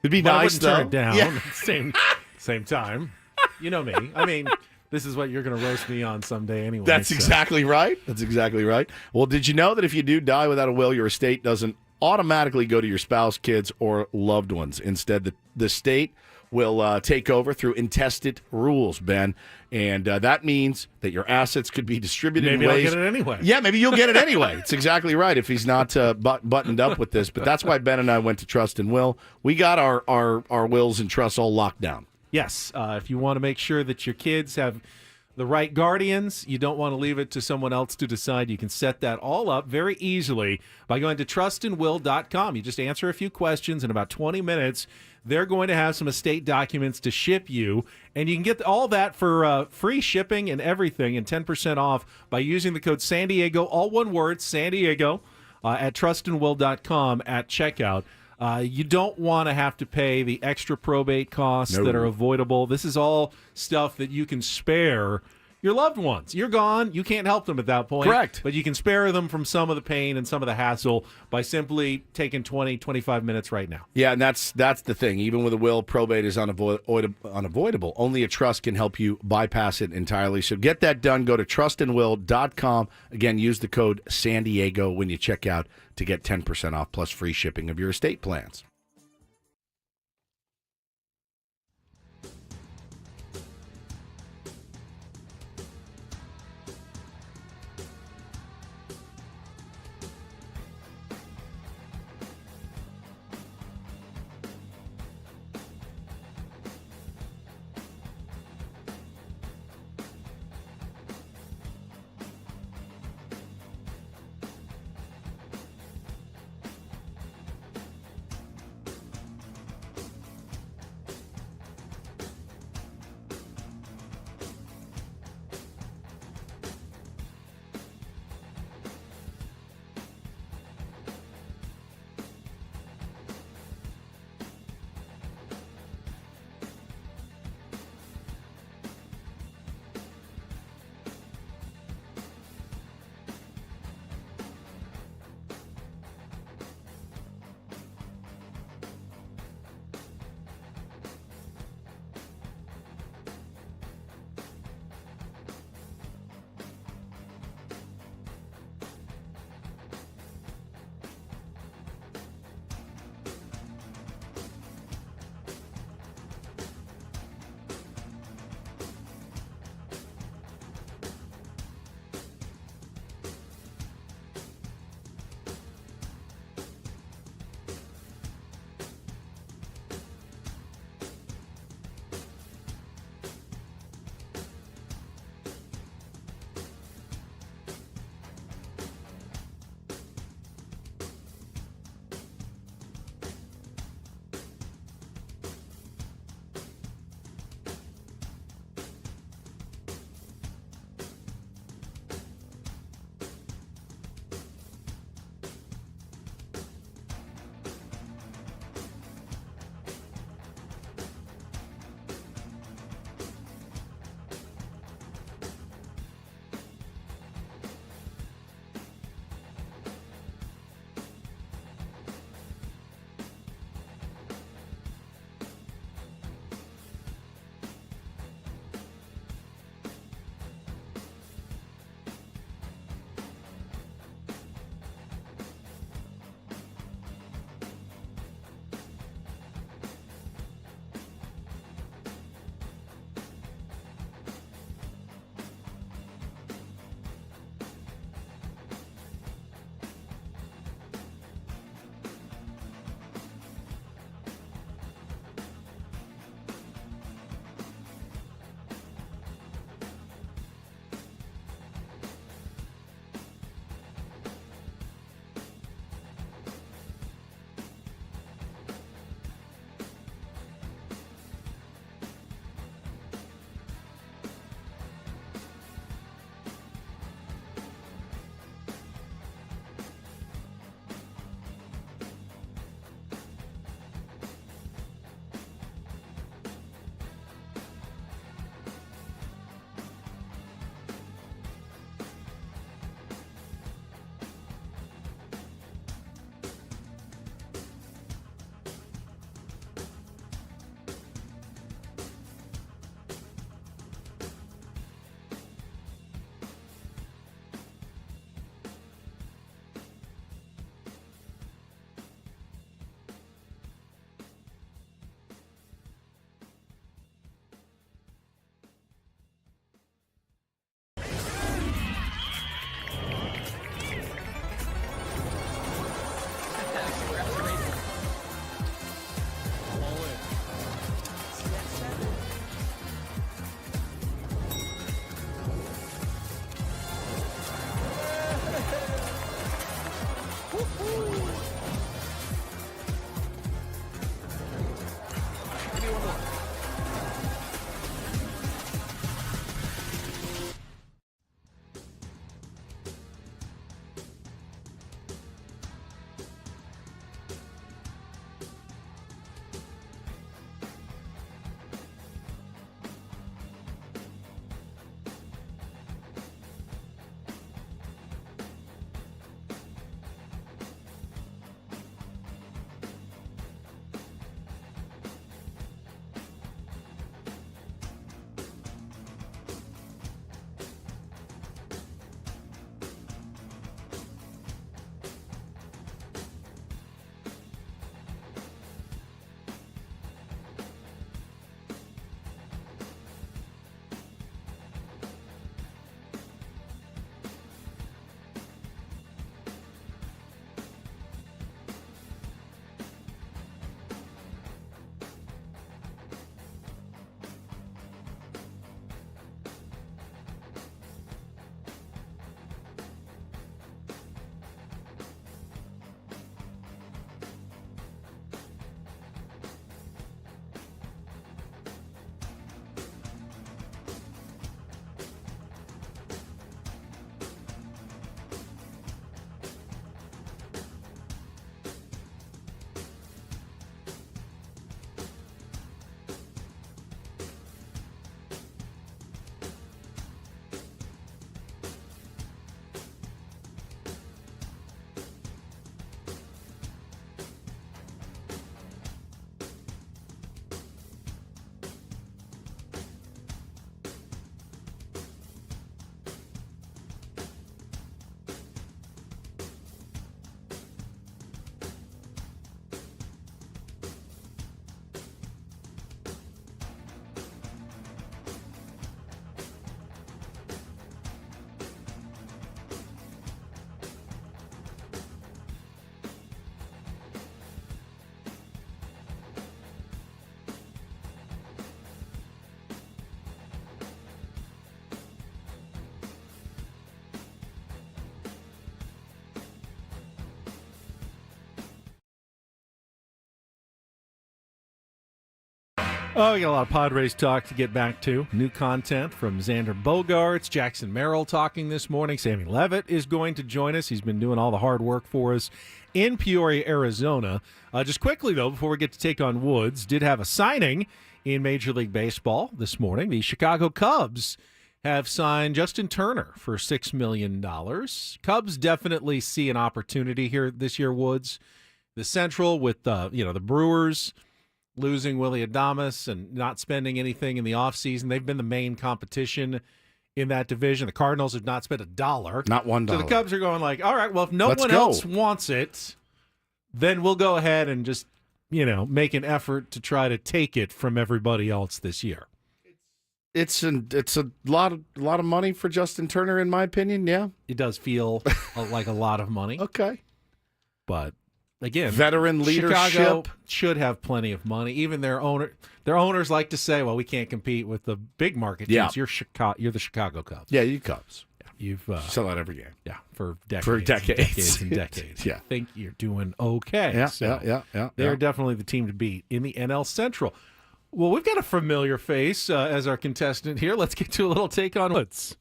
It'd be But nice, I wouldn't turn it down Yeah. at the same time. You know me. I mean, this is what you're going to roast me on someday anyway. That's so. exactly right. That's exactly right. Well, did you know that if you do die without a will, your estate doesn't automatically go to your spouse, kids, or loved ones? Instead, the state will take over through intestate rules, Ben. And that means that your assets could be distributed Maybe in I'll ways... get it anyway. Yeah, maybe you'll get it anyway. It's exactly right if he's not buttoned up with this. But that's why Ben and I went to Trust and Will. We got our wills and trusts all locked down. Yes, if you want to make sure that your kids have the right guardians, you don't want to leave it to someone else to decide. You can set that all up very easily by going to trustandwill.com. You just answer a few questions in about 20 minutes. They're going to have some estate documents to ship you, and you can get all that for free shipping and everything and 10% off by using the code San Diego, all one word, San Diego, at trustandwill.com at checkout. You don't want to have to pay the extra probate costs that are avoidable. This is all stuff that you can spare your loved ones. You're gone. You can't help them at that point. Correct. But you can spare them from some of the pain and some of the hassle by simply taking 20, 25 minutes right now. Yeah, and that's the thing. Even with a will, probate is unavoidable. Only a trust can help you bypass it entirely. So get that done. Go to trustandwill.com. Again, use the code San Diego when you check out to get 10% off plus free shipping of your estate plans. Oh, we got a lot of Padres talk to get back to. New content from Xander Bogaerts, Jackson Merill talking this morning. Sammy Levitt is going to join us. He's been doing all the hard work for us in Peoria, Arizona. Just quickly, though, before we get to take on Woods, did have a signing in Major League Baseball this morning. The Chicago Cubs have signed Justin Turner for $6 million. Cubs definitely see an opportunity here this year, Woods. The Central with the Brewers losing Willy Adames and not spending anything in the offseason. They've been the main competition in that division. The Cardinals have not spent $1. Not $1. So the Cubs are going like, all right, well, if no one else wants it, then we'll go ahead and just, make an effort to try to take it from everybody else this year. It's a lot of money for Justin Turner, in my opinion. Yeah, it does feel like a lot of money. Okay, but again, veteran leadership. Chicago should have plenty of money. Even their owners like to say, "Well, we can't compete with the big market teams." Yeah. You're the Chicago Cubs. Yeah, you Cubs. Yeah. You've sell out every game. Yeah, for decades. For decades. And decades and decades. Yeah. I think you're doing okay. Yeah, So yeah. They're definitely the team to beat in the NL Central. Well, we've got a familiar face as our contestant here. Let's get to a little take on Woods.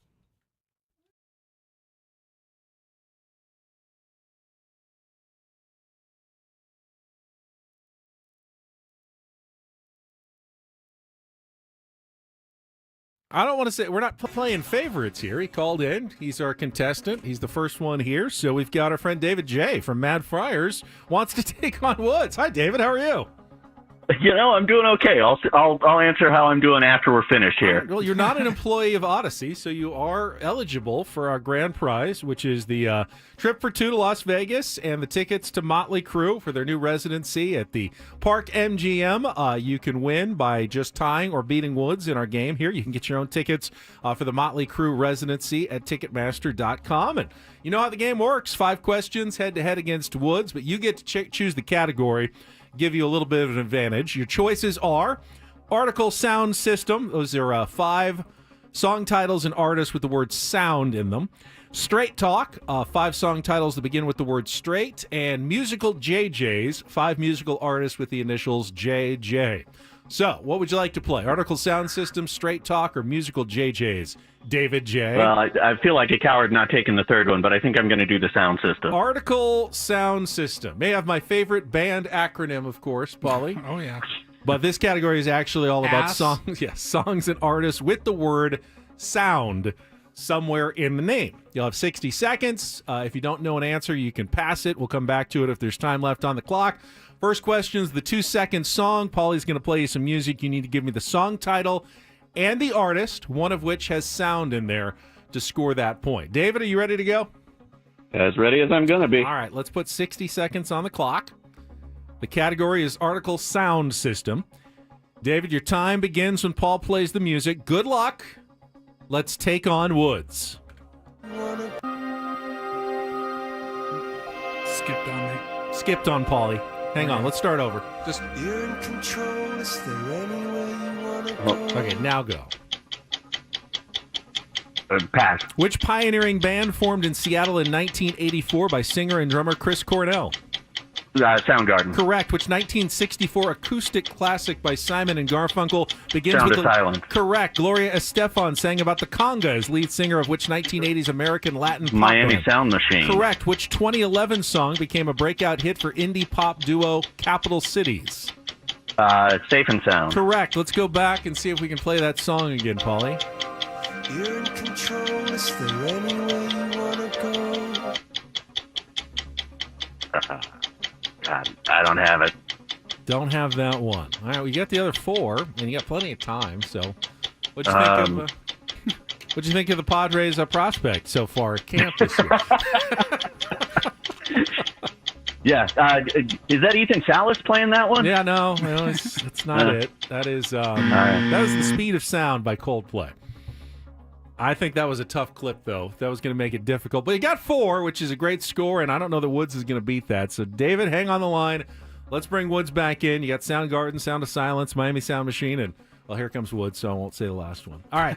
I don't want to say we're not playing favorites here. He called in. He's our contestant. He's the first one here. So we've got our friend David J. from Mad Friars wants to take on Woods. Hi, David. How are you? I'm doing okay. I'll answer how I'm doing after we're finished here. Well, you're not an employee of Odyssey, so you are eligible for our grand prize, which is the trip for two to Las Vegas and the tickets to Motley Crue for their new residency at the Park MGM. You can win by just tying or beating Woods in our game here. You can get your own tickets for the Motley Crue residency at Ticketmaster.com. And you know how the game works. 5 questions head-to-head against Woods, but you get to choose the category. Give you a little bit of an advantage. Your choices are Article Sound System. Those are 5 song titles and artists with the word sound in them. Straight Talk, 5 song titles that begin with the word straight. And Musical JJs, 5 musical artists with the initials JJ. So, what would you like to play? Article Sound System, Straight Talk, or Musical JJs? David J. Well, I feel like a coward not taking the third one, but I think I'm going to do the sound system. Article Sound System. May have my favorite band acronym, of course, Paulie. Oh, yeah. But this category is actually all about Ass. songs. Yes, songs and artists with the word sound somewhere in the name. You'll have 60 seconds. If you don't know an answer, you can pass it. We'll come back to it if there's time left on the clock. First question is the 2-second song. Paulie's going to play you some music. You need to give me the song title and the artist, one of which has sound in there, to score that point. David, are you ready to go? As ready as I'm going to be. All right, let's put 60 seconds on the clock. The category is Article Sound System. David, your time begins when Paul plays the music. Good luck. Let's take on Woods. Skipped on me. Skipped on Paulie. Hang on, let's start over. Just You're in control. Is there any way you want to go? okay, now go. Pass. Which pioneering band formed in Seattle in 1984 by singer and drummer Chris Cornell? Soundgarden. Correct. Which 1964 acoustic classic by Simon and Garfunkel begins Sound with of the... Silence. Correct. Gloria Estefan sang about the congas, lead singer of which 1980s American Latin pop Miami band? Sound Machine. Correct. Which 2011 song became a breakout hit for indie pop duo Capital Cities? Safe and Sound. Correct. Let's go back and see if we can play that song again, Paulie. You're in control. Is there any way you want to go? God, I don't have it. Don't have that one. All right, we got the other 4, and you got plenty of time. So, what'd you think of the Padres' prospect so far at camp this year? Yeah. Is that Ethan Salas playing that one? Yeah, no, it's not it. That is that is The Speed of Sound by Coldplay. I think that was a tough clip, though. That was going to make it difficult. But you got 4, which is a great score, and I don't know that Woods is going to beat that. So, David, hang on the line. Let's bring Woods back in. You got Soundgarden, Sound of Silence, Miami Sound Machine, and, well, here comes Woods, so I won't say the last one. All right.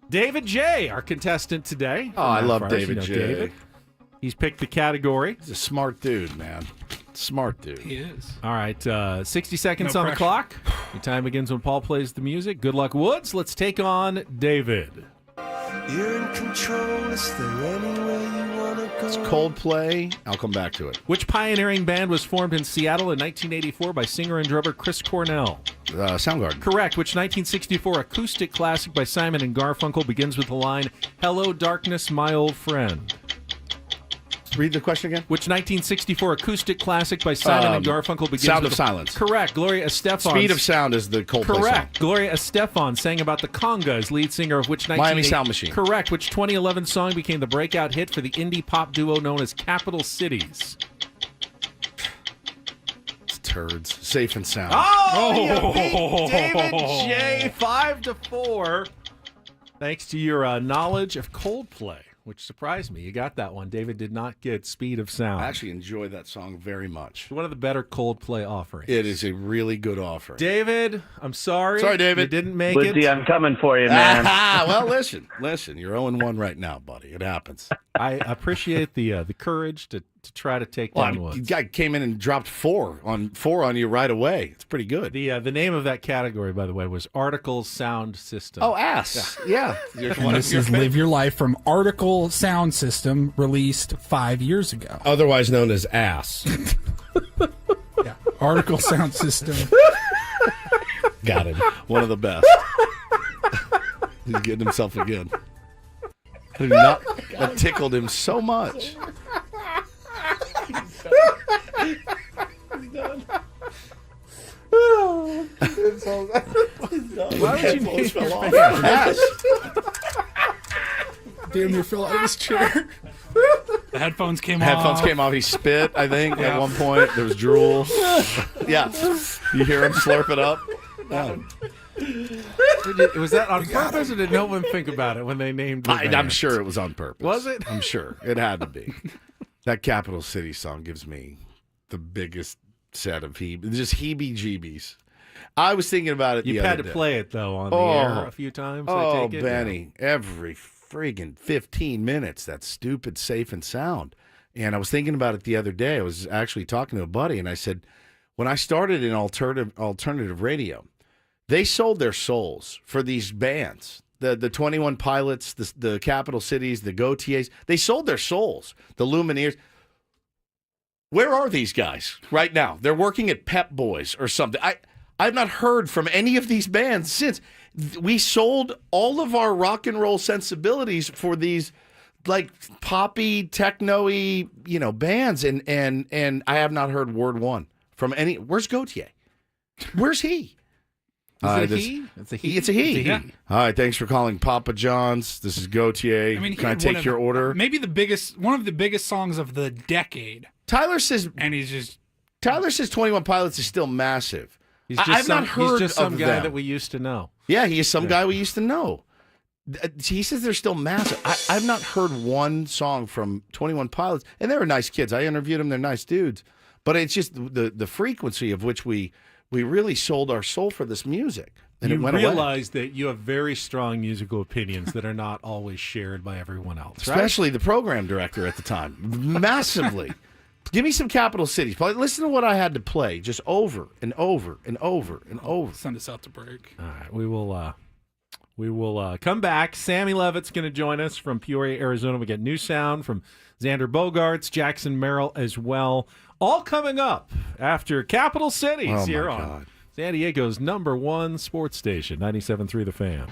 David J., our contestant today. Oh, I love Friars. David J. David. He's picked the category. He's a smart dude, man. Smart dude. He is. All right, 60 seconds No on pressure. the clock. Your time begins when Paul plays the music. Good luck, Woods. Let's take on David. You're in control. Is there any way you wanna go? It's Coldplay. I'll come back to it. Which pioneering band was formed in Seattle in 1984 by singer and drummer Chris Cornell? Soundgarden. Correct. Which 1964 acoustic classic by Simon and Garfunkel begins with the line, "Hello, darkness, my old friend"? Read the question again. Which 1964 acoustic classic by Simon and Garfunkel begins Sound with of Silence. Correct. Gloria Estefan. Speed of Sound is the Coldplay Correct. song. Gloria Estefan sang about the congas, lead singer of which Miami Sound Machine. Correct. Which 2011 song became the breakout hit for the indie pop duo known as Capital Cities? It's turds. Safe and Sound. You beat David J. 5-4. Thanks to your knowledge of Coldplay, which surprised me. You got that one. David did not get Speed of Sound. I actually enjoy that song very much. One of the better Coldplay offerings. It is a really good offering. David, I'm sorry. Sorry, David. You didn't make Woodsy, it. I'm coming for you, man. Well, listen. You're 0-1 right now, buddy. It happens. I appreciate the courage to try to take Well, down Woods. the guy came in and dropped four on you right away. It's pretty good. The name of that category, by the way, was Article Sound System. Oh, ass. Yeah. And this is Live Your Life from Article Sound System, released 5 years ago. Otherwise known as ass. Yeah, Article Sound System. Got him. One of the best. He's getting himself again. That tickled him so much. Why would you name fell your off? band? Ass. Damn near fell out of his chair. The headphones came off. Headphones came off. He spit, I think, Yeah. at one point. There was drool. Yeah. You hear him slurp it up. Yeah. Was that on purpose, or did no one think about it when they named the band? I'm sure it was on purpose. Was it? I'm sure. It had to be. That Capital City song gives me the biggest set of just heebie-jeebies. I was thinking about it the You've other had to day. play it, though, on the air a few times, I take it? Benny, every friggin' 15 minutes, that stupid Safe and Sound. And I was thinking about it the other day. I was actually talking to a buddy, and I said, when I started in alternative radio, they sold their souls for these bands. The 21 Pilots, the Capital Cities, the Gautiers. They sold their souls. The Lumineers. Where are these guys right now? They're working at Pep Boys or something. I've not heard from any of these bands since. We sold all of our rock and roll sensibilities for these like poppy, techno-y, bands, and I have not heard word one from any. Where's Gautier? Where's he? Is it a he? It's a he. It's a he. Yeah. All right, thanks for calling Papa John's. This is Gautier. Can I take your order? Maybe one of the biggest songs of the decade. Tyler says 21 Pilots is still massive. I've not heard he's just some of guy them. that we used to know. Yeah, he is some guy we used to know. He says they're still massive. I've not heard one song from 21 Pilots, and they're nice kids. I interviewed them; they're nice dudes. But it's just the frequency of which we really sold our soul for this music, and You it went away. realize that you have very strong musical opinions that are not always shared by everyone else, right? Especially the program director at the time, massively. Give me some Capital Cities. Listen to what I had to play, just over and over and over and over. Send us out to break. All right, we will come back. Sammy Levitt's going to join us from Peoria, Arizona. We get new sound from Xander Bogaerts, Jackson Merill as well. All coming up after Capital Cities here on San Diego's #1 sports station, 97.3 The Fan.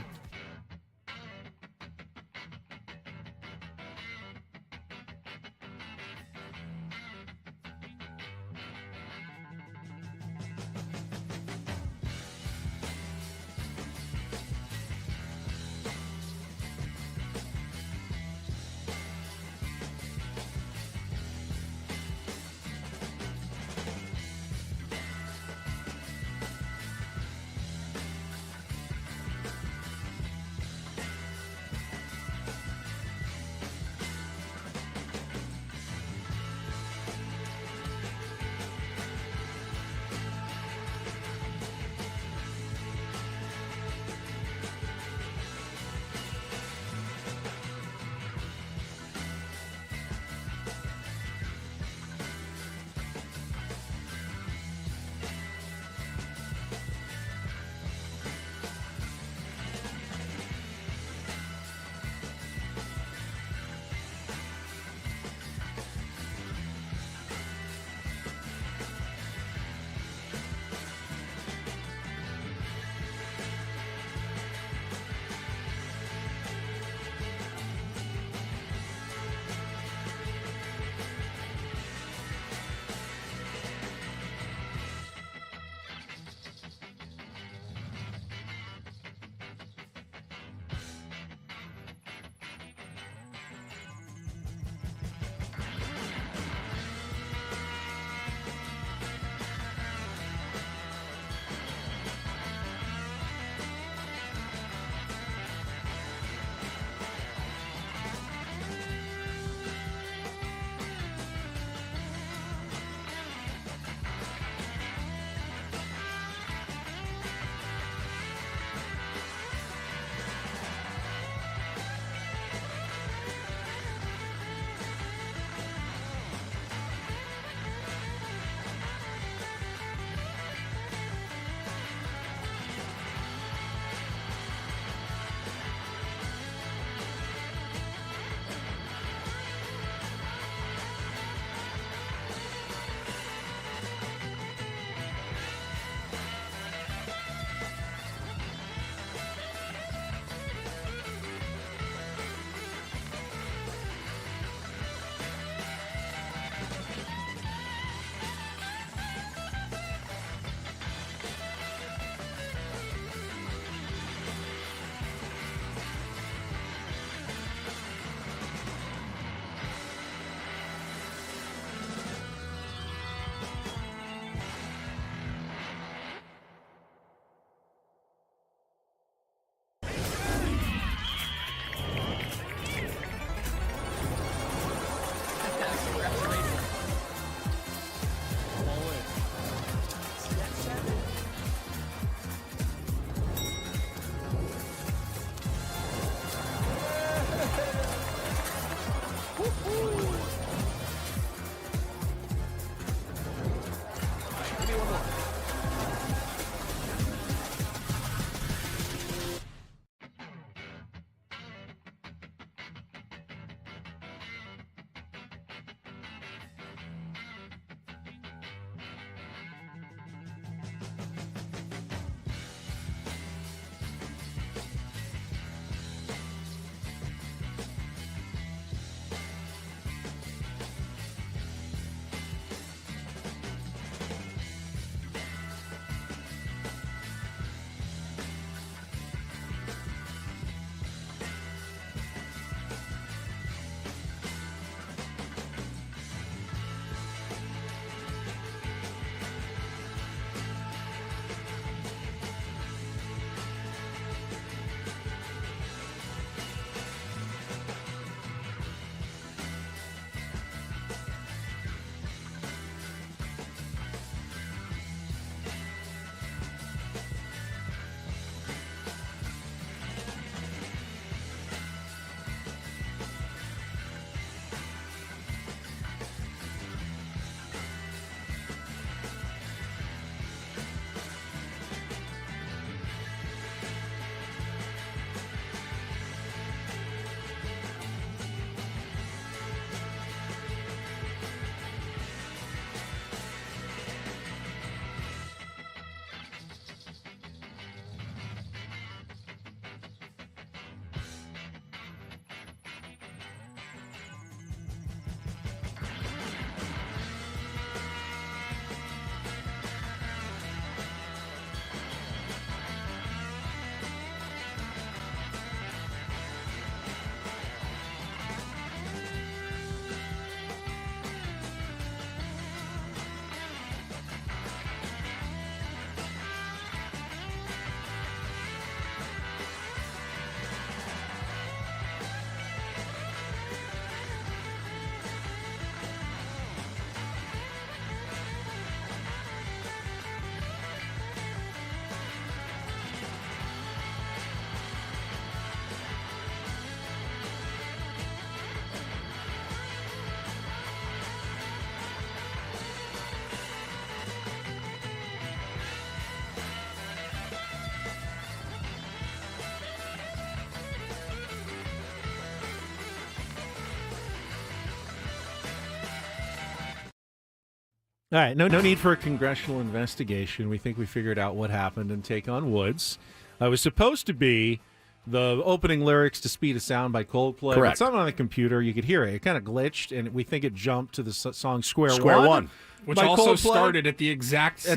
All right, no need for a congressional investigation. We think we figured out what happened and take on Woods. It was supposed to be the opening lyrics to Speed of Sound by Coldplay. Correct. But something on the computer, you could hear it. It kind of glitched, and we think it jumped to the song Square One. Which by also Coldplay started at the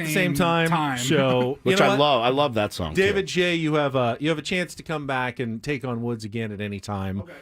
same time. So, which you know I love. I love that song. David J., you have a chance to come back and take on Woods again at any time. Okay.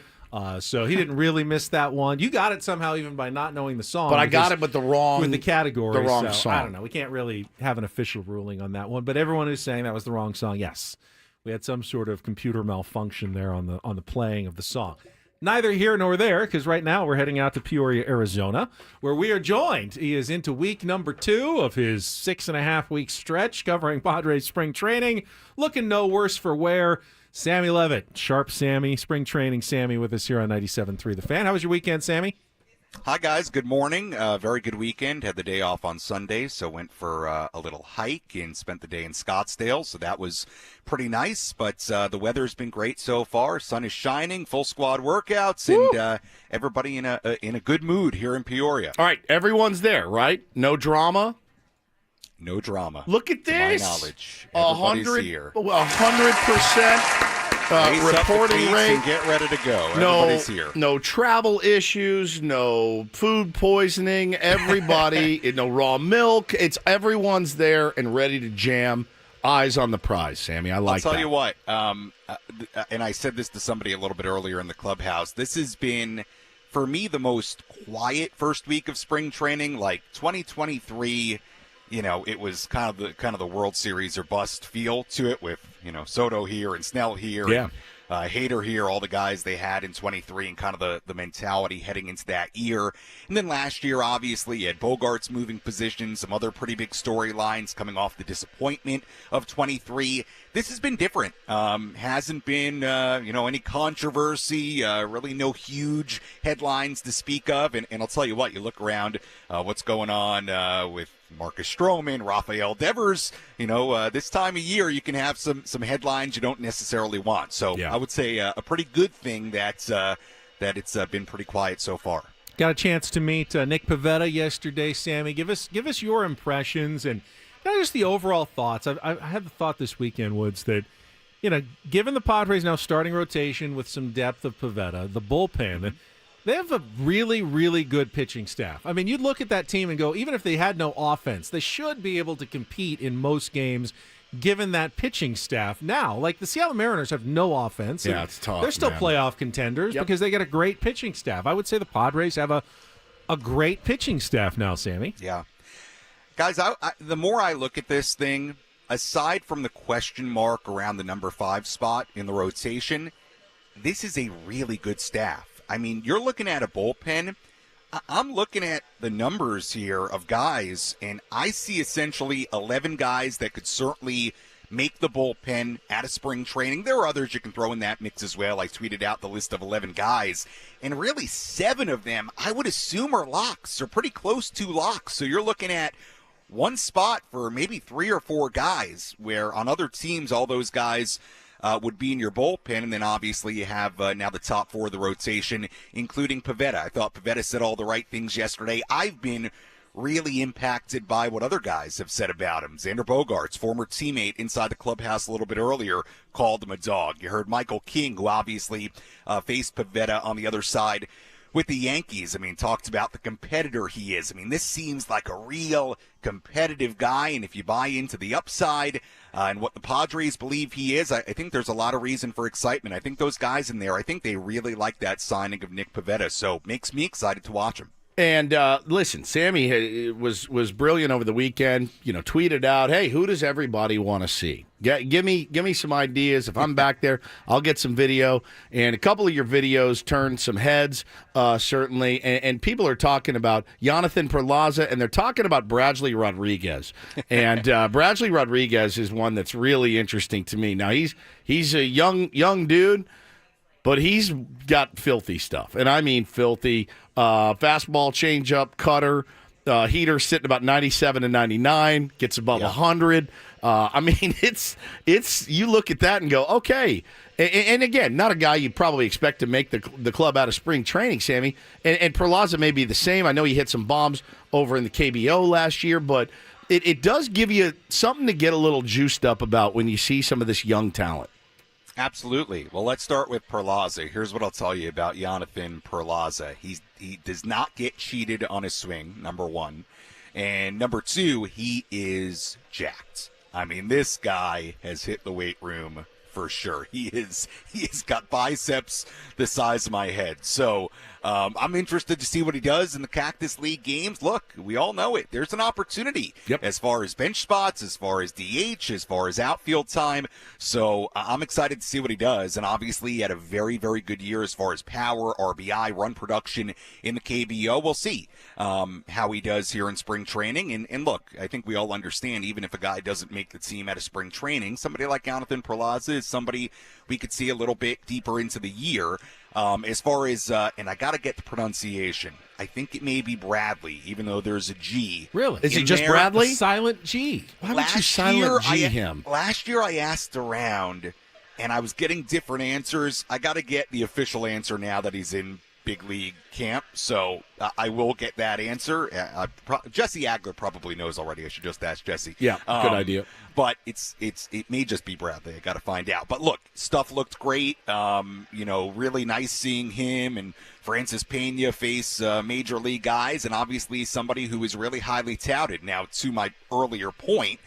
So he didn't really miss that one. You got it somehow, even by not knowing the song. But I got it with the category. The wrong so song. I don't know. We can't really have an official ruling on that one. But everyone who's saying that was the wrong song, yes, we had some sort of computer malfunction there on the playing of the song. Neither here nor there, because right now we're heading out to Peoria, Arizona, where we are joined. He is into week number 2 of his 6.5-week stretch covering Padres spring training. Looking no worse for wear. Sammy Levitt, Sharp Sammy, spring training Sammy with us here on 97.3 The Fan. How was your weekend, Sammy? Hi, guys. Good morning. Very good weekend. Had the day off on Sunday, so went for a little hike and spent the day in Scottsdale, so that was pretty nice. But the weather's been great so far. Sun is shining, full squad workouts, and everybody in a good mood here in Peoria. All right, everyone's there, right? No drama? No drama. Look at this. To my knowledge, everybody's here. 100% reporting rate. And get ready to go. Everybody's here. No travel issues, no food poisoning. Everybody, no raw milk. Everyone's there and ready to jam. Eyes on the prize, Sammy. I like that. I'll tell you what, and I said this to somebody a little bit earlier in the clubhouse. This has been, for me, the most quiet first week of spring training. Like 2023, it was kind of the World Series or bust feel to it with, Soto here and Snell here. Yeah. And, Hader here, all the guys they had in 23 and kind of the mentality heading into that year. And then last year, obviously, you had Bogarts moving positions, some other pretty big storylines coming off the disappointment of 23. This has been different. Hasn't been, any controversy, really no huge headlines to speak of. And I'll tell you what, you look around what's going on with Marcus Stroman, Rafael Devers, this time of year you can have some headlines you don't necessarily want. So I would say a pretty good thing that it's been pretty quiet so far. Got a chance to meet Nick Pavetta yesterday, Sammy. Give us your impressions and not just the overall thoughts. I had the thought this weekend, Woods, that given the Padres now starting rotation with some depth of Pavetta, the bullpen. They have a really, really good pitching staff. I mean, you'd look at that team and go, even if they had no offense, they should be able to compete in most games given that pitching staff. Now, like the Seattle Mariners have no offense. Yeah, it's tough. They're still playoff contenders because they got a great pitching staff. I would say the Padres have a great pitching staff now, Sammy. Yeah. Guys, the more I look at this thing, aside from the question mark around the number 5 spot in the rotation, this is a really good staff. I mean, you're looking at a bullpen. I'm looking at the numbers here of guys, and I see essentially 11 guys that could certainly make the bullpen out of spring training. There are others you can throw in that mix as well. I tweeted out the list of 11 guys, and really 7 of them I would assume are locks or pretty close to locks. So you're looking at one spot for maybe 3 or 4 guys, where on other teams all those guys would be in your bullpen, and then obviously you have now the top 4 of the rotation, including Pavetta. I thought Pavetta said all the right things yesterday. I've been really impacted by what other guys have said about him. Xander Bogaerts, former teammate inside the clubhouse a little bit earlier, called him a dog. You heard Michael King, who obviously faced Pavetta on the other side with the Yankees. I mean, talked about the competitor he is. I mean, this seems like a real competitive guy, and if you buy into the upside and what the Padres believe he is, I think there's a lot of reason for excitement. I think those guys in there, I think they really like that signing of Nick Pavetta, so makes me excited to watch him. And listen, Sammy was brilliant over the weekend. Tweeted out, "Hey, who does everybody want to see? Give me some ideas. If I'm back there, I'll get some video." And a couple of your videos turned some heads, certainly. And people are talking about Jonathan Perlaza, and they're talking about Bradley Rodriguez. And Bradley Rodriguez is one that's really interesting to me. Now he's a young dude, but he's got filthy stuff, and I mean filthy. Fastball, changeup, cutter, heater sitting about 97 and 99, gets above 100. I mean, it's you look at that and go, okay. And again, not a guy you probably expect to make the club out of spring training, Sammy. And Perlaza may be the same. I know he hit some bombs over in the KBO last year, but it does give you something to get a little juiced up about when you see some of this young talent. Absolutely. Well, let's start with Perlaza. Here's what I'll tell you about Jonathan Perlaza. He does not get cheated on his swing, number one. And number two, he is jacked. I mean, this guy has hit the weight room for sure. He has got biceps the size of my head. So I'm interested to see what he does in the Cactus League games. Look, we all know it. There's an opportunity as far as bench spots, as far as DH, as far as outfield time. So I'm excited to see what he does. And obviously he had a very, very good year as far as power, RBI, run production in the KBO. We'll see how he does here in spring training. And look, I think we all understand, even if a guy doesn't make the team out of spring training, somebody like Jonathan Perlaza is somebody we could see a little bit deeper into the year. As far as, and I got to get the pronunciation. I think it may be Bradley, even though there's a G. Really? Is it just Bradley? A silent G. Why would you silent G him? Last year I asked around, and I was getting different answers. I got to get the official answer now that he's in big league camp, so I will get that answer. Jesse Agler probably knows already. I should just ask Jesse. Yeah, good idea. But it may just be Bradley. I got to find out. But look, stuff looked great. Really nice seeing him and Francis Pena face major league guys, and obviously somebody who is really highly touted. Now, to my earlier point,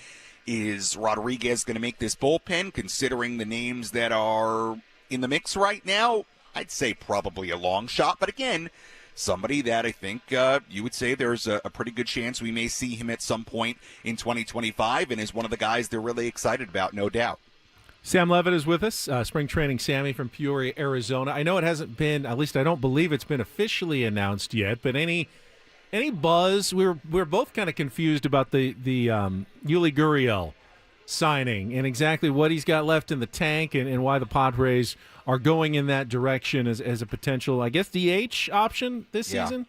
is Rodriguez going to make this bullpen, considering the names that are in the mix right now? I'd say probably a long shot, but again, somebody that I think you would say there's a pretty good chance we may see him at some point in 2025, and is one of the guys they're really excited about, no doubt. Sam Levitt is with us, spring training Sammy from Peoria, Arizona. I know it hasn't been, at least I don't believe it's been officially announced yet, but any buzz? We're both kind of confused about the Yuli Gurriel signing and exactly what he's got left in the tank, and why the Padres are going in that direction as a potential, I guess, DH option this season?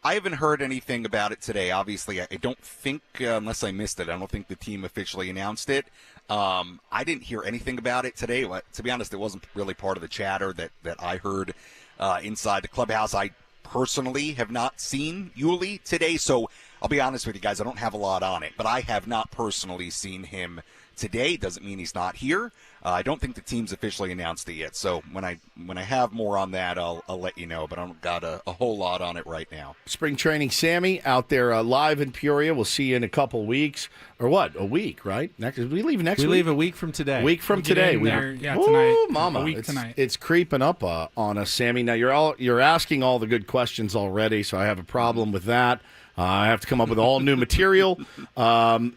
I haven't heard anything about it today. Obviously, I don't think, unless I missed it, I don't think the team officially announced it. I didn't hear anything about it today. To be honest, it wasn't really part of the chatter that I heard inside the clubhouse. I personally have not seen Yuli today, so I'll be honest with you guys, I don't have a lot on it, but I have not personally seen him today. Doesn't mean he's not here. I don't think the team's officially announced it yet, so when I have more on that, I'll let you know, but I don't got a whole lot on it right now. Spring training Sammy out there live in Peoria. We'll see you in a couple weeks. Or what? A week, right? We leave next week? We leave a week from today. A week from today. Tonight. Mama. A week tonight. It's creeping up on us, Sammy. Now, you're asking all the good questions already, so I have a problem with that. I have to come up with all new material. Watching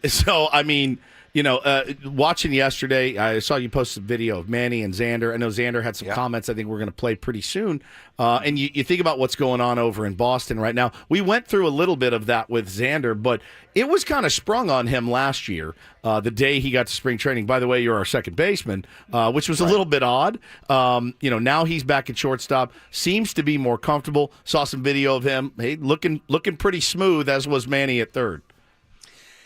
yesterday, I saw you post a video of Manny and Xander. I know Xander had some comments I think we're going to play pretty soon. And you think about what's going on over in Boston right now. We went through a little bit of that with Xander, but it was kind of sprung on him last year, the day he got to spring training. By the way, you're our second baseman, which was a little bit odd. Now he's back at shortstop, seems to be more comfortable. Saw some video of him, looking pretty smooth, as was Manny at third.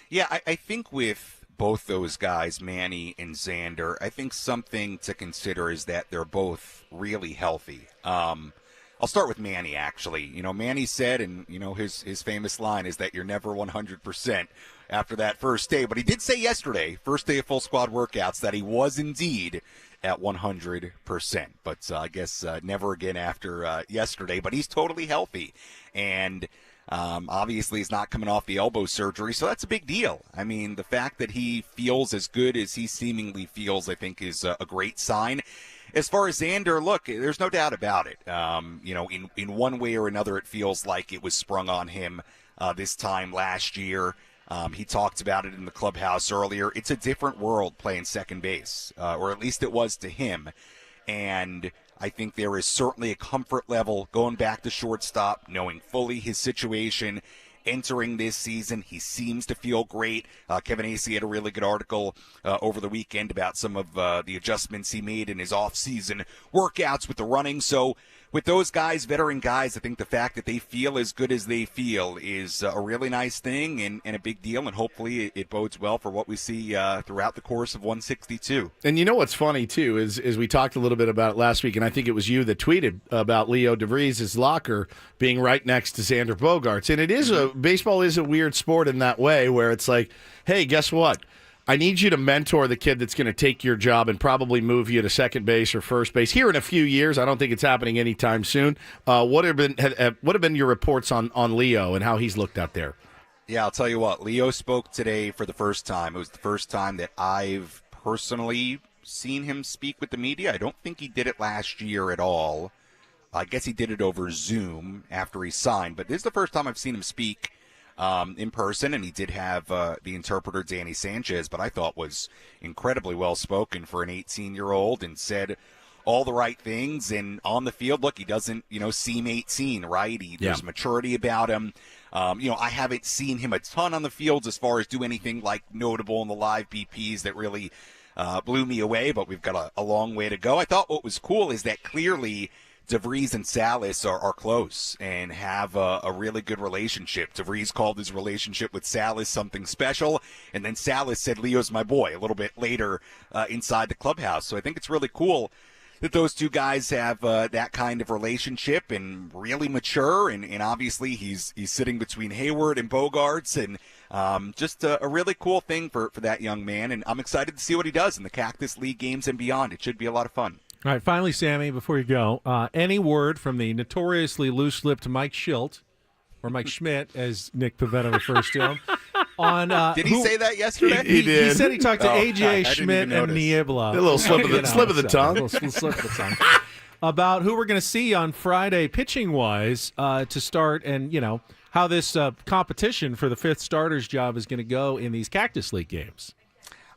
Yeah, I think with both those guys, Manny and Xander, I think something to consider is that they're both really healthy. I'll start with Manny, actually. Manny said, and, his famous line is that you're never 100% after that first day. But he did say yesterday, first day of full squad workouts, that he was indeed at 100%. But I guess never again after yesterday. But he's totally healthy. And obviously he's not coming off the elbow surgery, so that's a big deal. I mean, the fact that he feels as good as he seemingly feels, I think, is a great sign. As far as Xander, look, there's no doubt about it. In one way or another, it feels like it was sprung on him this time last year. He talked about it in the clubhouse earlier. It's a different world playing second base, or at least it was to him. And I think there is certainly a comfort level going back to shortstop, knowing fully his situation. Entering this season, he seems to feel great. Kevin Acey had a really good article over the weekend about some of the adjustments he made in his off-season workouts with the running. So with those guys, veteran guys, I think the fact that they feel as good as they feel is a really nice thing and a big deal, and hopefully it bodes well for what we see throughout the course of 162. And you know what's funny, too, is we talked a little bit about it last week, and I think it was you that tweeted about Leo DeVries' locker being right next to Xander Bogaerts. And it is baseball is a weird sport in that way where it's like, hey, guess what? I need you to mentor the kid that's going to take your job and probably move you to second base or first base here in a few years. I don't think it's happening anytime soon. What have been your reports on Leo and how he's looked out there? Yeah, I'll tell you what. Leo spoke today for the first time. It was the first time that I've personally seen him speak with the media. I don't think he did it last year at all. I guess he did it over Zoom after he signed. But this is the first time I've seen him speak in person, and he did have the interpreter Danny Sanchez, but I thought was incredibly well spoken for an 18-year-old, and said all the right things. And on the field, look, he doesn't seem 18, right? There's maturity about him. I haven't seen him a ton on the fields as far as do anything like notable in the live BPs that really blew me away, but we've got a long way to go. I thought what was cool is that clearly DeVries and Salas are close and have a really good relationship. DeVries called his relationship with Salas something special, and then Salas said, Leo's my boy, a little bit later inside the clubhouse. So I think it's really cool that those two guys have that kind of relationship and really mature, and obviously he's sitting between Hayward and Bogaerts, and just a really cool thing for that young man, and I'm excited to see what he does in the Cactus League games and beyond. It should be a lot of fun. All right, finally, Sammy, before you go, any word from the notoriously loose-lipped Mike Schilt, or Mike Schmidt, as Nick Pavetta refers to him, on did he say that yesterday? He did. He said he talked to AJ I Schmidt and Niebla. A little slip of the tongue. A little slip of the tongue. About who we're going to see on Friday pitching-wise to start, and, how this competition for the fifth starter's job is going to go in these Cactus League games.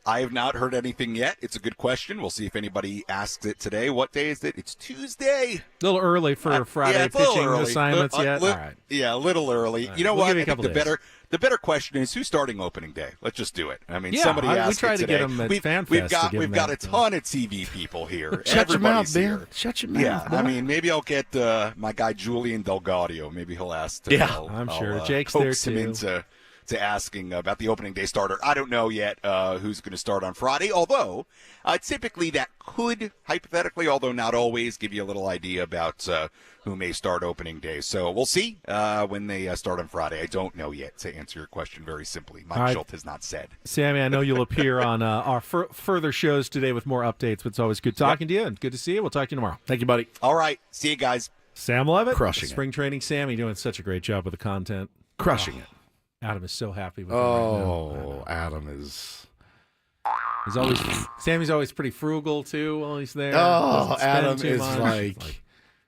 I have not heard anything yet. It's a good question. We'll see if anybody asks it today. What day is it? It's Tuesday. A little early for Friday pitching assignments yet. All right. Yeah, a little early. Right. You know We'll what? give you I a think couple the better question is who's starting opening day. Let's just do it. I mean, Yeah, somebody asked we try it to today. get them at FanFest We've got a that. ton of TV people here. Shut your mouth, Everybody's Ben. here. Shut your mouth. Yeah, boy. I mean, maybe I'll get my guy Julian Delgadio. Maybe he'll ask. I'm sure. Jake's there, coax him too. into asking about the opening day starter. I don't know yet who's going to start on Friday, although typically that could, hypothetically, although not always, give you a little idea about who may start opening day. So we'll see when they start on Friday. I don't know yet, to answer your question very simply. Mike Schultz has not said. Sammy, I know you'll appear on our further shows today with more updates, but it's always good talking to you and good to see you. We'll talk to you tomorrow. Thank you, buddy. All right. See you guys. Sam Levitt, Crushing it. Spring Training Sammy, doing such a great job with the content. Crushing it. Adam is so happy with him right now. Oh, Adam is. Sammy's always pretty frugal too while he's there. Oh, Doesn't spend Adam too is much. like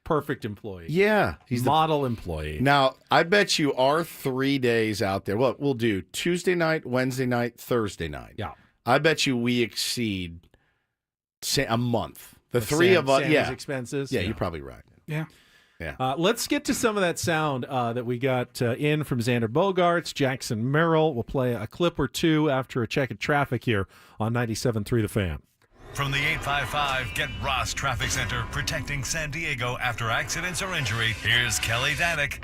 perfect employee. Yeah, he's model employee. Now, I bet you our 3 days out there. Well, we'll do Tuesday night, Wednesday night, Thursday night. Yeah. I bet you we exceed a month. The With three of us. Sammy's Yeah. expenses. Yeah, you're probably right. Yeah. Yeah. Let's get to some of that sound that we got in from Xander Bogaerts, Jackson Merill. We'll play a clip or two after a check of traffic here on 97.3 The Fan. From the 855 Get Ross Traffic Center, protecting San Diego after accidents or injury, here's Kelly Danick.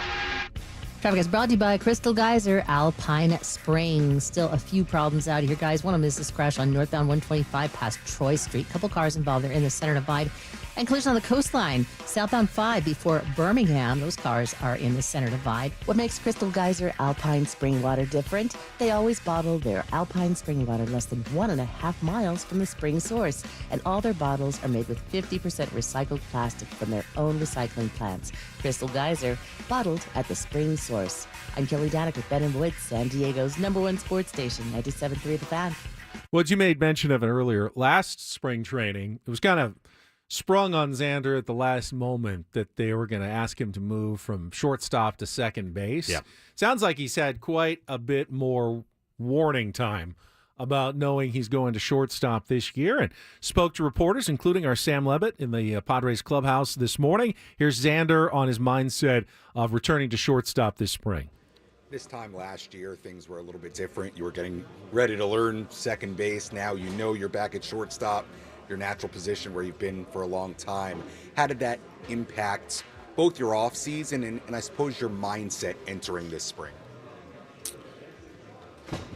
Traffic is brought to you by Crystal Geyser, Alpine Springs. Still a few problems out here, guys. One of them is this crash on northbound 125 past Troy Street. Couple cars involved. They're in the center divide. And collision on the coastline, southbound 5 before Birmingham. Those cars are in the center divide. What makes Crystal Geyser Alpine Spring Water different? They always bottle their Alpine Spring Water less than 1.5 miles from the spring source. And all their bottles are made with 50% recycled plastic from their own recycling plants. Crystal Geyser, bottled at the spring source. I'm Kelly Danick with Ben and Lloyd, San Diego's #1 sports station, 97.3 The Fan. Well, you made mention of it earlier. Last spring training, it was kind of sprung on Xander at the last moment that they were going to ask him to move from shortstop to second base. Yeah. Sounds like he's had quite a bit more warning time about knowing he's going to shortstop this year, and spoke to reporters, including our Sam Levitt in the Padres clubhouse this morning. Here's Xander on his mindset of returning to shortstop this spring. This time last year, things were a little bit different. You were getting ready to learn second base. Now you know you're back at shortstop, your natural position where you've been for a long time. How did that impact both your off season and I suppose your mindset entering this spring?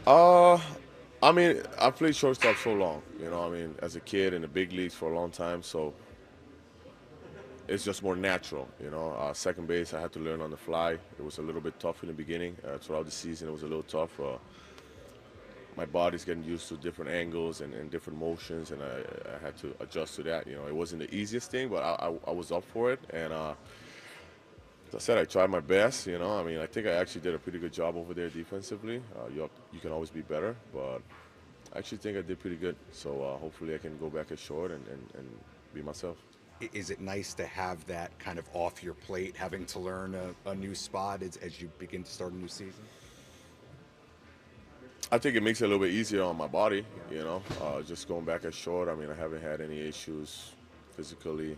I mean, I played shortstop so long, as a kid in the big leagues for a long time, so it's just more natural, Second base, I had to learn on the fly. It was a little bit tough in the beginning. Throughout the season, it was a little tough. My body's getting used to different angles and different motions, and I had to adjust to that. It wasn't the easiest thing, but I was up for it, and as I said, I tried my best. I think I actually did a pretty good job over there defensively. You can always be better, but I actually think I did pretty good. So hopefully I can go back at short and be myself. Is it nice to have that kind of off your plate, having to learn a new spot as you begin to start a new season? I think it makes it a little bit easier on my body, just going back at short. I haven't had any issues physically,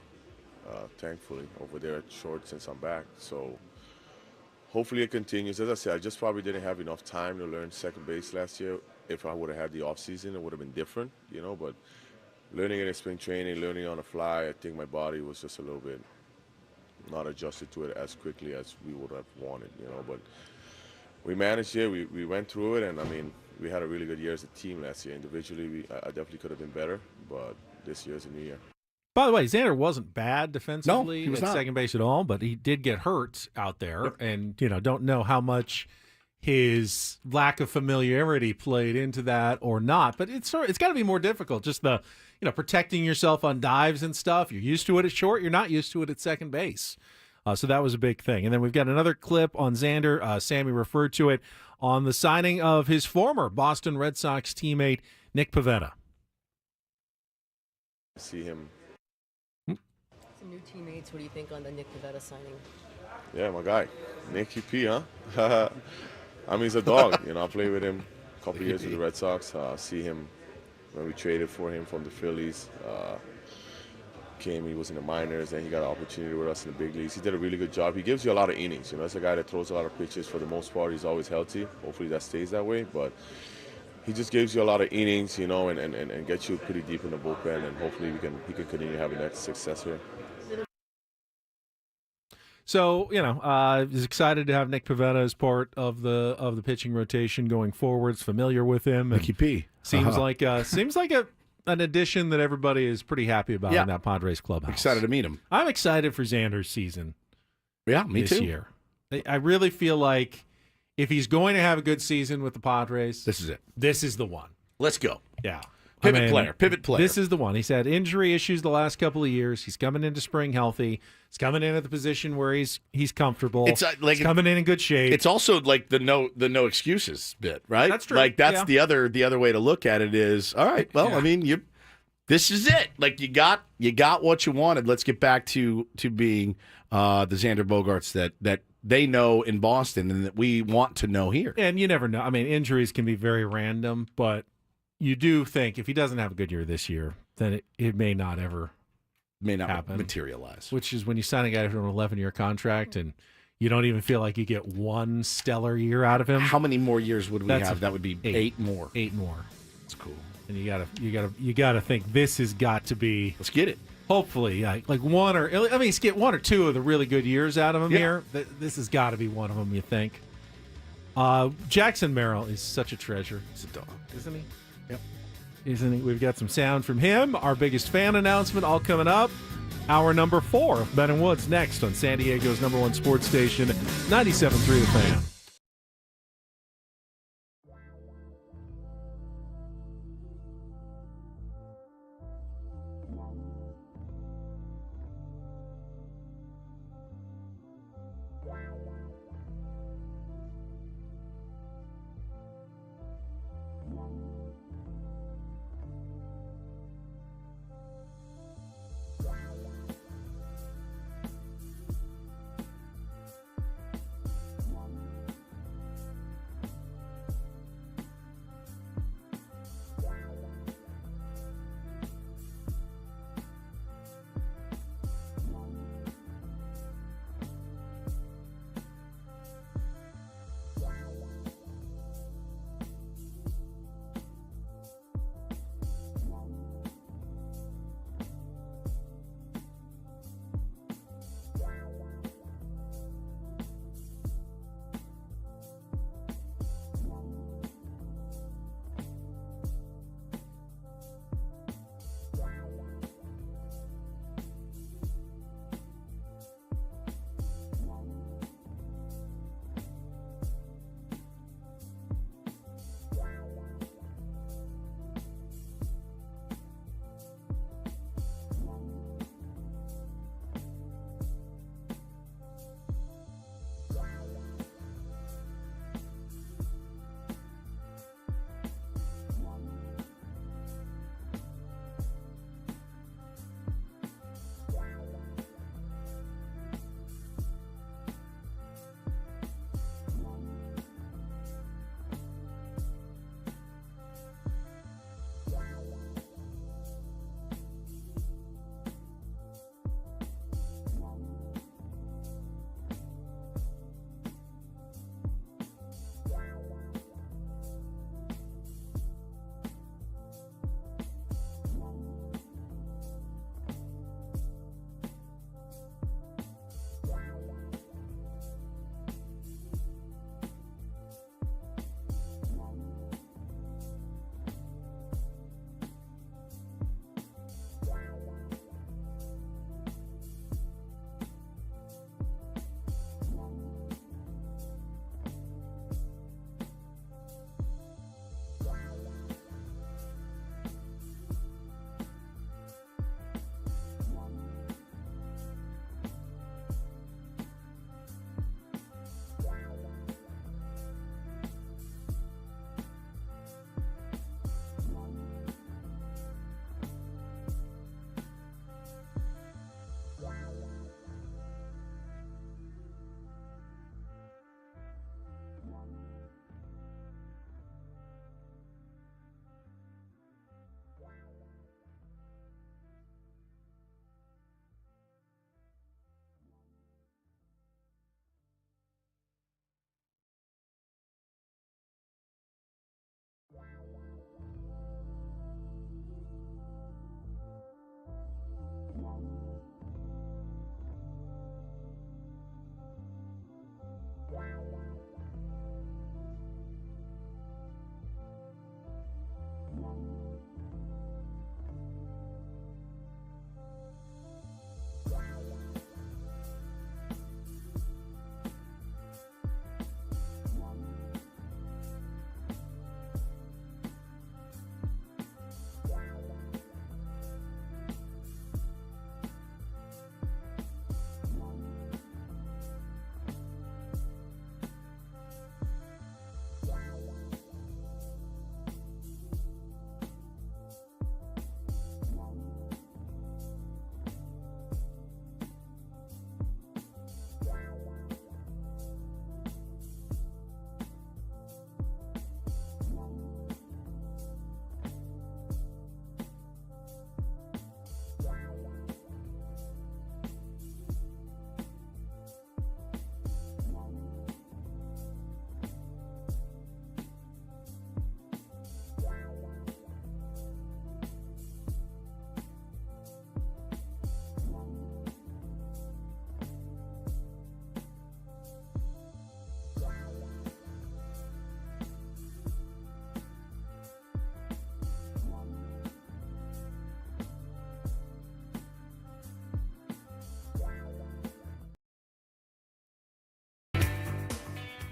thankfully, over there at short since I'm back. So hopefully it continues. As I said, I just probably didn't have enough time to learn second base last year. If I would have had the off season, it would have been different, but learning it in spring training, learning on the fly, I think my body was just a little bit not adjusted to it as quickly as we would have wanted, but we managed it. We went through it, and we had a really good year as a team last year. Individually, I definitely could have been better, but this year is a new year. By the way, Xander wasn't bad defensively he was at not. second base at all, but he did get hurt out there, and don't know how much his lack of familiarity played into that or not. But it's got to be more difficult. Just the protecting yourself on dives and stuff. You're used to it at short. You're not used to it at second base. So that was a big thing. And then we've got another clip on Xander. Sammy referred to it on the signing of his former Boston Red Sox teammate, Nick Pavetta. See him. Some new teammates. What do you think on the Nick Pavetta signing? Yeah, my guy, Nicky P, huh? He's a dog. I played with him a couple years with the Red Sox. See him when we traded for him from the Phillies. He was in the minors, and he got an opportunity with us in the big leagues. He did a really good job. He gives you a lot of innings. That's a guy that throws a lot of pitches for the most part. He's always healthy. Hopefully that stays that way. But he just gives you a lot of innings, and gets you pretty deep in the bullpen. And hopefully he can continue having that success here. So he's excited to have Nick Pavetta as part of the pitching rotation going forwards. Familiar with him, Nicky P. Seems like an addition that everybody is pretty happy about in that Padres clubhouse. Excited to meet him. I'm excited for Xander's season. Yeah, me this too. Year. I really feel like if he's going to have a good season with the Padres, this is it. This is the one. Let's go. Yeah. Pivot player. This is the one. He's had injury issues the last couple of years. He's coming into spring healthy. He's coming in at the position where he's comfortable. It's he's coming in good shape. It's also like the no excuses bit, right? That's true. Like that's the other way to look at it is, all right, well, this is it. Like you got what you wanted. Let's get back to being the Xander Bogaerts that they know in Boston and that we want to know here. And you never know. Injuries can be very random, but you do think if he doesn't have a good year this year, then it may not happen. Materialize. Which is when you sign a guy for an 11-year contract and you don't even feel like you get one stellar year out of him. How many more years would we have? That would be 8 more. 8 more. That's cool. And you gotta think this has got to be. Let's get it. Hopefully, like one or get 1 or 2 of the really good years out of him here. This has got to be one of them. You think? Jackson Merill is such a treasure. He's a dog, isn't he? Yep. Isn't he? We've got some sound from him. Our biggest fan announcement all coming up. Hour number 4 of Ben and Woods next on San Diego's #1 sports station, 97.3 The Fan.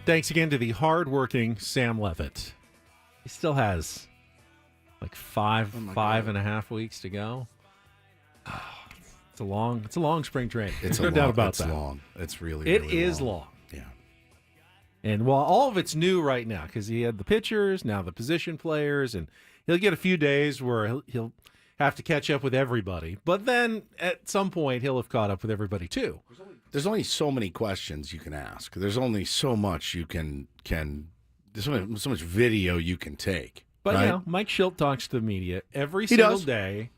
Thanks again to the hardworking Sam Levitt. He still has like five and a half weeks to go. It's a long spring training. It's no doubt about it's that. long. It's really It is long. Yeah. And while all of it's new right now, because he had the pitchers, now the position players, and he'll get a few days where he'll have to catch up with everybody. But then at some point, he'll have caught up with everybody too. There's only so many questions you can ask. There's only so much you can there's so much video you can take. But right? you know, Mike Schilt talks to the media every He single does. day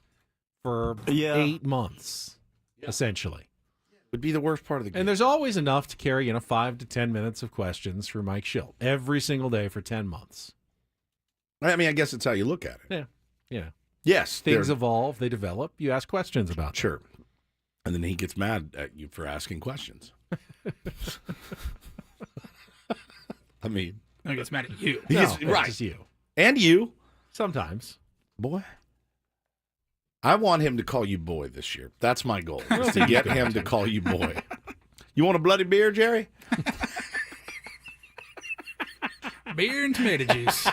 for 8 months, essentially. Would be the worst part of the game. And there's always enough to carry 5 to 10 minutes of questions for Mike Schilt every single day for 10 months. I mean, I guess it's how you look at it. Yeah. Yes. Things evolve, they develop. You ask questions about them. Sure. And then he gets mad at you for asking questions. I mean, No, he gets mad at you. right. Just you. And you. Sometimes. Boy. I want him to call you boy this year. That's my goal, is to get him to call you boy. You want a bloody beer, Jerry? Beer and tomato juice.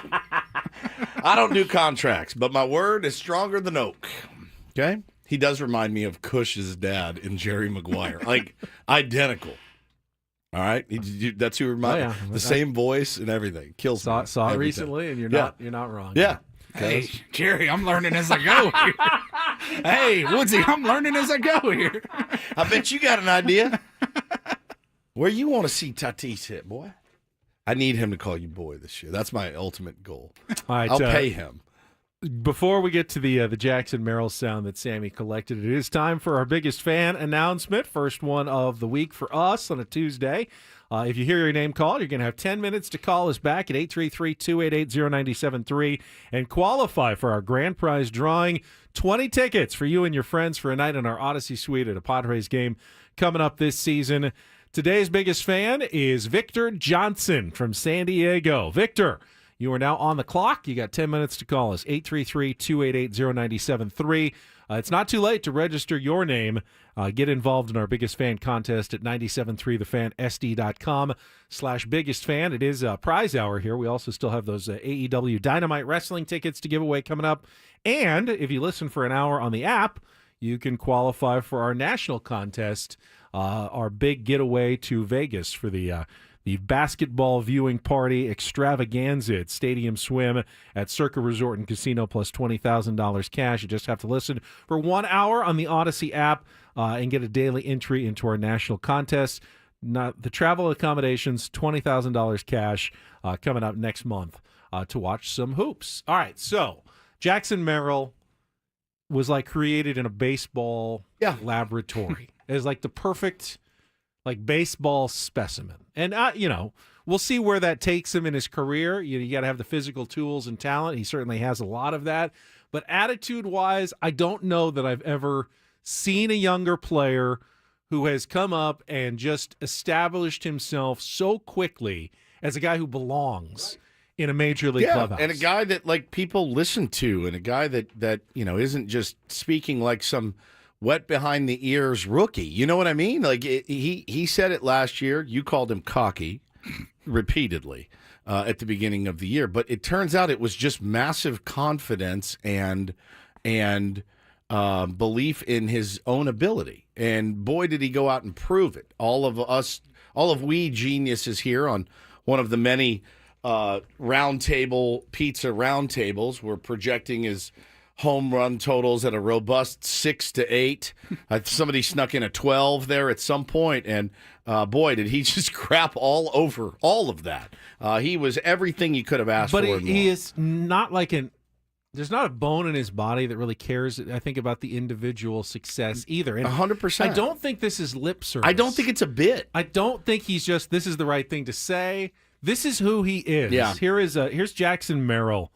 I don't do contracts, but my word is stronger than oak. Okay? He does remind me of Cush's dad in Jerry Maguire. Like, identical. All right? That's who reminds me. The same voice and everything. Kills me. Saw it every recently, time. and you're not wrong. Yeah. Hey, Jerry, I'm learning as I go here. Hey, Woodsy, I'm learning as I go here. I bet you got an idea. Where you want to see Tatis hit, boy? I need him to call you boy this year. That's my ultimate goal. All right, I'll pay him. Before we get to the Jackson Merill sound that Sammy collected, it is time for our biggest fan announcement. First one of the week for us on a Tuesday. If you hear your name called, you're going to have 10 minutes to call us back at 833-288-0973 and qualify for our grand prize drawing. 20 tickets for you and your friends for a night in our Odyssey Suite at a Padres game coming up this season. Today's biggest fan is Victor Johnson from San Diego. Victor, you are now on the clock. You got 10 minutes to call us, 833-288-0973. It's not too late to register your name. Get involved in our biggest fan contest at 973thefansd.com/biggest fan. It is a prize hour here. We also still have those AEW Dynamite Wrestling tickets to give away coming up. And if you listen for an hour on the app, you can qualify for our national contest, our big getaway to Vegas for the basketball viewing party extravaganza at Stadium Swim at Circa Resort and Casino, plus $20,000 cash. You just have to listen for 1 hour on the Odyssey app and get a daily entry into our national contest. Not the travel accommodations, $20,000 cash coming up next month to watch some hoops. All right, so Jackson Merill was like created in a baseball laboratory. It was like the perfect baseball specimen. And, we'll see where that takes him in his career. You got to have the physical tools and talent. He certainly has a lot of that. But attitude-wise, I don't know that I've ever seen a younger player who has come up and just established himself so quickly as a guy who belongs in a major league clubhouse. And a guy that, people listen to, and a guy that isn't just speaking like some wet behind the ears rookie. You know what I mean? He said it last year. You called him cocky repeatedly at the beginning of the year, but it turns out it was just massive confidence and belief in his own ability. And boy, did he go out and prove it. All of we geniuses here on one of the many pizza roundtables, we're projecting his home run totals at a robust 6 to 8. Somebody snuck in a 12 there at some point, and boy, did he just crap all over all of that. He was everything you could have asked for. But he is not there's not a bone in his body that really cares, I think, about the individual success either. And 100%. I don't think this is lip service. I don't think it's a bit. I don't think he's just, this is the right thing to say. This is who he is. Yeah. Here's Jackson Merill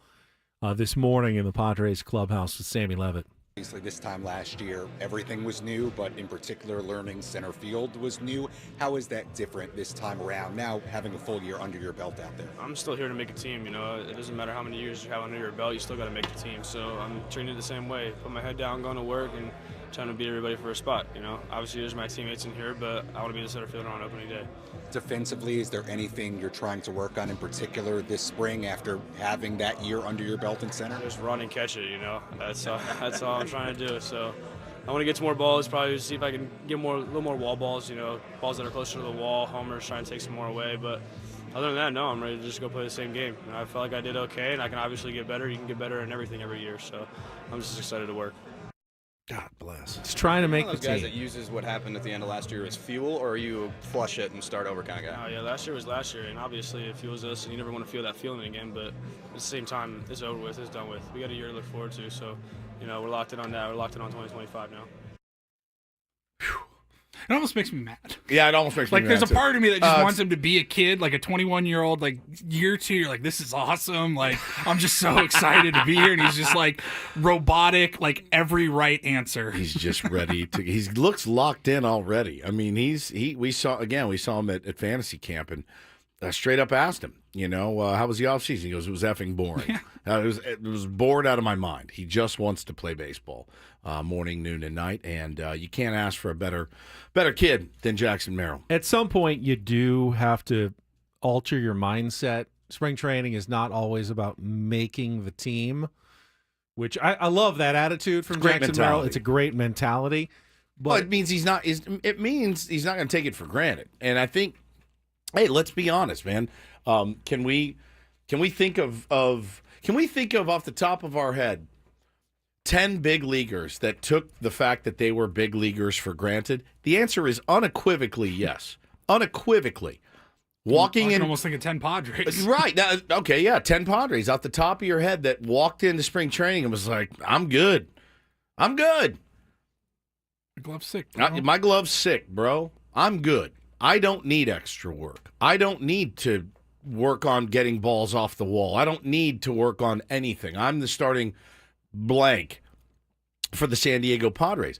this morning in the Padres clubhouse with Sammy Levitt. Obviously, this time last year, everything was new, but in particular, learning center field was new. How is that different this time around, now having a full year under your belt out there? I'm still here to make a team, It doesn't matter how many years you have under your belt, you still got to make the team. So I'm treating it the same way. Put my head down, going to work, and trying to beat everybody for a spot. Obviously there's my teammates in here, but I want to be the center fielder on opening day. Defensively, is there anything you're trying to work on in particular this spring after having that year under your belt in center? Just run and catch it. That's all I'm trying to do. So I want to get to more balls, probably see if I can get a little more wall balls. Balls that are closer to the wall. Homers, try and take some more away, but. Other than that, no, I'm ready to just go play the same game. I felt like I did okay, and I can obviously get better. You can get better in everything every year, so I'm just excited to work. God bless. He's trying to make One of the those guys team. that uses what happened at the end of last year as fuel, or are you flush it and start over kind of guy? Oh, yeah, last year was last year, and obviously it fuels us, and you never want to feel that feeling again, but at the same time, it's over with, it's done with. We got a year to look forward to, so, we're locked in on that. We're locked in on 2025 now. It almost makes me mad. Yeah, it almost makes me like mad. There's a too. part of me that just wants him to be a kid, like a 21-year-old, like year 2. You're like, this is awesome. Like, I'm just so excited to be here. And he's just like robotic, like every right answer. He's just ready to. He looks locked in already. I mean, we saw him at fantasy camp, and straight up asked him, how was the offseason? He goes, it was effing boring. It was bored out of my mind. He just wants to play baseball, morning, noon, and night, and you can't ask for a better kid than Jackson Merill. At some point, you do have to alter your mindset. Spring training is not always about making the team, which I love that attitude from Jackson Merill. It's a great mentality. But well, it means he's not going to take it for granted. And I think, hey, let's be honest, man. Can we think of off the top of our head 10 big leaguers that took the fact that they were big leaguers for granted? The answer is unequivocally yes. Unequivocally. I can almost think of 10 Padres. Right. Now, okay, yeah, 10 Padres off the top of your head that walked into spring training and was like, I'm good. I'm good. My glove's sick, bro. My glove's sick, bro. I'm good. I don't need extra work. I don't need to work on getting balls off the wall. I don't need to work on anything. I'm the starting blank for the San Diego Padres.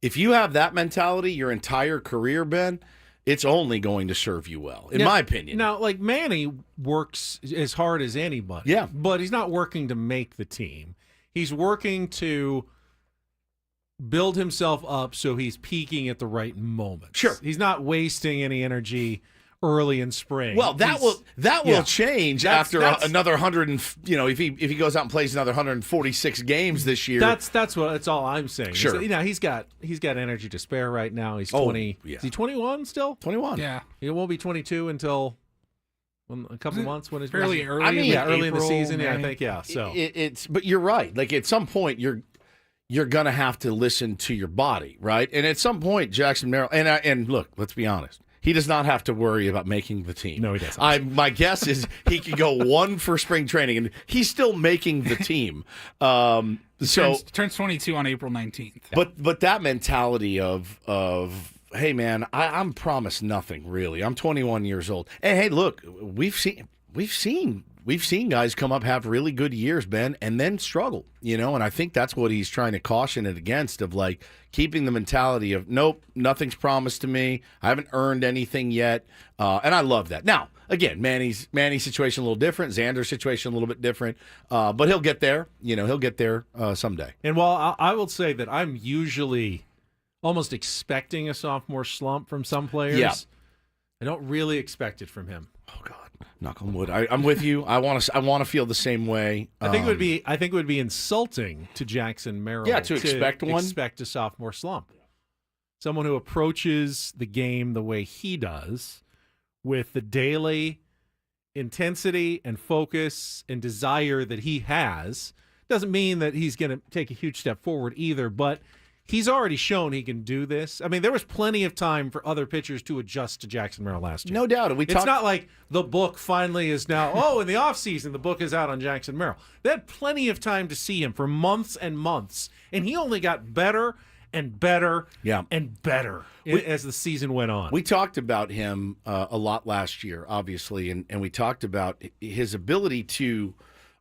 If you have that mentality your entire career, Ben, it's only going to serve you well, in my opinion. Now, like Manny works as hard as anybody. Yeah. But he's not working to make the team. He's working to build himself up so he's peaking at the right moment. Sure. He's not wasting any energy early in spring. Well, that will change after another 100 and if he goes out and plays another 146 games this year. That's all I'm saying. Sure. He's got energy to spare right now. He's 20. Yeah. Is he 21 still? 21. Yeah. He won't be 22 until a couple of months when it's fairly early. early in the April, season. May. Yeah, I think. Yeah. So But you're right. Like at some point you're going to have to listen to your body, right? And at some point, Jackson Merill, and look, let's be honest, he does not have to worry about making the team. No, he doesn't. My guess is he could go one for spring training, and he's still making the team. Turns 22 on April 19th. But that mentality of hey, man, I'm promised nothing, really. I'm 21 years old. And, hey, look, we've seen guys come up, have really good years, Ben, and then struggle, and I think that's what he's trying to caution it against, of like keeping the mentality of, nope, nothing's promised to me. I haven't earned anything yet. And I love that. Now, again, Manny's situation a little different. Xander's situation a little bit different. But he'll get there. He'll get there someday. And while I will say that I'm usually almost expecting a sophomore slump from some players, yeah. I don't really expect it from him. Oh, God. Knock on wood. I'm with you. I want to feel the same way. I think it would be insulting to Jackson Merill. Yeah, to expect one. Expect a sophomore slump. Someone who approaches the game the way he does, with the daily intensity and focus and desire that he has, doesn't mean that he's going to take a huge step forward either. But he's already shown he can do this. I mean, there was plenty of time for other pitchers to adjust to Jackson Merill last year. No doubt. It's not like the book finally is now, in the offseason, the book is out on Jackson Merill. They had plenty of time to see him for months and months, and he only got better and better and better as the season went on. We talked about him a lot last year, obviously, and we talked about his ability to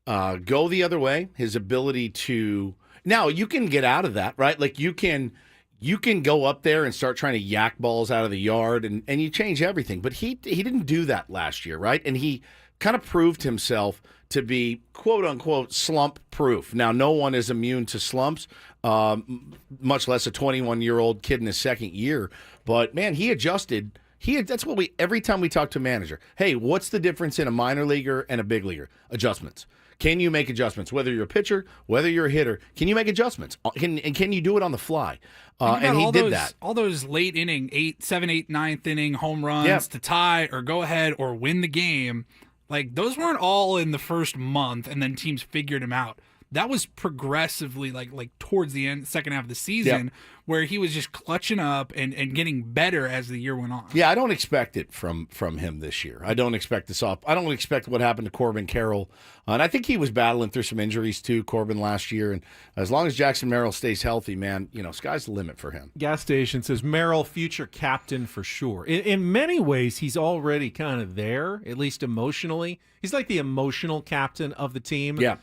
go the other way, his ability to... Now, you can get out of that, right? Like, you can you can go up there and start trying to yak balls out of the yard, and you change everything. But he didn't do that last year, right? And he kind of proved himself to be quote-unquote slump-proof. Now, no one is immune to slumps, much less a 21-year-old kid in his second year. But, man, he adjusted. That's what every time we talk to a manager, hey, what's the difference in a minor leaguer and a big leaguer? Adjustments. Can you make adjustments? Whether you're a pitcher, whether you're a hitter, can you make adjustments? Can you do it on the fly? And he did that. All those late inning, 7th, 8th, 9th inning home runs to tie or go ahead or win the game, like those weren't all in the first month and then teams figured him out. That was progressively like towards the end, second half of the season, where he was just clutching up and getting better as the year went on. Yeah, I don't expect it from him this year. I don't expect this off. I don't expect what happened to Corbin Carroll. And I think he was battling through some injuries too, Corbin, last year. And as long as Jackson Merill stays healthy, man, sky's the limit for him. Gas Station says Merill, future captain for sure. In many ways, he's already kind of there, at least emotionally. He's like the emotional captain of the team. Yeah.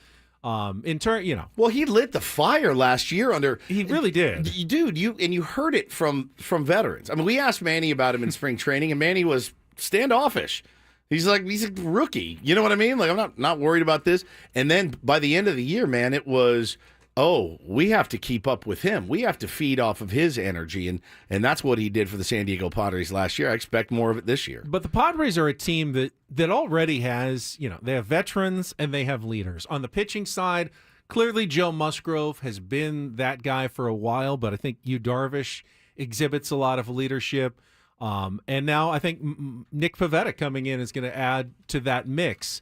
In turn, well, he lit the fire last year under. He really did, dude. You heard it from veterans. I mean, we asked Manny about him in spring training, and Manny was standoffish. He's a rookie. You know what I mean? Like, I'm not worried about this. And then by the end of the year, man, it was, we have to keep up with him. We have to feed off of his energy, and that's what he did for the San Diego Padres last year. I expect more of it this year. But the Padres are a team that already has, they have veterans and they have leaders. On the pitching side, clearly Joe Musgrove has been that guy for a while, but I think Yu Darvish exhibits a lot of leadership. And now I think Nick Pavetta coming in is going to add to that mix.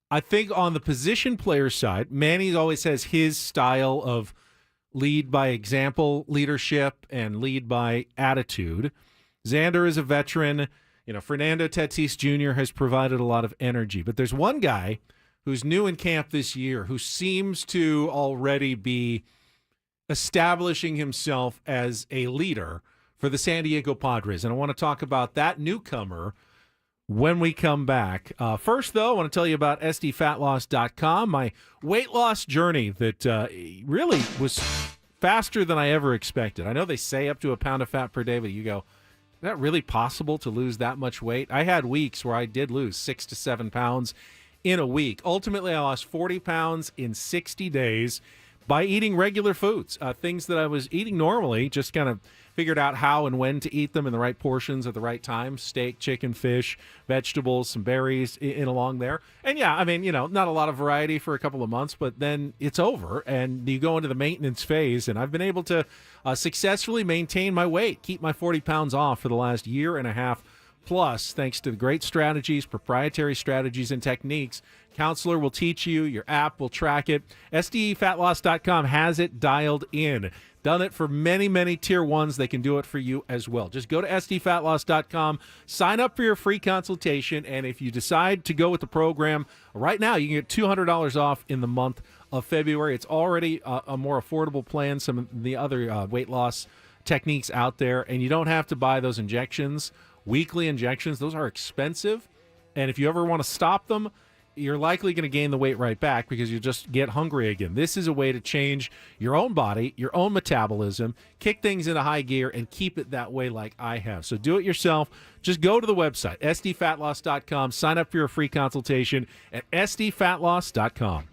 I think on the position player side, Manny always has his style of lead by example leadership and lead by attitude. Xander is a veteran. Fernando Tatis Jr. has provided a lot of energy. But there's one guy who's new in camp this year who seems to already be establishing himself as a leader for the San Diego Padres. And I want to talk about that newcomer when we come back. First, though, I want to tell you about SDFatLoss.com, my weight loss journey that really was faster than I ever expected. I know they say up to a pound of fat per day, but you go, is that really possible to lose that much weight? I had weeks where I did lose 6 to 7 pounds in a week. Ultimately, I lost 40 pounds in 60 days by eating regular foods, things that I was eating normally, just kind of figured out how and when to eat them in the right portions at the right time. Steak, chicken, fish, vegetables, some berries in along there. And yeah, I mean, not a lot of variety for a couple of months, but then it's over and you go into the maintenance phase. And I've been able to successfully maintain my weight, keep my 40 pounds off for the last year and a half plus, thanks to the great strategies, proprietary strategies and techniques. Counselor will teach you. Your app will track it. SDFatLoss.com has it dialed in. Done it for many, many tier ones. They can do it for you as well. Just go to SDFatLoss.com, sign up for your free consultation, and if you decide to go with the program, right now you can get $200 off in the month of February. It's already a more affordable plan, some of the other weight loss techniques out there, and you don't have to buy those injections, weekly injections. Those are expensive, and if you ever want to stop them, you're likely going to gain the weight right back because you just get hungry again. This is a way to change your own body, your own metabolism, kick things into high gear, and keep it that way like I have. So do it yourself. Just go to the website, SDFatLoss.com. Sign up for your free consultation at SDFatLoss.com.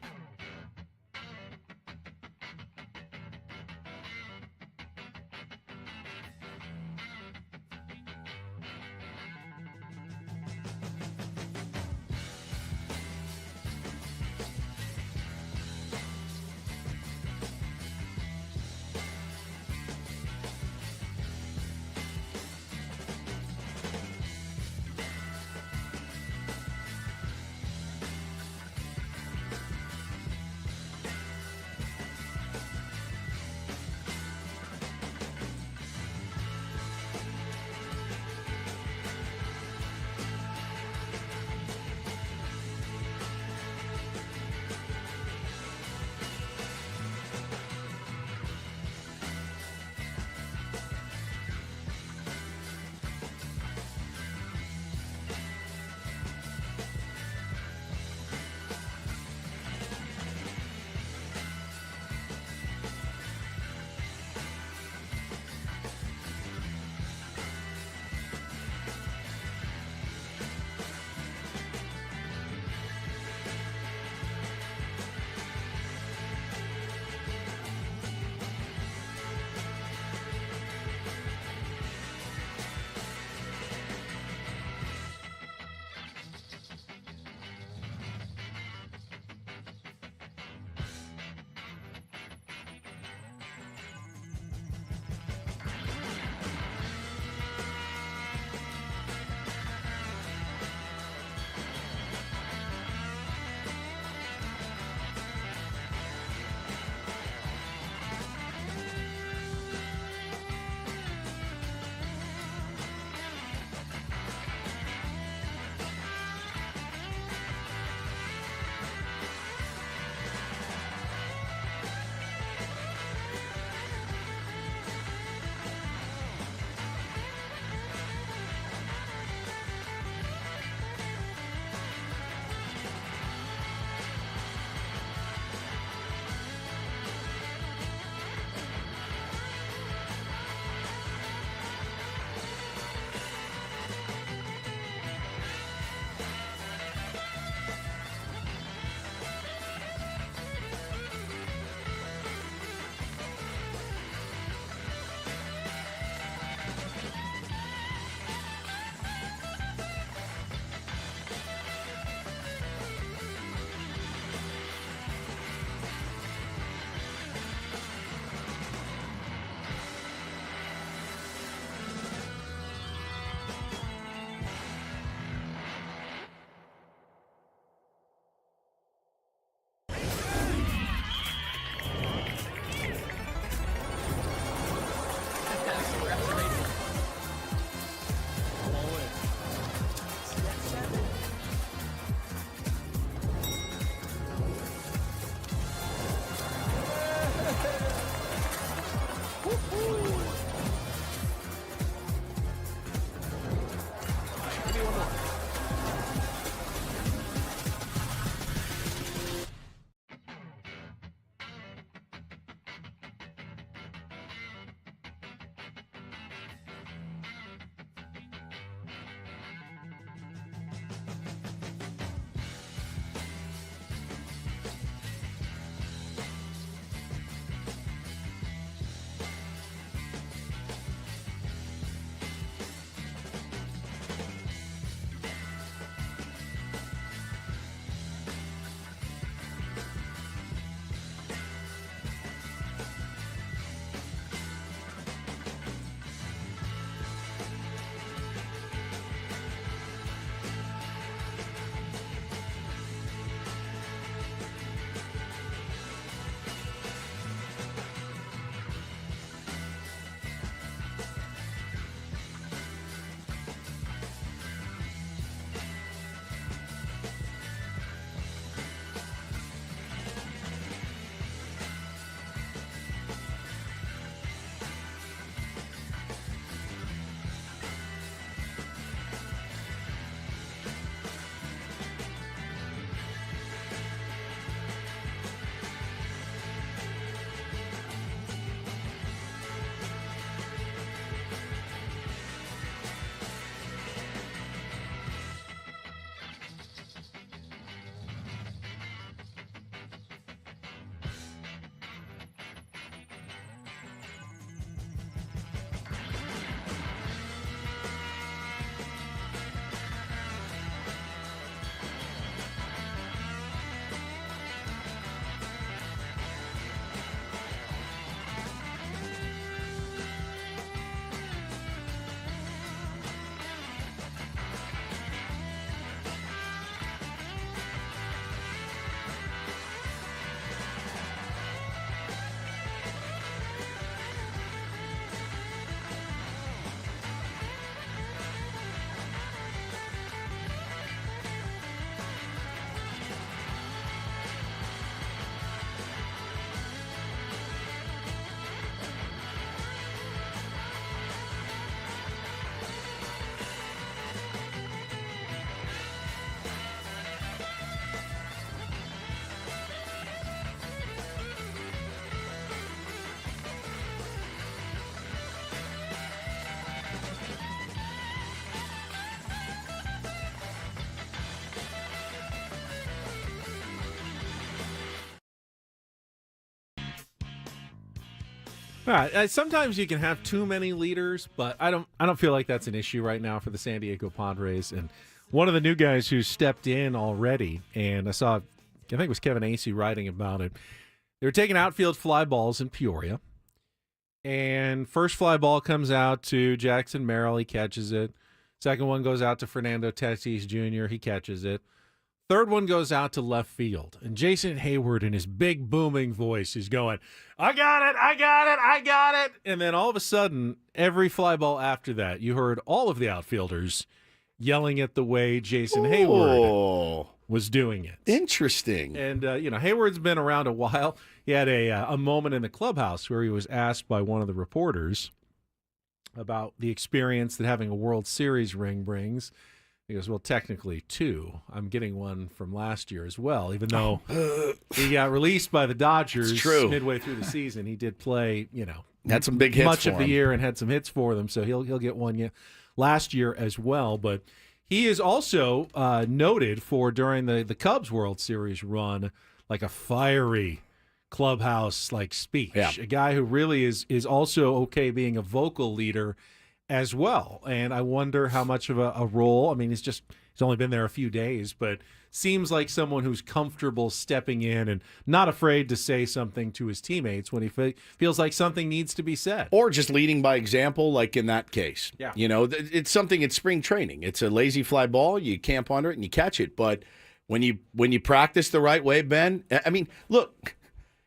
Right. Sometimes you can have too many leaders, but I don't feel like that's an issue right now for the San Diego Padres. And one of the new guys who stepped in already, and I think it was Kevin Acey writing about it. They were taking outfield fly balls in Peoria, and first fly ball comes out to Jackson Merill. He catches it. Second one goes out to Fernando Tatis Jr. He catches it. Third one goes out to left field. And Jason Hayward, in his big booming voice, is going, I got it, I got it, I got it. And then all of a sudden, every fly ball after that, you heard all of the outfielders yelling at the way Jason Hayward was doing it. Interesting. And, Hayward's been around a while. He had a moment in the clubhouse where he was asked by one of the reporters about the experience that having a World Series ring brings. He goes, well, technically 2. I'm getting one from last year as well, even though he got released by the Dodgers midway through the season. He did play, had some big hits much for of the him. year and had some hits for them, so he'll get one last year as well. But he is also noted for, during the Cubs World Series run, like a fiery clubhouse speech. Yeah. A guy who really is also okay being a vocal leader as well. And I wonder how much of a role, I mean, he's only been there a few days, but seems like someone who's comfortable stepping in and not afraid to say something to his teammates when he feels like something needs to be said. Or just leading by example, like in that case. Yeah. It's something, it's spring training. It's a lazy fly ball. You camp under it and you catch it. But when you practice the right way, Ben, I mean, look,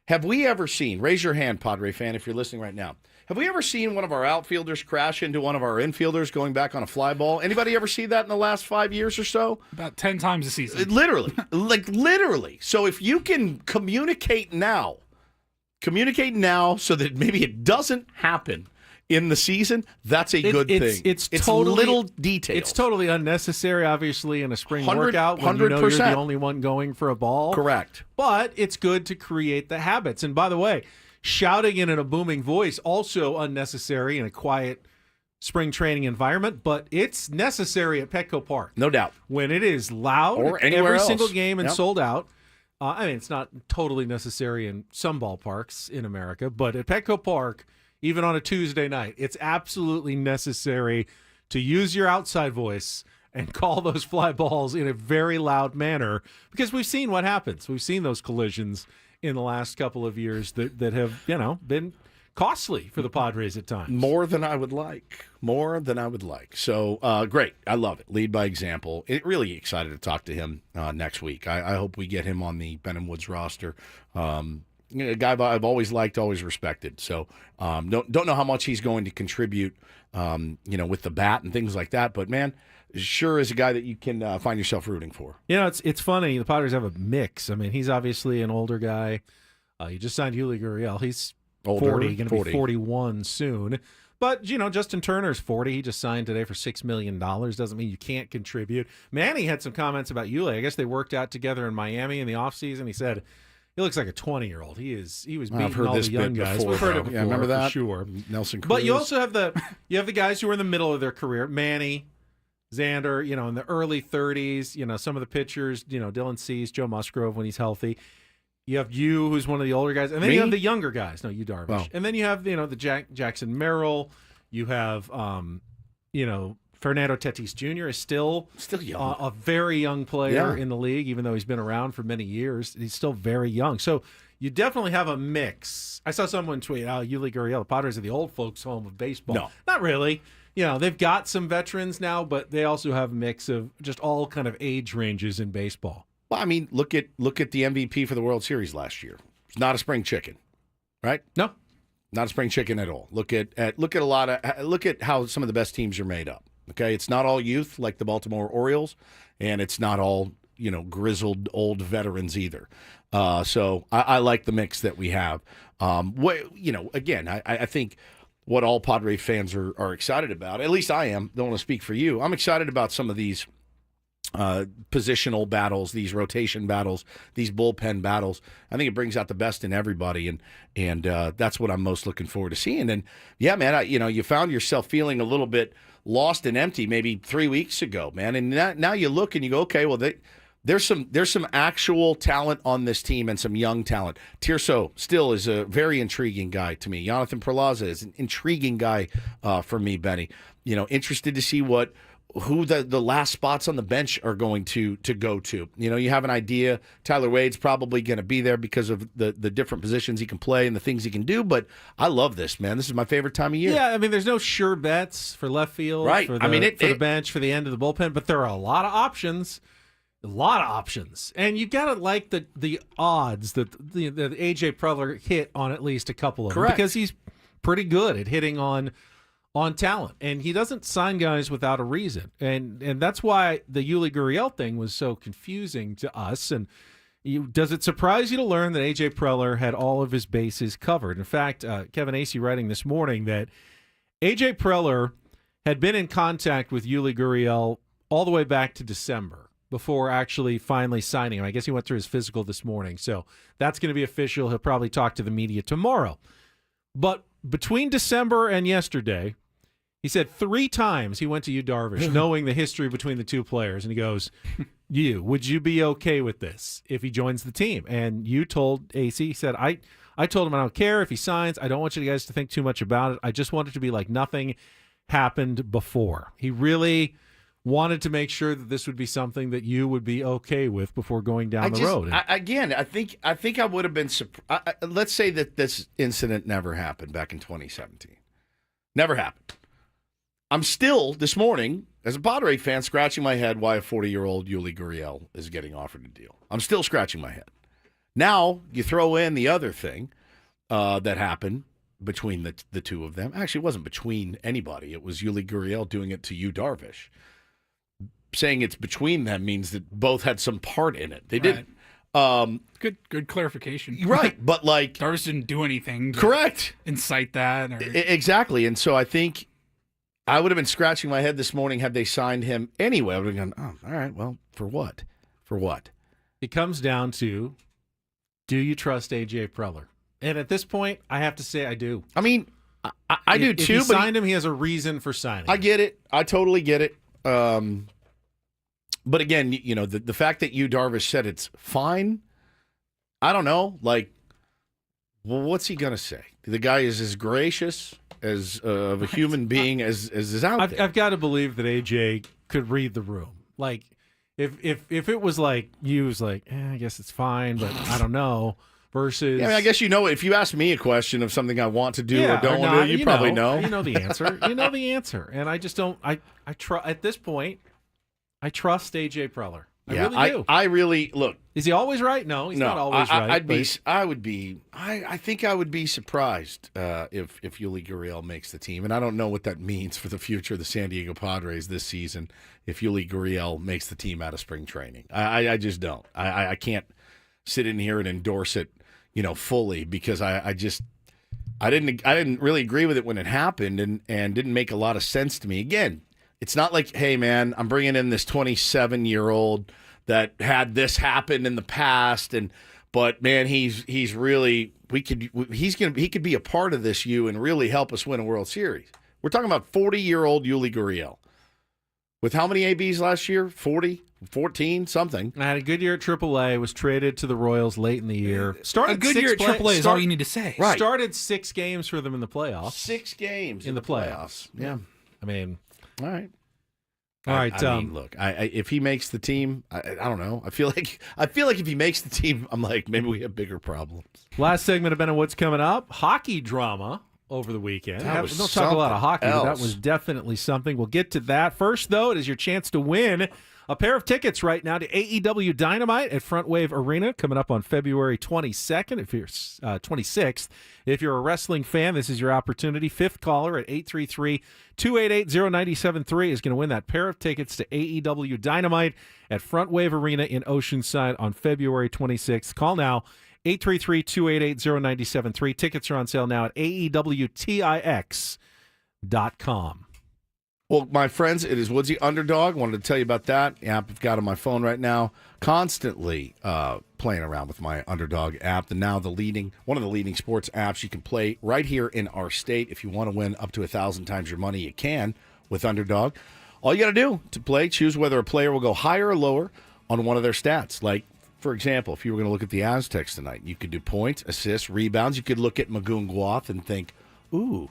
have we ever seen, raise your hand, Padre fan, if you're listening right now, have we ever seen one of our outfielders crash into one of our infielders going back on a fly ball? Anybody ever see that in the last 5 years or so? About 10 times a season. Literally. Literally. So if you can communicate now so that maybe it doesn't happen in the season, that's a good thing. It's totally, little details. It's totally unnecessary, obviously, in a spring 100%, workout when you know you're the only one going for a ball. Correct. But it's good to create the habits. And by the way, shouting in a booming voice, also unnecessary in a quiet spring training environment, but it's necessary at Petco Park. No doubt. When it is loud, or anywhere every else. single game and Yep. sold out. It's not totally necessary in some ballparks in America, but at Petco Park, even on a Tuesday night, it's absolutely necessary to use your outside voice and call those fly balls in a very loud manner, because we've seen what happens. We've seen those collisions in the last couple of years that have, been costly for the Padres at times. More than I would like. So, great. I love it. Lead by example. Really excited to talk to him next week. I hope we get him on the Ben & Woods roster. A guy I've always liked, always respected. So, don't know how much he's going to contribute, with the bat and things like that. But, man, sure is a guy that you can find yourself rooting for. It's funny. The Padres have a mix. I mean, he's obviously an older guy. He just signed Yuli Gurriel. He's Older, 40, going to be 41 soon. But, Justin Turner's 40. He just signed today for $6 million. Doesn't mean you can't contribute. Manny had some comments about Yuli. I guess they worked out together in Miami in the offseason. He said he looks like a 20-year-old. He was beating all the young guys. Before, We've heard it before, yeah, remember that? for sure. Nelson Cruz. But you also have the guys who are in the middle of their career. Manny, Xander, in the early 30s. Some of the pitchers, Dylan Cease, Joe Musgrove when he's healthy. You have you, who's one of the older guys, and then you have the younger guys. No, you Darvish, Oh. and then you have the Jackson Merill. You have Fernando Tatis Jr. is still young, a very young player Yeah. in the league, even though he's been around for many years. He's still very young, so you definitely have a mix. I saw someone tweet, Yuli Gurriel, the Padres are the old folks' home of baseball. No. Not really. They've got some veterans now, but they also have a mix of just all kind of age ranges in baseball. Well, I mean, look at the MVP for the World Series last year. It's not a spring chicken, right? No, not a spring chicken at all. Look at how some of the best teams are made up. Okay, it's not all youth like the Baltimore Orioles, and it's not all grizzled old veterans either. So I like the mix that we have. Again, I think what all Padre fans are excited about. At least I am. Don't want to speak for you. I'm excited about some of these positional battles, these rotation battles, these bullpen battles. I think it brings out the best in everybody, and that's what I'm most looking forward to seeing. And yeah, man, you found yourself feeling a little bit lost and empty maybe 3 weeks ago, man, and now you look and you go, okay, well there's some actual talent on this team and some young talent. Tirso still is a very intriguing guy to me. Jonathan Perlaza is an intriguing guy for me, Benny. Interested to see who the last spots on the bench are going to go to. You have an idea. Tyler Wade's probably going to be there because of the different positions he can play and the things he can do, but I love this, man. This is my favorite time of year. Yeah, I mean, there's no sure bets for left field, right? For the bench, for the end of the bullpen, but there are a lot of options. And you got to like the odds that the AJ Preller hit on at least a couple of them. Correct. Because he's pretty good at hitting on talent, and he doesn't sign guys without a reason, and that's why the Yuli Gurriel thing was so confusing to us. And does it surprise you to learn that AJ Preller had all of his bases covered? In fact, Kevin Acee writing this morning that AJ Preller had been in contact with Yuli Gurriel all the way back to December before actually finally signing him. I guess he went through his physical this morning, so that's going to be official. He'll probably talk to the media tomorrow. But between December and yesterday, he said 3 times he went to Yu Darvish, knowing the history between the two players, and he goes, would you be okay with this if he joins the team? And you told AC, he said, I told him I don't care if he signs. I don't want you guys to think too much about it. I just want it to be like nothing happened before. He really wanted to make sure that this would be something that you would be okay with before going down the road. I think I would have been surprised. Let's say that this incident never happened back in 2017. Never happened. I'm still, this morning, as a Padre fan, scratching my head why a 40-year-old Yuli Gurriel is getting offered a deal. I'm still scratching my head. Now, you throw in the other thing that happened between the two of them. Actually, it wasn't between anybody. It was Yuli Gurriel doing it to Yu Darvish. Saying it's between them means that both had some part in it. They didn't. Good clarification. Right, but like Darvish didn't do anything to correct. incite that. Or... Exactly, and so I think I would have been scratching my head this morning had they signed him anyway. I would have gone, all right, well, for what? For what? It comes down to, do you trust AJ Preller? And at this point, I have to say I do. I mean, I do too. If he but signed him, he has a reason for signing. I get it. I totally get it. But again, the fact that Yu Darvish said it's fine, I don't know. Like, well, what's he going to say? The guy is as gracious as of a human being as is out there. I've got to believe that AJ could read the room. Like, if it was like you was like, I guess it's fine, but I don't know. Versus, I guess if you ask me a question of something I want to do or don't want to do, you probably know. You know the answer. You know the answer, and I just don't. I at this point, I trust AJ Preller. I really do. I really look. Is he always right? No, he's not always right. I think I would be surprised if Yuli Gurriel makes the team, and I don't know what that means for the future of the San Diego Padres this season. If Yuli Gurriel makes the team out of spring training, I just don't. I can't sit in here and endorse it, fully because I didn't really agree with it when it happened and didn't make a lot of sense to me. Again, it's not like, hey man, I'm bringing in this 27-year-old that had this happen in the past, but man, he could be a part of this and really help us win a World Series. We're talking about 40-year-old Yuli Gurriel with how many ABs last year? 40, 14, something. I had a good year at AAA. Was traded to the Royals late in the year. A good year at AAA is all you need to say. Right. Started 6 games for them in the playoffs. 6 games in the playoffs. Yeah. I mean, all right. All right. I mean, look, if he makes the team, I don't know. I feel like if he makes the team, I'm like, maybe we have bigger problems. Last segment of Ben and Woods coming up. Hockey drama over the weekend. We don't talk a lot of hockey, but that was definitely something. We'll get to that. First, though, it is your chance to win a pair of tickets right now to AEW Dynamite at Front Wave Arena coming up on February 22nd. If you're 26th, if you're a wrestling fan, this is your opportunity. 5th caller at 833-288-0973 is going to win that pair of tickets to AEW Dynamite at Front Wave Arena in Oceanside on February 26th. Call now. 833-288-0973. Tickets are on sale now at AEWTIX.com. Well, my friends, it is Woodsy Underdog. Wanted to tell you about that. The app I've got on my phone right now. Constantly playing around with my Underdog app. And now one of the leading sports apps you can play right here in our state. If you want to win up to 1,000 times your money, you can with Underdog. All you got to do to play, choose whether a player will go higher or lower on one of their stats. Like, for example, if you were going to look at the Aztecs tonight, you could do points, assists, rebounds. You could look at Magoon Guath and think, ooh,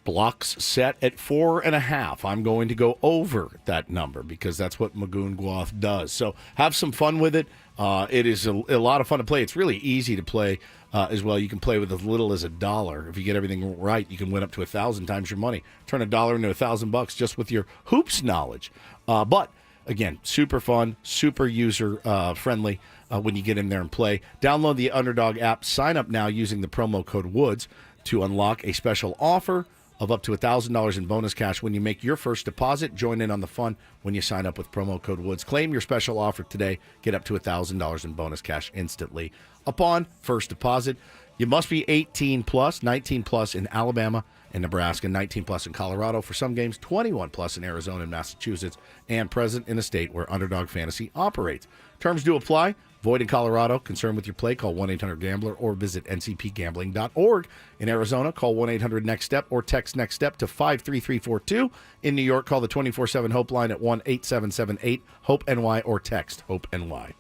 blocks set at 4.5. I'm going to go over that number because that's what Magoon Guath does. So have some fun with it. It is a lot of fun to play. It's really easy to play as well. You can play with as little as $1. If you get everything right, you can win up to 1,000 times your money. Turn $1 into $1,000 just with your hoops knowledge. But again, super fun, super user friendly when you get in there and play. Download the Underdog app. Sign up now using the promo code WOODS to unlock a special offer of up to $1,000 in bonus cash when you make your first deposit. Join in on the fun when you sign up with promo code WOODS. Claim your special offer today. Get up to $1,000 in bonus cash instantly upon first deposit. You must be 18 plus, 19 plus in Alabama and Nebraska, 19 plus in Colorado for some games, 21 plus in Arizona and Massachusetts, and present in a state where Underdog Fantasy operates. Terms do apply. Void in Colorado. Concerned with your play, call 1-800-GAMBLER or visit ncpgambling.org. In Arizona, call 1-800-NEXT-STEP or text NEXT STEP to 53342. In New York, call the 24/7 Hope line at 1-8778-HOPE-NY or text HOPE-NY.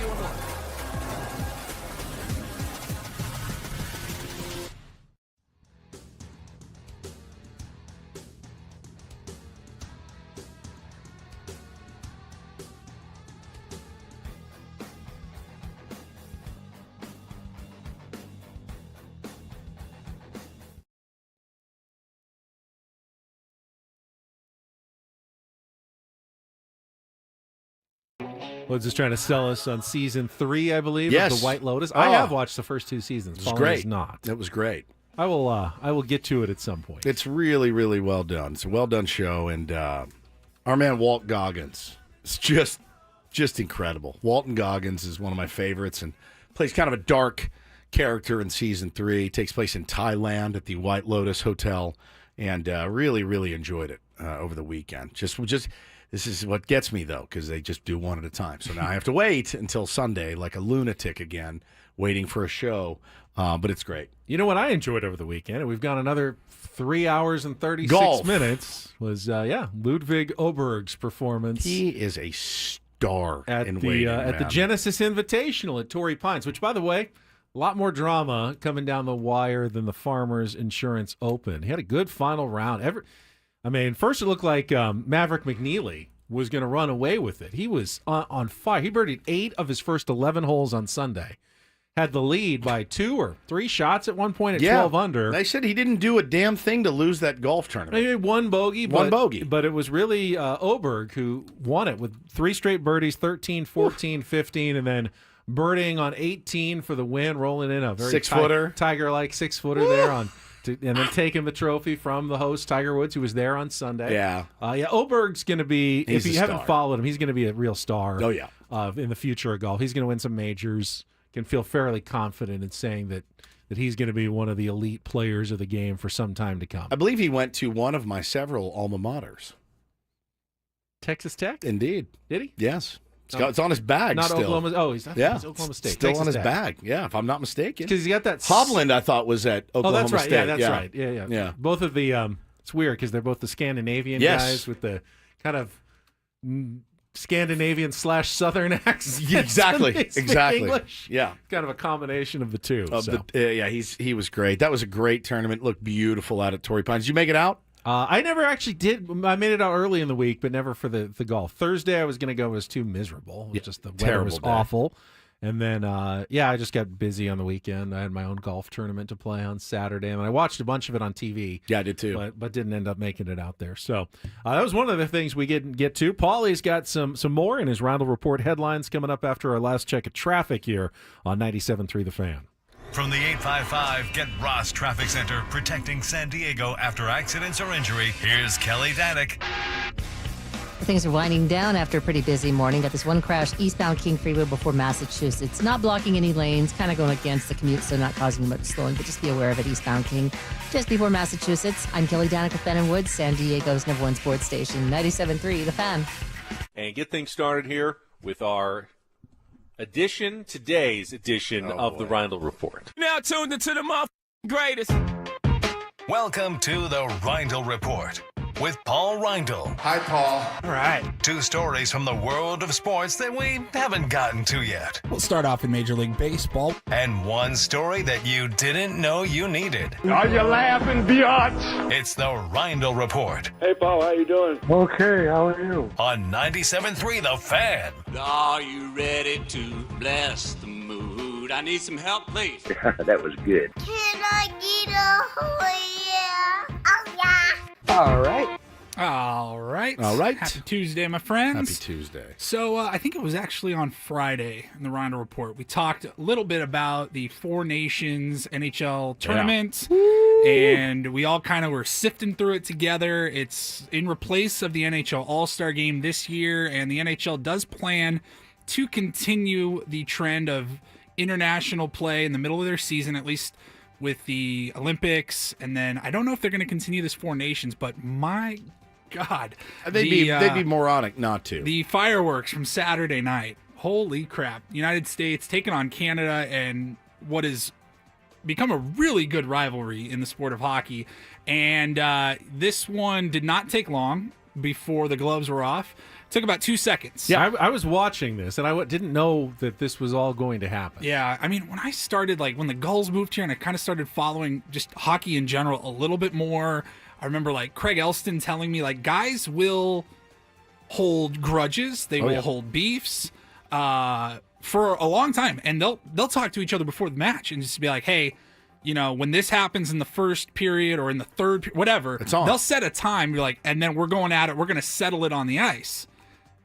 one more. Was just trying to sell us on season 3, I believe, Yes. of The White Lotus. Oh. I have watched the first 2 seasons. It was Paul great. has not. It was great. I will get to it at some point. It's really, really well done. It's a well done show, and our man Walt Goggins is just incredible. Walton Goggins is one of my favorites, and plays kind of a dark character in season 3. Takes place in Thailand at the White Lotus Hotel, and really, really enjoyed it over the weekend. Just this is what gets me though, because they just do one at a time. So now I have to wait until Sunday, like a lunatic again, waiting for a show. But it's great. You know what I enjoyed over the weekend, and we've gone another 3 hours and 36 Golf. minutes, was, Ludwig Oberg's performance. He is a star at in the waiting, at the man. Genesis Invitational at Torrey Pines, which, by the way, a lot more drama coming down the wire than the Farmers Insurance Open. He had a good final round. First it looked like Maverick McNeely was going to run away with it. He was on fire. He birdied 8 of his first 11 holes on Sunday. Had the lead by 2 or 3 shots at one point at 12 under. They said he didn't do a damn thing to lose that golf tournament. He made one bogey. But it was really Oberg who won it with 3 straight birdies, 13, 14, 15, and then birding on 18 for the win, rolling in a very 6-footer. Tiger-like 6-footer there and then taking the trophy from the host, Tiger Woods, who was there on Sunday. Yeah. Oberg's going to be, He's if you a haven't star. followed him, he's going to be a real star. Oh, yeah. In the future of golf. He's going to win some majors. Can feel fairly confident in saying that he's going to be one of the elite players of the game for some time to come. I believe he went to one of my several alma maters. Texas Tech? Indeed. Did he? Yes. It's on his bag Not still. Oklahoma. Oh, he's not. Yeah. He's Oklahoma State. Still Texas on his Tech. bag. Yeah, if I'm not mistaken. Because he got that. Hovland, I thought, was at Oklahoma that's right. State. Yeah, that's right. Yeah. Both of the. It's weird because they're both the Scandinavian Yes. guys with the kind of Scandinavian / Southern accents. Exactly. when they speak Exactly. English. Yeah. Kind of a combination of the two. He was great. That was a great tournament. Looked beautiful out at Torrey Pines. Did you make it out? I never actually did. I made it out early in the week, but never for the golf. Thursday, I was going to go. It was too miserable. It was just the weather was terrible day. awful. And then, I just got busy on the weekend. I had my own golf tournament to play on Saturday, and I watched a bunch of it on TV. Yeah, I did too. But didn't end up making it out there. So that was one of the things we get to. Paulie's got some more in his Roundel Report headlines coming up after our last check of traffic here on 97.3 The Fan. From the 855 Get Ross Traffic Center, protecting San Diego after accidents or injury, here's Kelly Danek. Things are winding down after a pretty busy morning. Got this one crash eastbound King Freeway before Massachusetts. Not blocking any lanes, kind of going against the commute, so not causing much slowing, but just be aware of it eastbound King. Just before Massachusetts, I'm Kelly Danek with Ben and Woods, San Diego's #1 sports station, 97.3 The Fan. And get things started here with our today's edition of the Roundel Report. Now tuned into the greatest. Welcome to the Reindl Report with Paul Reindl. Hi, Paul. All right. 2 stories from the world of sports that we haven't gotten to yet. We'll start off in Major League Baseball. And 1 story that you didn't know you needed. Are you laughing, biatch? It's the Reindl Report Hey, Paul, how you doing? Okay, how are you? on 97.3 The Fan. Are you ready to bless the mood? I need some help, please. That was good. Can I get a oh yeah? Oh yeah. All right. All right. All right. Happy Tuesday, my friends. Happy Tuesday. So I think it was actually on Friday in the Roundel Report. We talked a little bit about the Four Nations NHL tournament, and we all kind of were sifting through it together. It's in replace of the NHL All-Star Game this year, and the NHL does plan to continue the trend of international play in the middle of their season, at least with the Olympics. And then I don't know if they're going to continue this Four Nations, but my God, They'd be moronic not to. The fireworks from Saturday night. Holy crap. United States taking on Canada and what has become a really good rivalry in the sport of hockey. And this one did not take long. before the gloves were off. It took about 2 seconds. Yeah, I was watching this, and I didn't know that this was all going to happen. Yeah, I mean, when I started, like, when the Gulls moved here and I kind of started following just hockey in general a little bit more, I remember, like, Craig Elston telling me, like, guys will hold grudges. They will hold beefs for a long time. And they'll talk to each other before the match and just be like, hey, you know, when this happens in the first period or in the third, whatever, it's on. They'll set a time, be like, and then we're going at it. We're going to settle it on the ice.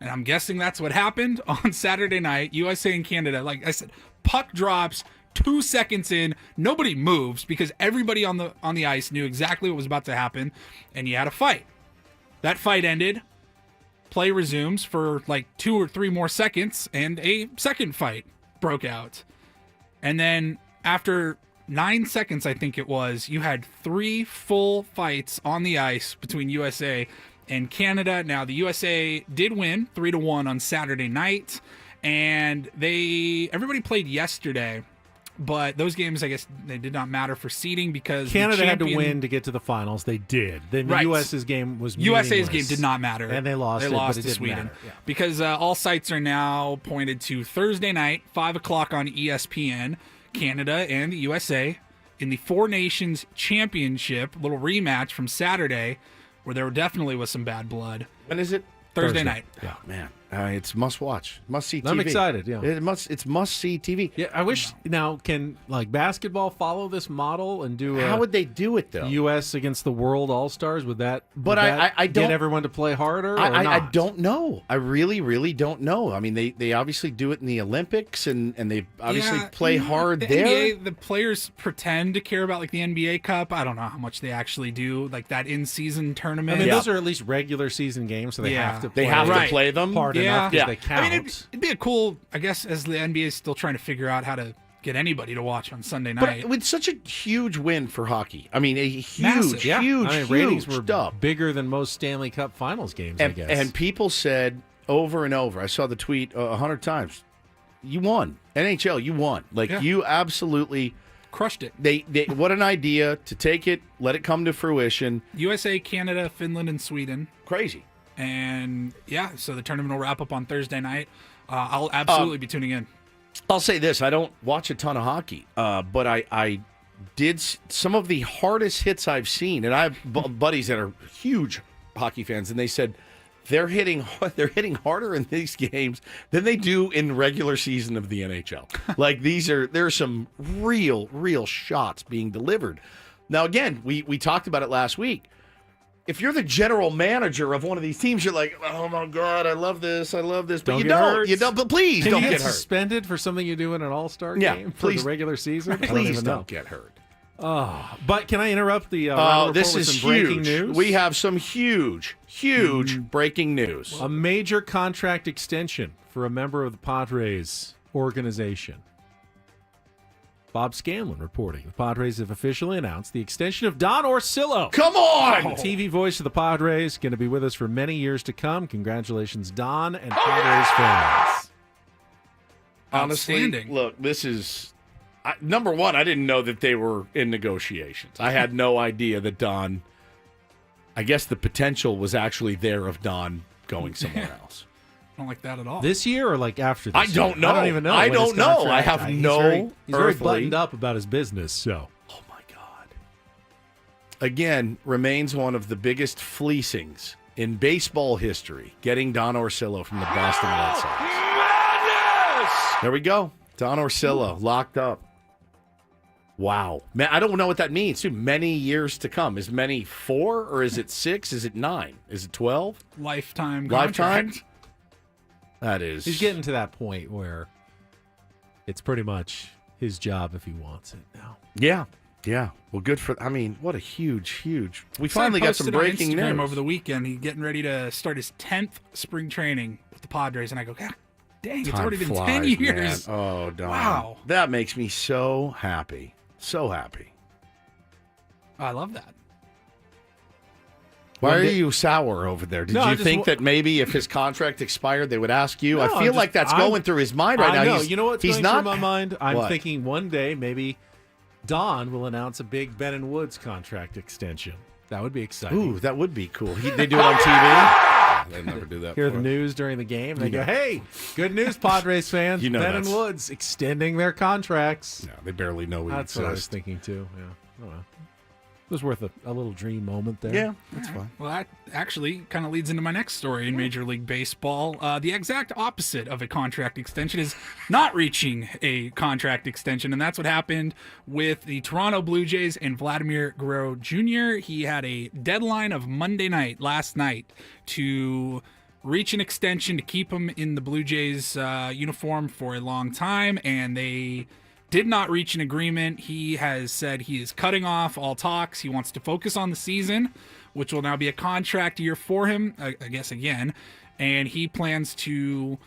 And I'm guessing that's what happened on Saturday night, USA and Canada. Like I said, puck drops 2 seconds in. Nobody moves because everybody on the ice knew exactly what was about to happen, and you had a fight. That fight ended. Play resumes for like 2 or 3 more seconds, and a second fight broke out. And then after 9 seconds, I think it was, you had 3 full fights on the ice between USA and Canada. Now, the USA did win 3-1 on Saturday night, and everybody played yesterday. But those games, I guess, they did not matter for seeding because Canada had to win to get to the finals. They did. Then the US's game was USA's game did not matter. And they lost. They lost to Sweden. Yeah. Because all sites are now pointed to Thursday night, 5 o'clock on ESPN, Canada and the USA in the Four Nations Championship, little rematch from Saturday, where there definitely was some bad blood. When is it? Thursday night. Yeah, man. It's must watch, must see TV. I'm excited. Yeah, it's must see TV. Yeah, I wish now can like basketball follow this model and do. How would they do it though? U.S. against the World All Stars would that? But would I that don't get everyone to play harder. I don't know. I really don't know. I mean, they obviously do it in the Olympics and they obviously play hard the there. NBA, the players pretend to care about like the NBA Cup. I don't know how much they actually do, like that in-season tournament. I mean, those are at least regular season games, so they have to. They have to play them hard enough because they count. I mean, it'd be a cool, I guess, as the NBA is still trying to figure out how to get anybody to watch on Sunday night. But with such a huge win for hockey, I mean, a Massive. huge ratings were stuff. Bigger than most Stanley Cup Finals games, I guess. And people said over and over, I saw the tweet 100 times, you won. NHL, you won. You absolutely crushed it. They what an idea to take it, let it come to fruition. USA, Canada, Finland, and Sweden. Crazy. And so the tournament will wrap up on Thursday night. I'll absolutely be tuning in. I'll say this: I don't watch a ton of hockey, but I did some of the hardest hits I've seen, and I have buddies that are huge hockey fans, and they said they're hitting harder in these games than they do in regular season of the NHL. Like there's some real shots being delivered. Now again, we talked about it last week. If you're the general manager of one of these teams, you're like, oh my God, I love this. But you don't. But please don't get hurt. Suspended for something you do in an All-Star game for the regular season? Please don't get hurt. Oh, but can I interrupt the round this report with is some huge. breaking news? We have some huge breaking news. A major contract extension for a member of the Padres organization. Bob Scanlon reporting. The Padres have officially announced the extension of Don Orsillo. Come on! The TV voice of the Padres, going to be with us for many years to come. Congratulations, Don and Padres fans. Honestly, look, this is... number one, I didn't know that they were in negotiations. I had no idea that Don... I guess the potential was actually there of Don going somewhere else. I don't like that at all. This year or like after this I don't know. I don't even know. I don't know. I have no He's very buttoned up about his business, so. Oh, my God. Again, remains one of the biggest fleecings in baseball history, getting Don Orsillo from the Boston Red Sox. Madness! There we go. Don Orsillo locked up. Wow. Man, I don't know what that means, too. Many years to come. Is many 4 or is it 6? Is it 9? Is it 12? Lifetime Lifetime? contract. That is. He's getting to that point where it's pretty much his job if he wants it now. Yeah. Well, good for. I mean, what a huge. We finally got some breaking news over the weekend. He's getting ready to start his 10th spring training with the Padres, and I go, God dang, it's already been 10 years. Man. Oh, Don. Wow. That makes me so happy. So happy. I love that. Why are you sour over there? Did you think that maybe if his contract expired, they would ask you? No, I feel like that's going through his mind right now. No, you know what's he's going not, through my mind? I'm What? thinking one day maybe Don will announce a big Ben and Woods contract extension. That would be exciting. Ooh, that would be cool. They do it on TV. They never do that. Hear for the us. news during the game. They You go, know. hey, good news, Padres fans. You know Ben and that's- Woods extending their contracts. No, they barely know we That's what I was exist. thinking, too. Yeah. I don't know. It was worth a little dream moment there. Yeah, that's fine. Well, that actually kind of leads into my next story in Major League Baseball. The exact opposite of a contract extension is not reaching a contract extension, and that's what happened with the Toronto Blue Jays and Vladimir Guerrero Jr. He had a deadline of Monday night, last night, to reach an extension to keep him in the Blue Jays uniform for a long time, and they did not reach an agreement. He has said he is cutting off all talks. He wants to focus on the season, which will now be a contract year for him, I guess again. And he plans to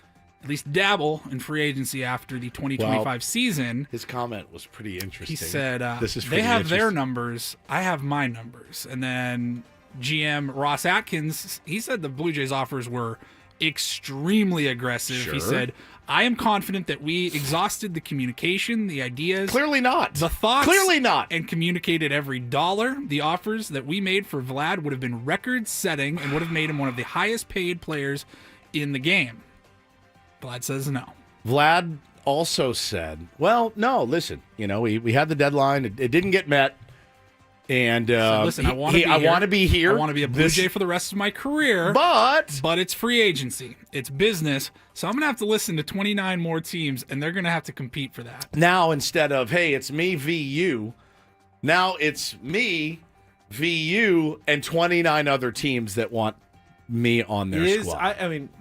at least dabble in free agency after the 2025 season. His comment was pretty interesting. He said, "This is they pretty have their interesting." numbers. I have my numbers. And then GM Ross Atkins, he said the Blue Jays offers were extremely aggressive. Sure. He said, I am confident that we exhausted the communication, the ideas. Clearly not. The thoughts. Clearly not. And communicated every dollar. The offers that we made for Vlad would have been record-setting and would have made him one of the highest-paid players in the game. Vlad says no. Vlad also said, well, no, listen, we had the deadline. It didn't get met. And Listen, I want to be here. I want to be here. I want to be a Blue Jay for the rest of my career. But it's free agency. It's business. So I'm going to have to listen to 29 more teams, and they're going to have to compete for that. Now, instead of, hey, it's me v you, now it's me v you and 29 other teams that want me on their squad.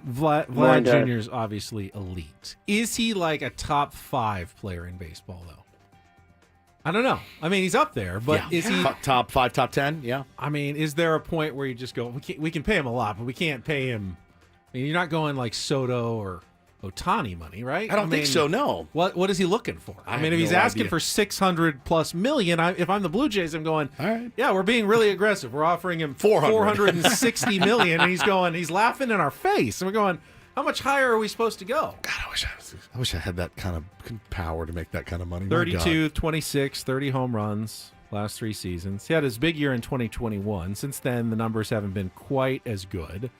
Vlad Jr. is obviously elite. Is he like a top 5 player in baseball, though? I don't know. I mean, he's up there, but is he top 5, top 10? Yeah. I mean, is there a point where you just go, we can pay him a lot, but we can't pay him? I mean, you're not going like Soto or Ohtani money, right? I don't think so. No. What is he looking for? I mean, have if he's no asking idea. for $600+ million, if I'm the Blue Jays, I'm going, all right. Yeah, we're being really aggressive. We're offering him $460 million, and he's laughing in our face, and we're going, how much higher are we supposed to go? God, I wish I had that kind of power to make that kind of money. My 32, God. 26, 30 home runs last 3 seasons. He had his big year in 2021. Since then, the numbers haven't been quite as good.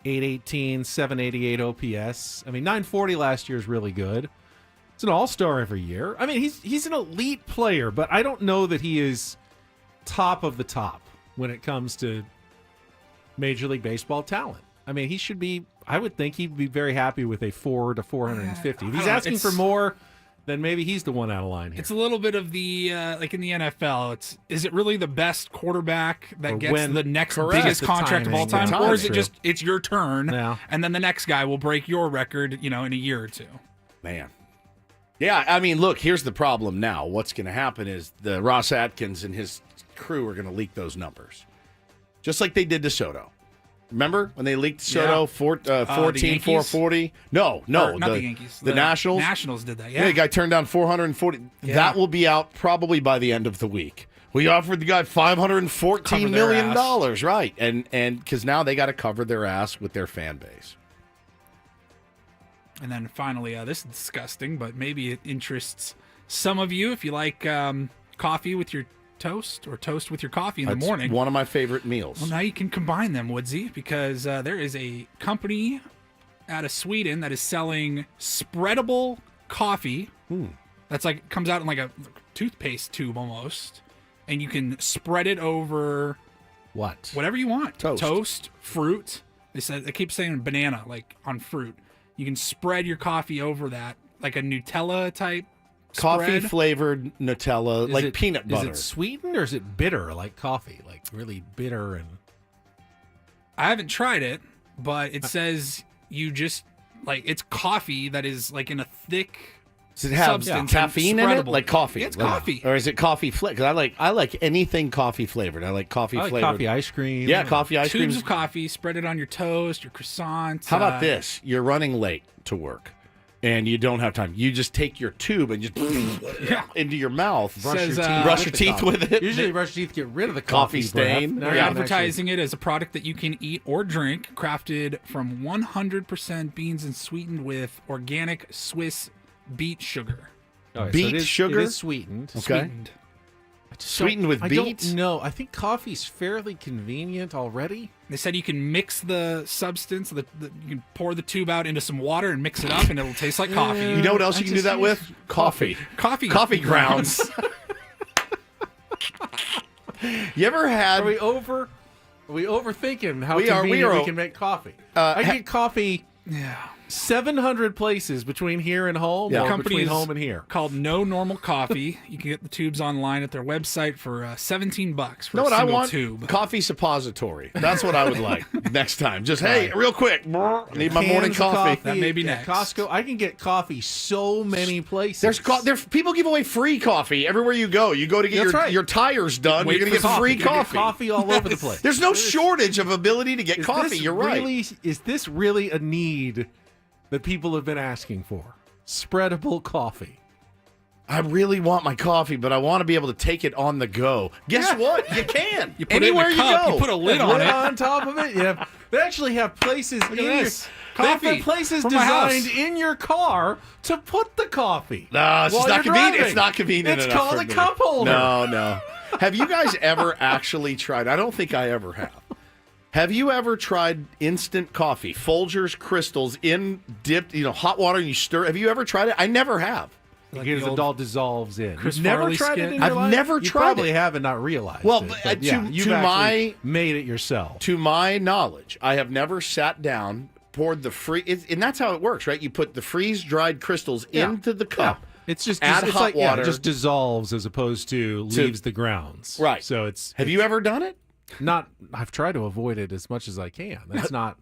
818, 788 OPS. I mean, 940 last year is really good. He's an all-star every year. I mean, he's an elite player, but I don't know that he is top of the top when it comes to Major League Baseball talent. I mean, he should be, I would think he'd be very happy with a 4 to 450. If he's asking for more, then maybe he's the one out of line here. It's a little bit of the, like in the NFL, is it really the best quarterback that Or gets when- the next correct. biggest The contract of all timing, time? yeah. Or is it True. just, it's your turn, Yeah. and then the next guy will break your record, in a year or two? Man. Yeah, I mean, look, here's the problem now. What's going to happen is the Ross Atkins and his crew are going to leak those numbers. Just like they did to Soto. Remember when they leaked Soto Yeah. 14, Yankees? 440? No, Or not the Yankees. The Nationals. Nationals did that, Yeah, the guy turned down 440. Yeah. That will be out probably by the end of the week. We offered the guy $514 Cover their million ass. dollars, right? And because now they got to cover their ass with their fan base. And then finally, this is disgusting, but maybe it interests some of you if you like coffee with your toast or toast with your coffee in the That's morning. one of my favorite meals. Well, now you can combine them, Woodsy, because there is a company out of Sweden that is selling spreadable coffee. That's like comes out in like a toothpaste tube almost, and you can spread it over whatever you want. Toast, fruit. They keep saying banana, like on fruit. You can spread your coffee over that, like a Nutella type. Coffee spread. flavored Nutella, Is like it- peanut butter. Is it sweetened or is it bitter like coffee? Like really bitter and... I haven't tried it, but it says you just like it's coffee that is like in a thick Does it have substance and caffeine in it, spreadable. like coffee? Yeah, it's Like- coffee. or is it coffee flavored? I like anything coffee flavored. I like coffee I like flavored. coffee ice cream. Yeah, coffee ice cream. Tubes of coffee, spread it on your toast, your croissants. How about this? You're running late to work, and you don't have time. You just take your tube and just into your mouth. Brush your teeth, brush your teeth with it. Usually brush your teeth, get rid of the Coffee breath. stain. Now They're you can advertising it as a product that you can eat or drink, crafted from 100% beans and sweetened with organic Swiss beet sugar. actually- Beet so it is, sugar? It is sweetened. Okay. Sweetened. Sweetened with beets? I don't know. I think coffee's fairly convenient already. They said you can mix the substance, you can pour the tube out into some water and mix it up, and it'll taste like coffee. You know what else you can do that with? Coffee. Coffee grounds. You ever had... Are we overthinking how convenient we can make coffee? I get coffee 700 places between here and home, or between home and here. Called No Normal Coffee. You can get the tubes online at their website for $17 for know a what single I want? tube. Coffee suppository. That's what I would like next time. Just, hey, real quick, need my morning coffee. That may be next. Costco, I can get coffee so many places. There's people give away free coffee everywhere you go. You go to get your tires done, you're going to get free coffee. Coffee all over the place. There's no shortage of ability to get coffee. You're right. Is this really a need that people have been asking for? Spreadable coffee. I really want my coffee, but I want to be able to take it on the go. Guess what? You can. You put anywhere it in a cup, you go. You put a lid on it. On top of it. Yeah. They actually have places in your coffee places from my designed house. in your car to put the coffee. No, it's just not convenient. Driving. It's not convenient It's enough called for a me. cup holder. No. Have you guys ever actually tried? I don't think I ever have. Have you ever tried instant coffee, Folgers crystals dipped, hot water, and you stir? Have you ever tried it? I never have. Because it all dissolves in. Chris You've never Farley tried skit? it in your I've life? never You tried probably it. have and not realized Well, it. but, But yeah, you've to actually my made it yourself. To my knowledge, I have never sat down, poured the and that's how it works, right? You put the freeze-dried crystals into the cup. Yeah. It's just add it's hot like, water. it just dissolves as opposed to leaves the grounds. Right. So Have you ever done it? I've tried to avoid it as much as I can. That's not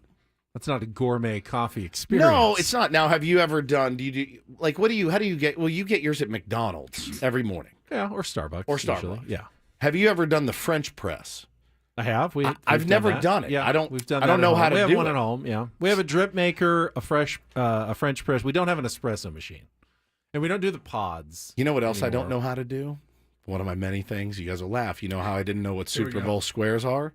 a gourmet coffee experience. No, it's not. Now, have you ever done? How do you get? Well, you get yours at McDonald's every morning. Yeah, or Starbucks. Usually. Yeah. Have you ever done the French press? I have. I've never done it. Yeah, I don't. We've done. I don't that know at how home. to we have do one it. at home. Yeah, we have a drip maker, a French press. We don't have an espresso machine, and we don't do the pods. You know what else I anymore. don't know how to do? One of my many things. You guys will laugh. You know how I didn't know what Here we Super go. Bowl squares are?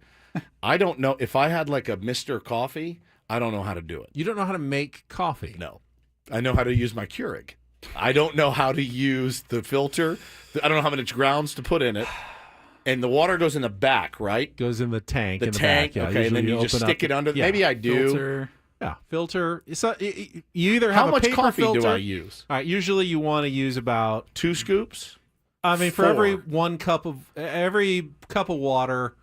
I don't know. If I had like a Mr. Coffee, I don't know how to do it. You don't know how to make coffee. No. I know how to use my Keurig. I don't know how to use the filter. I don't know how many grounds to put in it. And the water goes in the back, right? Goes in the tank. The tank. Back, yeah. Okay, and then you just open stick up- it under. Yeah. Maybe I do. Filter. Yeah, filter. You either have How a much paper coffee filter. do I use? All right, usually you want to use about 2 scoops. I mean, for 4. every cup of water,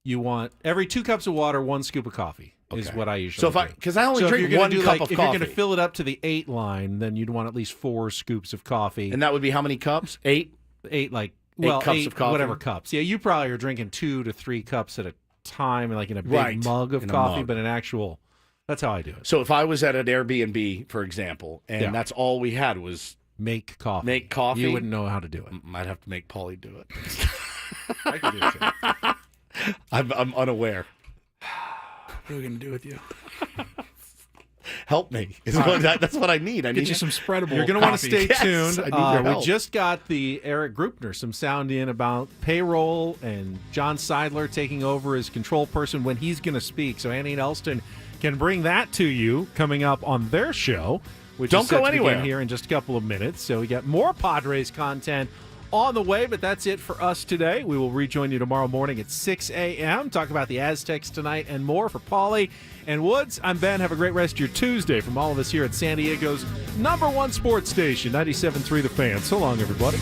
you want every 2 cups of water, 1 scoop of coffee is Okay. what I usually. So if do. because I only So if drink you're gonna one do, cup like, of if coffee, you're going to fill it up to the 8 line, then you'd want at least 4 scoops of coffee. and that would be how many cups? 8. 8 cups of coffee? whatever cups. Yeah, you probably are drinking 2 to 3 cups at a time, like in a big Right, mug of in a coffee. mug. But in actual, that's how I do it. So if I was at an Airbnb, for example, and Yeah. that's all we had was Make coffee. make coffee, You wouldn't know how to do it. I'd have to make Paulie do it. I can do it too. I'm unaware. What are we going to do with you? Help me. That's what I need. I Get need you some spreadable You're going to want to coffee. stay Yes, tuned. I need your We help. just got the Eric Grupner some sound in about payroll and John Seidler taking over as control person when he's going to speak. So Annie and Elston can bring that to you coming up on their show, which Don't is set go to begin anywhere. here in just a couple of minutes. So we got more Padres content on the way, but that's it for us today. We will rejoin you tomorrow morning at 6 a.m. Talk about the Aztecs tonight and more. For Paulie and Woods, I'm Ben. Have a great rest of your Tuesday from all of us here at San Diego's #1 sports station, 97.3 The Fan. So long, everybody.